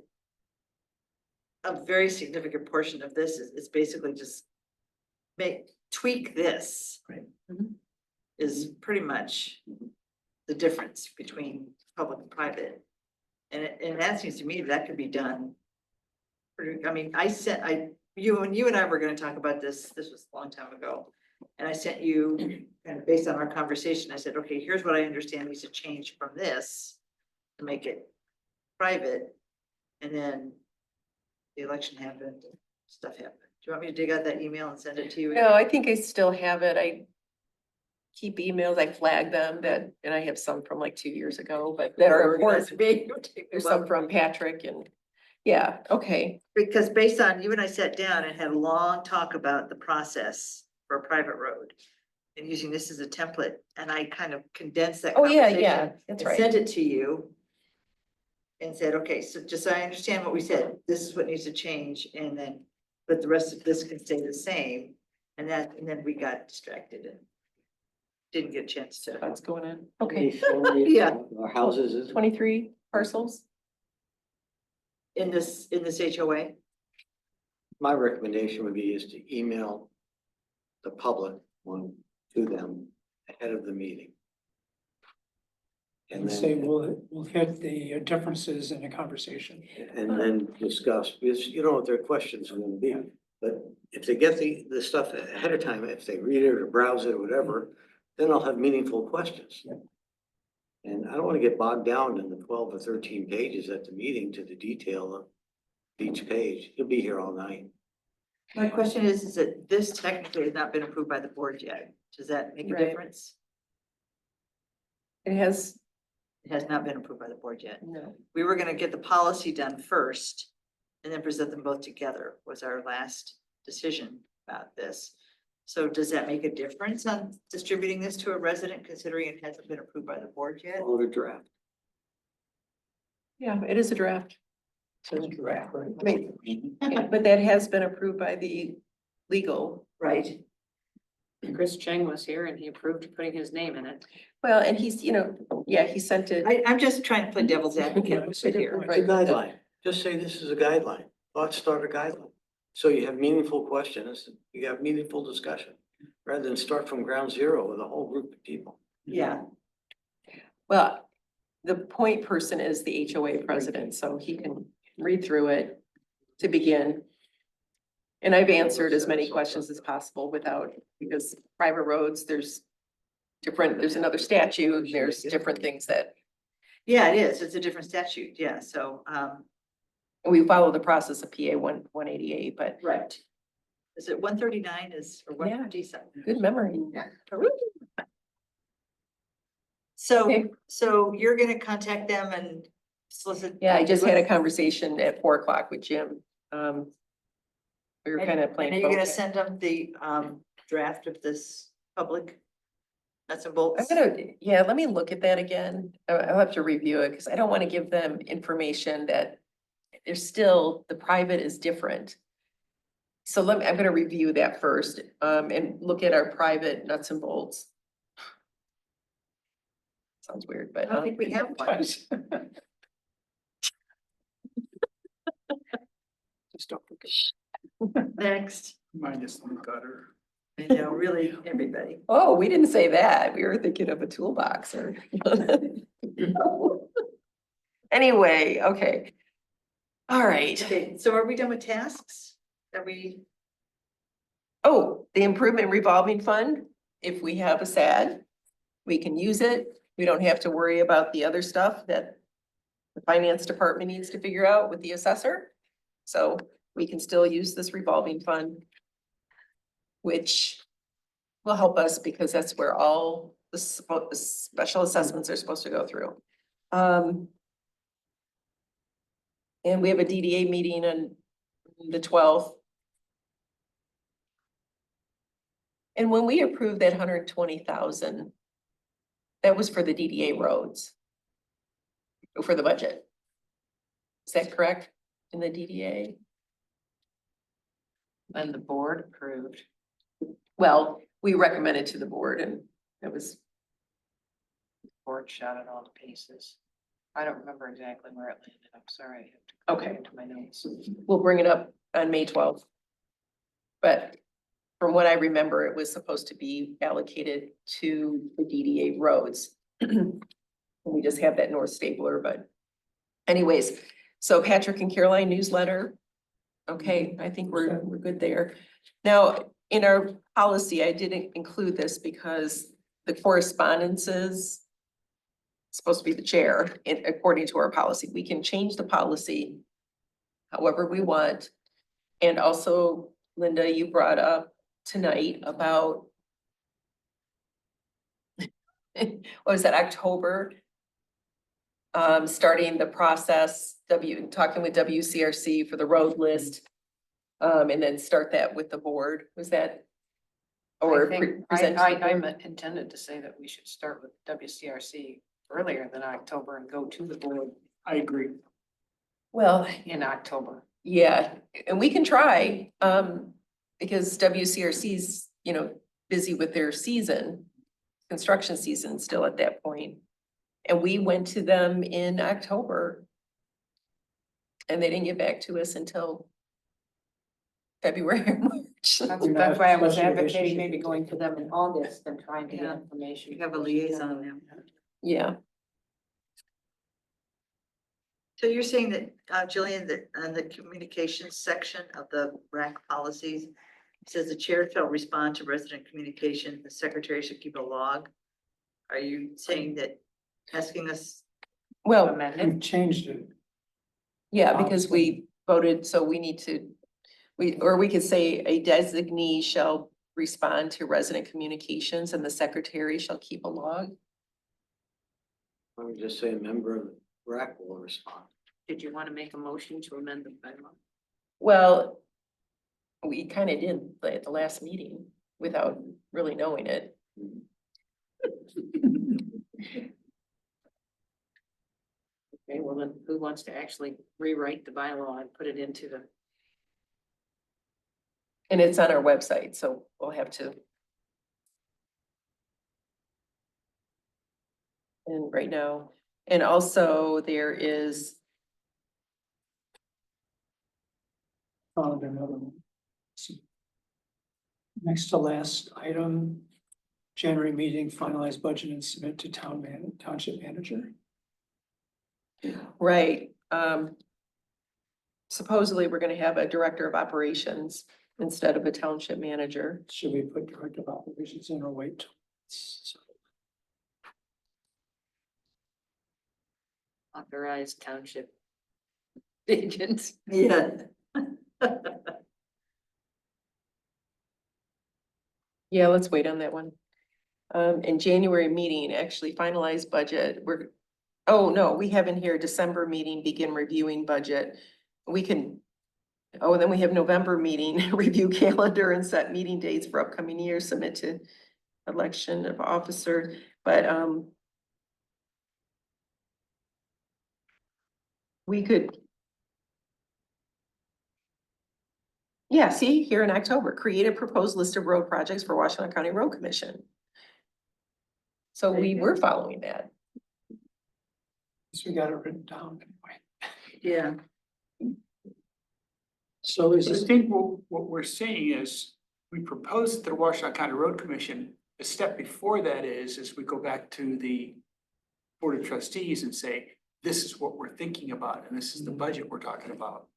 [SPEAKER 2] a very significant portion of this is basically just tweak this.
[SPEAKER 3] Right.
[SPEAKER 2] Is pretty much the difference between public and private. And that seems to me that could be done. I mean, you and I were gonna talk about this was a long time ago. And I sent you, kind of based on our conversation, I said, okay, here's what I understand needs to change from this to make it private. And then the election happened, stuff happened. Do you want me to dig out that email and send it to you?
[SPEAKER 1] No, I think I still have it. I keep emails, I flag them and I have some from like 2 years ago, but that are important. There's some from Patrick and, yeah, okay.
[SPEAKER 2] Because based on, you and I sat down and had a long talk about the process for a private road. And using this as a template, and I kind of condensed that
[SPEAKER 1] Oh, yeah,
[SPEAKER 2] conversation.
[SPEAKER 1] yeah, that's
[SPEAKER 2] and
[SPEAKER 1] right.
[SPEAKER 2] Sent it to you. And said, okay, so just so I understand what we said, this is what needs to change, and then, but the rest of this can stay the same. And then we got distracted and didn't get a chance to.
[SPEAKER 1] What's going on? Okay,
[SPEAKER 2] Yeah.
[SPEAKER 3] Our houses is.
[SPEAKER 1] 23 parcels.
[SPEAKER 2] In this HOA,
[SPEAKER 3] My recommendation would be is to email the public one to them ahead of the meeting.
[SPEAKER 9] And say, we'll hit the differences in the conversation.
[SPEAKER 3] And then discuss, because you know what their questions are gonna be. But if they get the stuff ahead of time, if they read it or browse it or whatever, then I'll have meaningful questions. And I don't wanna get bogged down in the 12 or 13 pages at the meeting to the detail of each page. You'll be here all night.
[SPEAKER 2] my question is that this technically has not been approved by the board yet. Does that make a
[SPEAKER 1] Right.
[SPEAKER 2] difference?
[SPEAKER 1] It has,
[SPEAKER 2] It has not been approved by the board yet.
[SPEAKER 1] no,
[SPEAKER 2] We were gonna get the policy done first and then present them both together was our last decision about this. So does that make a difference on distributing this to a resident considering it hasn't been approved by the board yet?
[SPEAKER 3] All the draft.
[SPEAKER 1] yeah, it is a draft.
[SPEAKER 9] Says draft, right?
[SPEAKER 1] I mean, yeah, but that has been approved by the legal.
[SPEAKER 2] Right.
[SPEAKER 10] Chris Cheng was here and he approved putting his name in it.
[SPEAKER 1] Well, and he's, yeah, he sent it.
[SPEAKER 2] I'm just trying to play devil's advocate
[SPEAKER 9] It's
[SPEAKER 2] with here.
[SPEAKER 3] It's a guideline. Just say this is a guideline. Let's start a guideline. So you have meaningful questions, you have meaningful discussion, rather than start from ground zero with a whole group of people.
[SPEAKER 2] Yeah,
[SPEAKER 1] Well, the point person is the HOA president, so he can read through it to begin. And I've answered as many questions as possible without, because private roads, there's another statute, there's different things that,
[SPEAKER 2] yeah, it is. It's a different statute. Yeah, so,
[SPEAKER 1] we follow the process of PA 188, but
[SPEAKER 2] right. Is it 139 or
[SPEAKER 1] Yeah.
[SPEAKER 2] 157?
[SPEAKER 1] good memory.
[SPEAKER 2] So,
[SPEAKER 1] Okay.
[SPEAKER 2] so you're gonna contact them and solicit?
[SPEAKER 1] Yeah, I just had a conversation at 4 o'clock with Jim. We were kind of
[SPEAKER 2] And
[SPEAKER 1] playing.
[SPEAKER 2] are you gonna
[SPEAKER 1] focus.
[SPEAKER 2] send them the draft of this public nuts and
[SPEAKER 1] I'm
[SPEAKER 2] bolts?
[SPEAKER 1] yeah, let me look at that again. I'll have to review it because I don't want to give them information that there's still, the private is different. So I'm gonna review that first, and look at our private nuts and bolts. Sounds weird,
[SPEAKER 2] I
[SPEAKER 1] but,
[SPEAKER 2] don't think we have one.
[SPEAKER 9] Just don't forget.
[SPEAKER 2] Next.
[SPEAKER 8] Minus the gutter.
[SPEAKER 2] I know, really, everybody.
[SPEAKER 1] oh, we didn't say that. We were thinking of a toolbox or. Anyway, okay. All right.
[SPEAKER 2] Okay, so are we done with tasks? Are we,
[SPEAKER 1] Oh, the improvement revolving fund, if we have a SAD, we can use it. We don't have to worry about the other stuff that the finance department needs to figure out with the assessor. So we can still use this revolving fund, which will help us because that's where all the special assessments are supposed to go through. And we have a DDA meeting on the 12th. And when we approved that 120,000, that was for the DDA roads. For the budget. Is that correct? In the DDA?
[SPEAKER 10] And the board approved.
[SPEAKER 1] Well, we recommended to the board and it was,
[SPEAKER 10] Board shot it all to pieces. I don't remember exactly where it landed. I'm sorry. I have to go
[SPEAKER 1] Okay.
[SPEAKER 10] into my notes.
[SPEAKER 1] we'll bring it up on May 12th. But from what I remember, it was supposed to be allocated to the DDA roads. We just have that North Stapler, but anyways, so Patrick and Caroline newsletter. Okay, I think we're good there. Now, in our policy, I didn't include this because the correspondences supposed to be the chair, according to our policy. We can change the policy however we want. And also, Linda, you brought up tonight about what was that, October? Starting the process, talking with WCRC for the road list. And then start that with the board, was that? Or present?
[SPEAKER 10] I'm intended to say that we should start with WCRC earlier than October and go to the board
[SPEAKER 8] I agree.
[SPEAKER 1] Well,
[SPEAKER 10] in October.
[SPEAKER 1] yeah, and we can try, because WCRC's, busy with their season, construction season still at that point. And we went to them in October. And they didn't get back to us until February or March.
[SPEAKER 10] That's why I was
[SPEAKER 9] Special
[SPEAKER 10] advocating
[SPEAKER 9] relationship
[SPEAKER 10] maybe
[SPEAKER 9] with
[SPEAKER 10] going to them in August and trying to
[SPEAKER 2] Yeah.
[SPEAKER 10] get information.
[SPEAKER 2] You have a liaison now.
[SPEAKER 1] Yeah,
[SPEAKER 2] So you're saying that, Jillian, that on the communications section of the RAC policies, it says the chair shall respond to resident communication, the secretary should keep a log. Are you saying that asking us,
[SPEAKER 1] well,
[SPEAKER 9] We've changed it.
[SPEAKER 1] yeah, because we voted, so we need to, we could say a designee shall respond to resident communications and the secretary shall keep a log.
[SPEAKER 3] Let me just say a member of the RAC will respond.
[SPEAKER 10] Did you want to make a motion to amend the bylaw?
[SPEAKER 1] Well, we kind of did at the last meeting without really knowing it.
[SPEAKER 10] Okay, well then who wants to actually rewrite the bylaw and put it into the,
[SPEAKER 1] And it's on our website, so we'll have to. And right now, and also there is,
[SPEAKER 9] Found another one. So, next to last item, January meeting, finalize budget and submit to township manager.
[SPEAKER 1] right, supposedly we're gonna have a director of operations instead of a township manager.
[SPEAKER 9] Should we put director of operations in or wait? So,
[SPEAKER 10] authorized township agent?
[SPEAKER 2] yeah.
[SPEAKER 1] Yeah, let's wait on that one. In January meeting, actually finalize budget, oh no, we have in here December meeting, begin reviewing budget. We can, Oh, and then we have November meeting, review calendar and set meeting dates for upcoming years, submit to election of officer, but, we could. Yeah, see, here in October, create a proposed list of road projects for Washington County Road Commission. So we were following that.
[SPEAKER 9] So we got it written down anyway.
[SPEAKER 2] Yeah.
[SPEAKER 9] So is
[SPEAKER 8] I
[SPEAKER 9] this,
[SPEAKER 8] think what we're seeing is, we proposed to the Washington County Road Commission, the step before that is we go back to the Board of Trustees and say, this is what we're thinking about, and this is the budget we're talking about.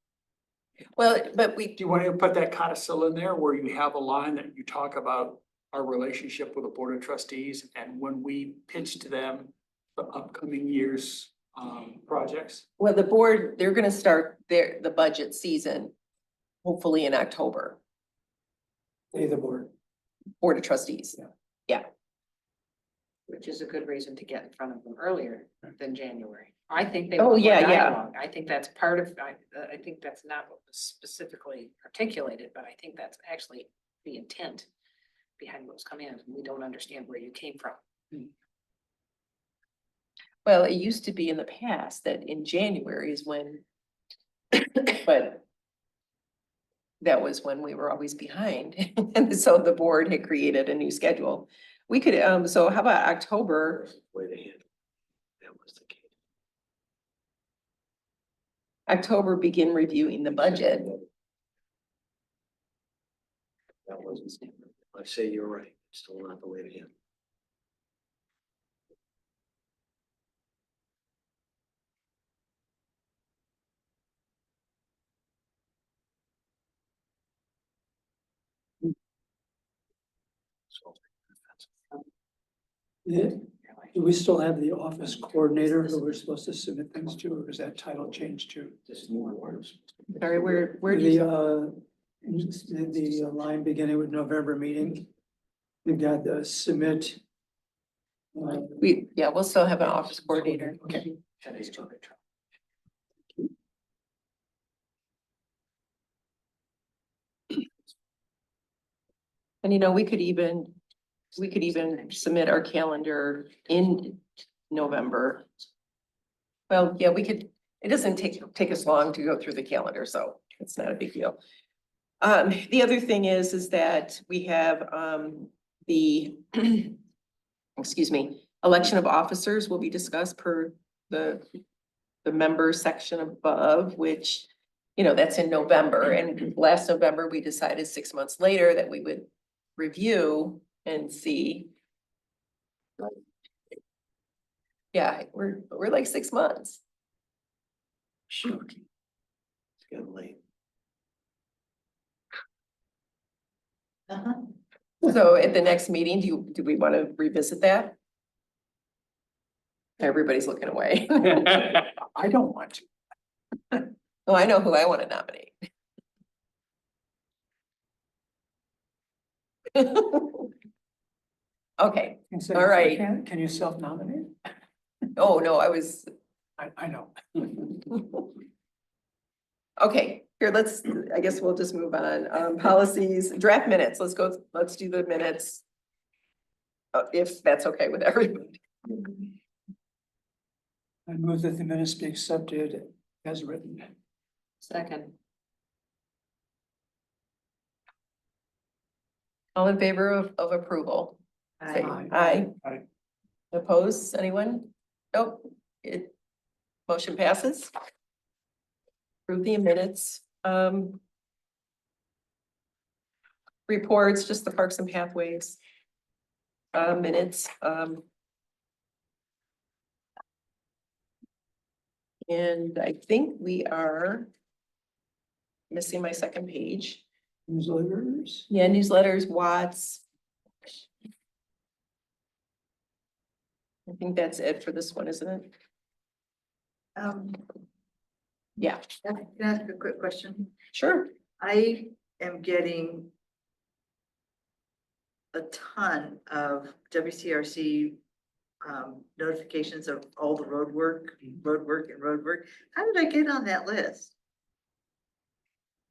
[SPEAKER 1] Well, but we,
[SPEAKER 8] Do you want to put that codicil in there where you have a line that you talk about our relationship with the Board of Trustees, and when we pitch to them the upcoming year's projects?
[SPEAKER 1] well, the board, they're gonna start the budget season, hopefully in October,
[SPEAKER 9] the board?
[SPEAKER 1] Board of Trustees.
[SPEAKER 10] Which is a good reason to get in front of them earlier than January. I think they.
[SPEAKER 1] Oh,
[SPEAKER 10] want more
[SPEAKER 1] yeah, yeah.
[SPEAKER 10] dialogue. I think that's part of, I think that's not what was specifically articulated, but I think that's actually the intent behind what's coming in. We don't understand where you came from.
[SPEAKER 1] Well, it used to be in the past that in January is when, but that was when we were always behind. And so the board had created a new schedule. We could, so how about October?
[SPEAKER 3] Way to handle. That was the case.
[SPEAKER 1] October, begin reviewing the budget.
[SPEAKER 3] That wasn't, I say you're right, it's still not the way to handle. So,
[SPEAKER 9] Yeah. Do we still have the office coordinator who we're supposed to submit things to, or is that title changed to?
[SPEAKER 3] This new words.
[SPEAKER 1] Sorry, where do you?
[SPEAKER 9] The line beginning with November meeting. We've got the submit.
[SPEAKER 1] Yeah, we'll still have an office coordinator.
[SPEAKER 9] Okay.
[SPEAKER 1] And we could even submit our calendar in November. Well, yeah, we could, it doesn't take us long to go through the calendar, so it's not a big deal. The other thing is that we have, the, excuse me, election of officers will be discussed per the member section above, which, that's in November, and last November, we decided 6 months later that we would review and see. Yeah, we're like 6 months.
[SPEAKER 3] Shoot. It's getting late.
[SPEAKER 1] So at the next meeting, do we want to revisit that? Everybody's looking away.
[SPEAKER 8] I don't want to.
[SPEAKER 1] Oh, I know who I want to nominate. Okay, all right.
[SPEAKER 9] Can you self-nominate?
[SPEAKER 1] Oh, no, I was,
[SPEAKER 9] I know.
[SPEAKER 1] okay, here, I guess we'll just move on. Policies, draft minutes, let's do the minutes. If that's okay with everybody.
[SPEAKER 9] I move that the minutes be accepted as written.
[SPEAKER 10] Second.
[SPEAKER 1] All in favor of approval? Say
[SPEAKER 9] Aye.
[SPEAKER 1] aye.
[SPEAKER 9] Aye.
[SPEAKER 1] Opposed, anyone? Nope, motion passes. Approve the minutes. Reports, just the Parks and Pathways. Minutes, and I think we are missing my second page.
[SPEAKER 9] Newsletters.
[SPEAKER 1] Yeah, newsletters, Watts. I think that's it for this one, isn't it? Yeah,
[SPEAKER 2] Can I ask a quick question?
[SPEAKER 1] sure.
[SPEAKER 2] I am getting a ton of WCRC notifications of all the road work. How did I get on that list?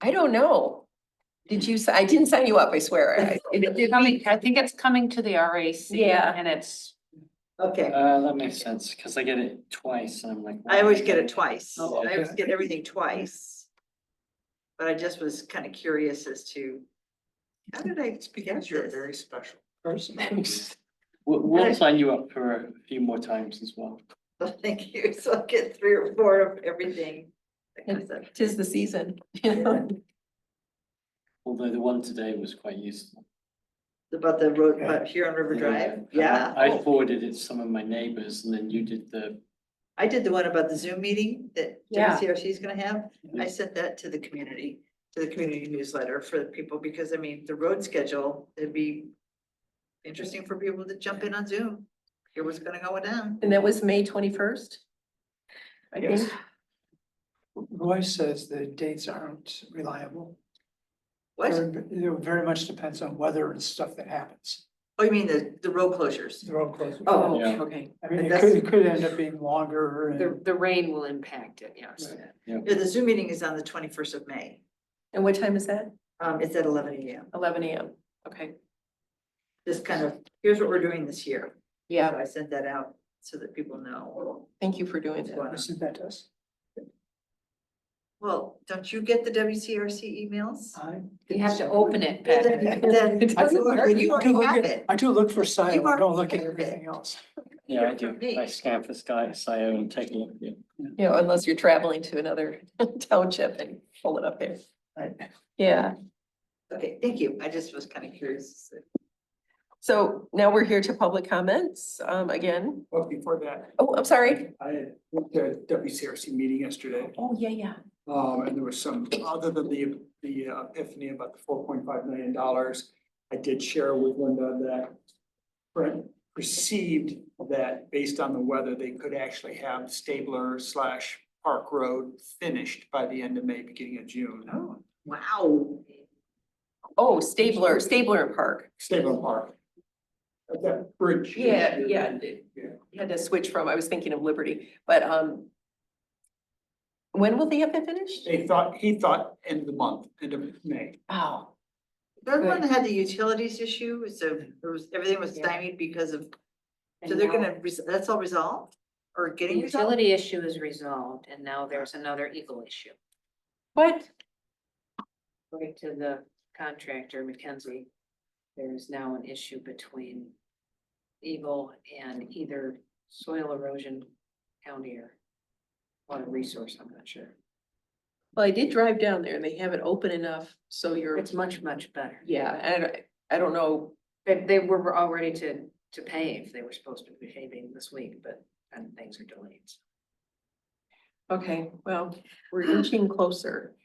[SPEAKER 1] I don't know. Did you, I didn't sign you up, I swear.
[SPEAKER 7] I think it's coming to the RAC.
[SPEAKER 1] Yeah.
[SPEAKER 7] And it's,
[SPEAKER 2] Okay,
[SPEAKER 4] That makes sense, because I get it twice, and I'm like.
[SPEAKER 2] I always get it twice. I
[SPEAKER 9] Oh,
[SPEAKER 2] always
[SPEAKER 9] okay.
[SPEAKER 2] get everything twice. But I just was kind of curious as to, how did I
[SPEAKER 8] It's
[SPEAKER 2] get
[SPEAKER 8] because you're a
[SPEAKER 2] this?
[SPEAKER 8] very special
[SPEAKER 9] Person.
[SPEAKER 4] We'll sign you up for a few more times as well.
[SPEAKER 2] Well, thank you. So I'll get 3 or 4 of everything. that kind of stuff.
[SPEAKER 1] Tis the season, you know?
[SPEAKER 4] Although the one today was quite useful.
[SPEAKER 2] About the road, about here on River Drive, yeah.
[SPEAKER 4] I forwarded it to some of my neighbors, and then you did the,
[SPEAKER 2] I did the one about the Zoom meeting that
[SPEAKER 1] Yeah.
[SPEAKER 2] WCRC is gonna have. I sent that to the community newsletter for the people, because I mean, the road schedule, it'd be interesting for people to jump in on Zoom, hear what's gonna go down.
[SPEAKER 1] And that was May 21st. I
[SPEAKER 8] Yes.
[SPEAKER 1] think.
[SPEAKER 9] Roy says the dates aren't reliable.
[SPEAKER 2] What?
[SPEAKER 9] Very much depends on weather and stuff that happens.
[SPEAKER 2] Oh, you mean the road closures?
[SPEAKER 9] The road closure.
[SPEAKER 2] Oh,
[SPEAKER 4] Yeah.
[SPEAKER 7] okay,
[SPEAKER 9] I mean,
[SPEAKER 2] That's-
[SPEAKER 9] it could end up being longer and.
[SPEAKER 7] the rain will impact it, yes.
[SPEAKER 9] Right.
[SPEAKER 2] yeah, the Zoom meeting is on the 21st of May.
[SPEAKER 1] And what time is that?
[SPEAKER 2] It's at 11 AM.
[SPEAKER 1] 11 a.m. Okay,
[SPEAKER 2] Just kind of, here's what we're doing this year.
[SPEAKER 1] yeah,
[SPEAKER 2] So I sent that out so that people know.
[SPEAKER 1] thank you for doing
[SPEAKER 2] what's going
[SPEAKER 1] that.
[SPEAKER 2] on.
[SPEAKER 9] Send that to us.
[SPEAKER 2] Well, don't you get the WCRC emails?
[SPEAKER 7] You have to open it.
[SPEAKER 2] Well,
[SPEAKER 7] Pat.
[SPEAKER 2] then
[SPEAKER 1] It doesn't work.
[SPEAKER 2] then you already have it.
[SPEAKER 9] I do look for Scio,
[SPEAKER 2] You've
[SPEAKER 9] I don't
[SPEAKER 2] already
[SPEAKER 9] look at
[SPEAKER 2] got it.
[SPEAKER 9] everything else.
[SPEAKER 4] yeah, I
[SPEAKER 2] From
[SPEAKER 4] do.
[SPEAKER 2] me.
[SPEAKER 4] I scan for Scio and take a look. Yeah.
[SPEAKER 1] You know, unless you're traveling to another township and pull it up there.
[SPEAKER 9] Right.
[SPEAKER 1] Yeah,
[SPEAKER 2] Okay, thank you. I just was kind of curious.
[SPEAKER 1] so now we're here to public comments, again.
[SPEAKER 8] Well, before that,
[SPEAKER 1] Oh, I'm sorry.
[SPEAKER 8] I had went to a WCRC meeting yesterday.
[SPEAKER 1] Oh, yeah.
[SPEAKER 8] And there was some, other than the epiphany about the $4.5 million, I did share with Linda that Brent perceived that based on the weather, they could actually have Stabler/Park Road finished by the end of May, beginning of June.
[SPEAKER 2] Oh, wow.
[SPEAKER 1] Oh, Stabler and Park.
[SPEAKER 8] Stabler Park. That bridge.
[SPEAKER 1] Yeah.
[SPEAKER 8] Yeah.
[SPEAKER 1] You had to switch from, I was thinking of Liberty, but, when will they have that finished?
[SPEAKER 8] He thought end of the month, end of May.
[SPEAKER 1] Oh,
[SPEAKER 2] The one that had the utilities issue, so everything was
[SPEAKER 1] Yeah.
[SPEAKER 2] stymied because of, so
[SPEAKER 7] And
[SPEAKER 2] they're
[SPEAKER 7] now
[SPEAKER 2] gonna, that's all resolved? Or
[SPEAKER 7] The
[SPEAKER 2] getting resolved?
[SPEAKER 7] utility issue is resolved, and now there's another Eagle issue.
[SPEAKER 1] what?
[SPEAKER 7] According to the contractor, McKenzie, there is now an issue between Eagle and either soil erosion county or water resource, I'm not sure.
[SPEAKER 1] Well, I did drive down there and they have it open enough, so you're,
[SPEAKER 7] It's much, much better.
[SPEAKER 1] yeah, and I don't know.
[SPEAKER 7] They were all ready to pave. They were supposed to be paving this week, but and things are delayed.
[SPEAKER 1] Okay, well, we're inching closer.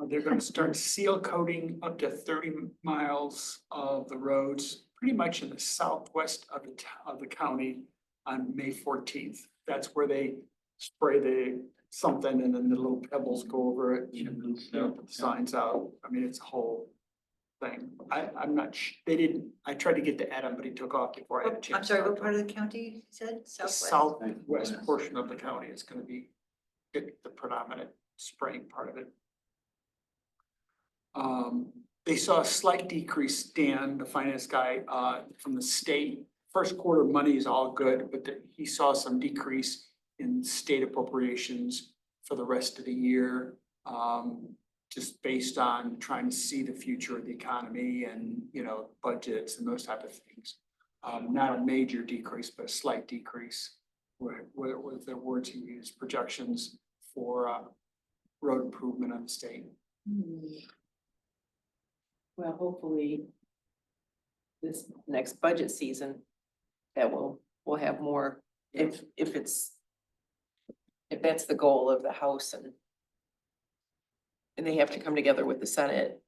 [SPEAKER 8] They're gonna start seal coating up to 30 miles of the roads, pretty much in the southwest of the county on May 14th. That's where they spray the something and then the little pebbles go over it. Put the signs out. I mean, it's a whole thing. I'm not, they didn't, I tried to get to Adam, but he took off before I had a chance.
[SPEAKER 2] I'm sorry,
[SPEAKER 8] to
[SPEAKER 2] what
[SPEAKER 8] talk
[SPEAKER 2] part
[SPEAKER 8] to
[SPEAKER 2] of the county you said?
[SPEAKER 8] him. The
[SPEAKER 2] Southwest?
[SPEAKER 8] southwest portion of the county is gonna be the predominant spraying part of it. They saw a slight decrease, Dan, the finance guy, from the state. First quarter money is all good, but he saw some decrease in state appropriations for the rest of the year. Just based on trying to see the future of the economy and, budgets and those type of things. Not a major decrease, but a slight decrease. With the words he used, projections for, road improvement on the state.
[SPEAKER 1] Well, hopefully this next budget season, that we'll have more, if that's the goal of the House and they have to come together with the Senate.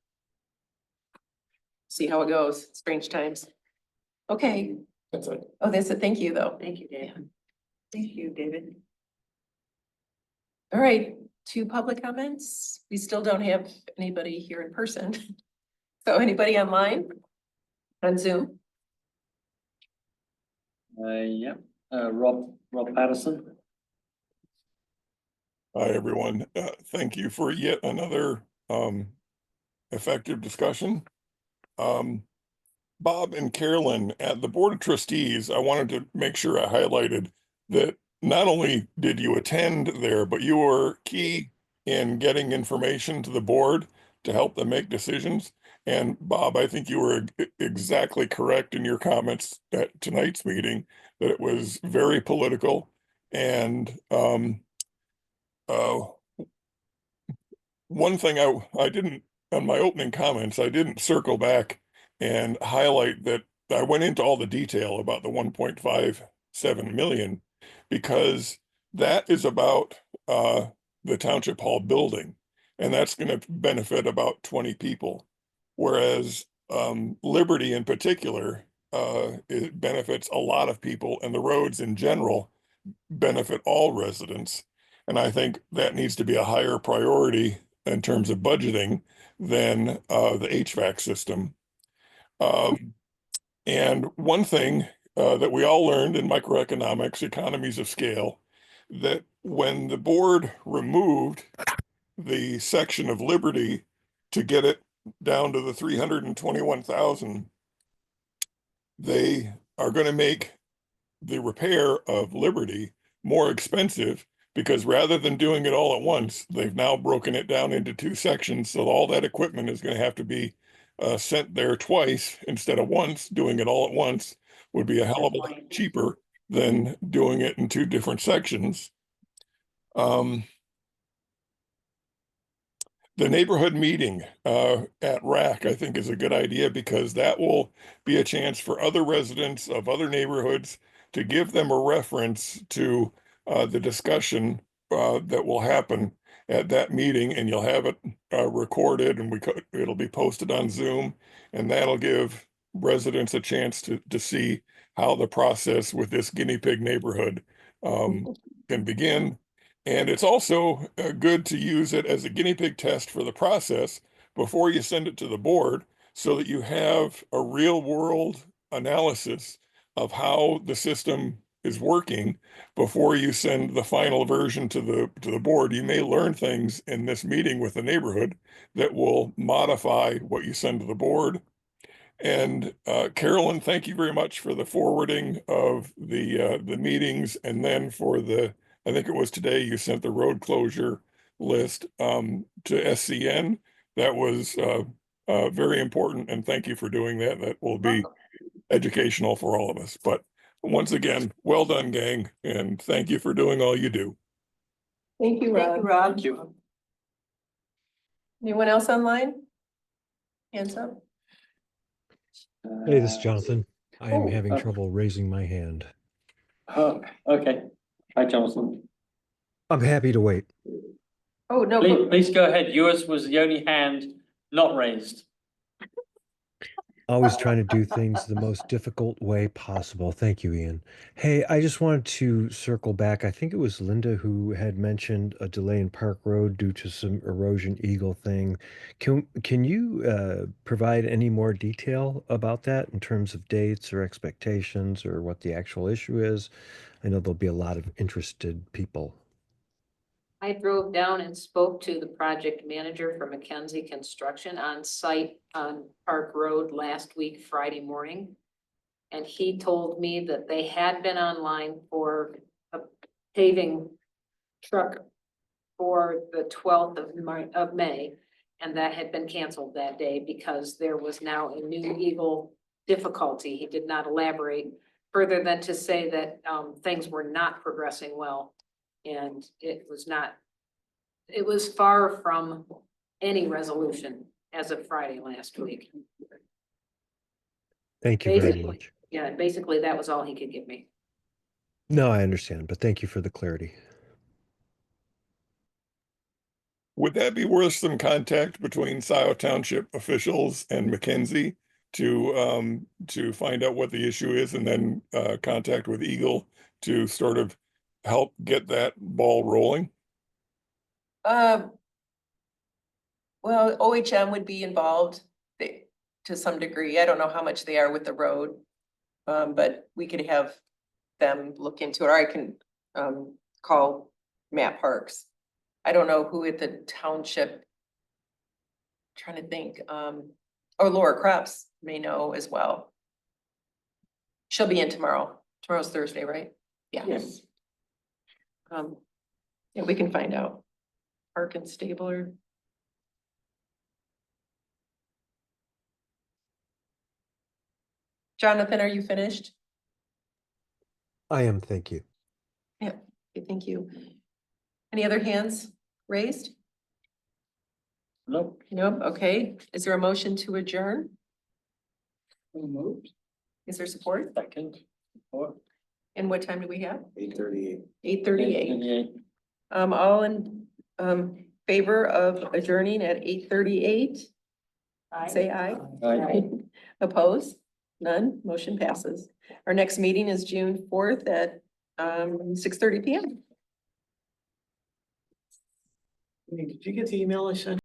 [SPEAKER 1] See how it goes, strange times. Okay,
[SPEAKER 8] That's it.
[SPEAKER 1] oh, that's it, thank you, though.
[SPEAKER 7] Thank you, Dave.
[SPEAKER 2] Thank you, David.
[SPEAKER 1] All right, 2 public comments. We still don't have anybody here in person. So anybody online? On Zoom?
[SPEAKER 4] Yeah, Rob Patterson.
[SPEAKER 5] Hi, everyone. Thank you for yet another effective discussion. Bob and Carolyn, at the Board of Trustees, I wanted to make sure I highlighted that not only did you attend there, but you were key in getting information to the board to help them make decisions. And Bob, I think you were exactly correct in your comments at tonight's meeting, that it was very political. And uh, one thing I didn't, on my opening comments, I didn't circle back and highlight that I went into all the detail about the 1.57 million, because that is about the Township Hall building, and that's going to benefit about 20 people. Whereas Liberty in particular, it benefits a lot of people, and the roads in general benefit all residents. And I think that needs to be a higher priority in terms of budgeting than the HVAC system. And one thing that we all learned in microeconomics, economies of scale, that when the board removed the section of Liberty to get it down to the 321,000, they are going to make the repair of Liberty more expensive, because rather than doing it all at once, they've now broken it down into two sections. So all that equipment is going to have to be sent there twice instead of once. Doing it all at once would be a hell of a lot cheaper than doing it in two different sections. The neighborhood meeting at RAC, I think, is a good idea, because that will be a chance for other residents of other neighborhoods to give them a reference to the discussion that will happen at that meeting, and you'll have it recorded, and it'll be posted on Zoom, and that'll give residents a chance to see how the process with this guinea pig neighborhood can begin. And it's also good to use it as a guinea pig test for the process before you send it to the board, so that you have a real world analysis of how the system is working before you send the final version to the board. You may learn things in this meeting with the neighborhood that will modify what you send to the board. And Carolyn, thank you very much for the forwarding of the meetings, and then for I think it was today, you sent the road closure list to SCN. That was very important, and thank you for doing that. That will be educational for all of us. But once again, well done, gang, and thank you for doing all you do.
[SPEAKER 1] Thank you,
[SPEAKER 2] Thank you,
[SPEAKER 1] Rob.
[SPEAKER 2] Rob.
[SPEAKER 1] Anyone else online? Hands up.
[SPEAKER 11] Hey, this is Jonathan. I am
[SPEAKER 1] Oh,
[SPEAKER 11] having trouble raising my hand.
[SPEAKER 4] Oh, okay. Hi, Jonathan.
[SPEAKER 11] I'm happy to wait.
[SPEAKER 1] Oh, no,
[SPEAKER 4] Please go ahead. Yours was the only hand not raised.
[SPEAKER 11] Always trying to do things the most difficult way possible. Thank you, Ian. Hey, I just wanted to circle back. I think it was Linda who had mentioned a delay in Park Road due to some erosion eagle thing. Can you provide any more detail about that in terms of dates or expectations or what the actual issue is? I know there'll be a lot of interested people.
[SPEAKER 10] I drove down and spoke to the project manager for Mackenzie Construction on site on Park Road last week, Friday morning. And he told me that they had been online for a paving truck for the 12th of May. And that had been canceled that day because there was now a new eagle difficulty. He did not elaborate further than to say that things were not progressing well. And it was far from any resolution as of Friday last week.
[SPEAKER 11] Thank you very
[SPEAKER 10] Basically,
[SPEAKER 11] much.
[SPEAKER 10] yeah, basically that was all he could give me.
[SPEAKER 11] No, I understand, but thank you for the clarity.
[SPEAKER 5] Would that be worth some contact between Scio Township officials and Mackenzie to find out what the issue is, and then contact with Eagle to sort of help get that ball rolling?
[SPEAKER 1] Well, OHM would be involved to some degree. I don't know how much they are with the road. But we could have them look into it, or I can call Matt Parks. I don't know who at the township trying to think, or Laura Krebs may know as well. She'll be in tomorrow. Tomorrow's Thursday, right? Yeah.
[SPEAKER 3] Yes.
[SPEAKER 1] Yeah, we can find out. Park and Stabler. Jonathan, are you finished?
[SPEAKER 11] I am, thank you.
[SPEAKER 1] Okay, thank you. Any other hands raised?
[SPEAKER 4] Nope.
[SPEAKER 1] Nope, okay. Is there a motion to adjourn?
[SPEAKER 4] So moved.
[SPEAKER 1] Is there support?
[SPEAKER 4] Second. Or
[SPEAKER 1] And what time do we have?
[SPEAKER 3] 8:38.
[SPEAKER 1] 8:38. All in, favor of adjourning at 8:38? Say aye.
[SPEAKER 4] Aye.
[SPEAKER 1] Opposed? None. Motion passes. Our next meeting is June 4th at, 6:30 PM.
[SPEAKER 3] Did you get the email I sent?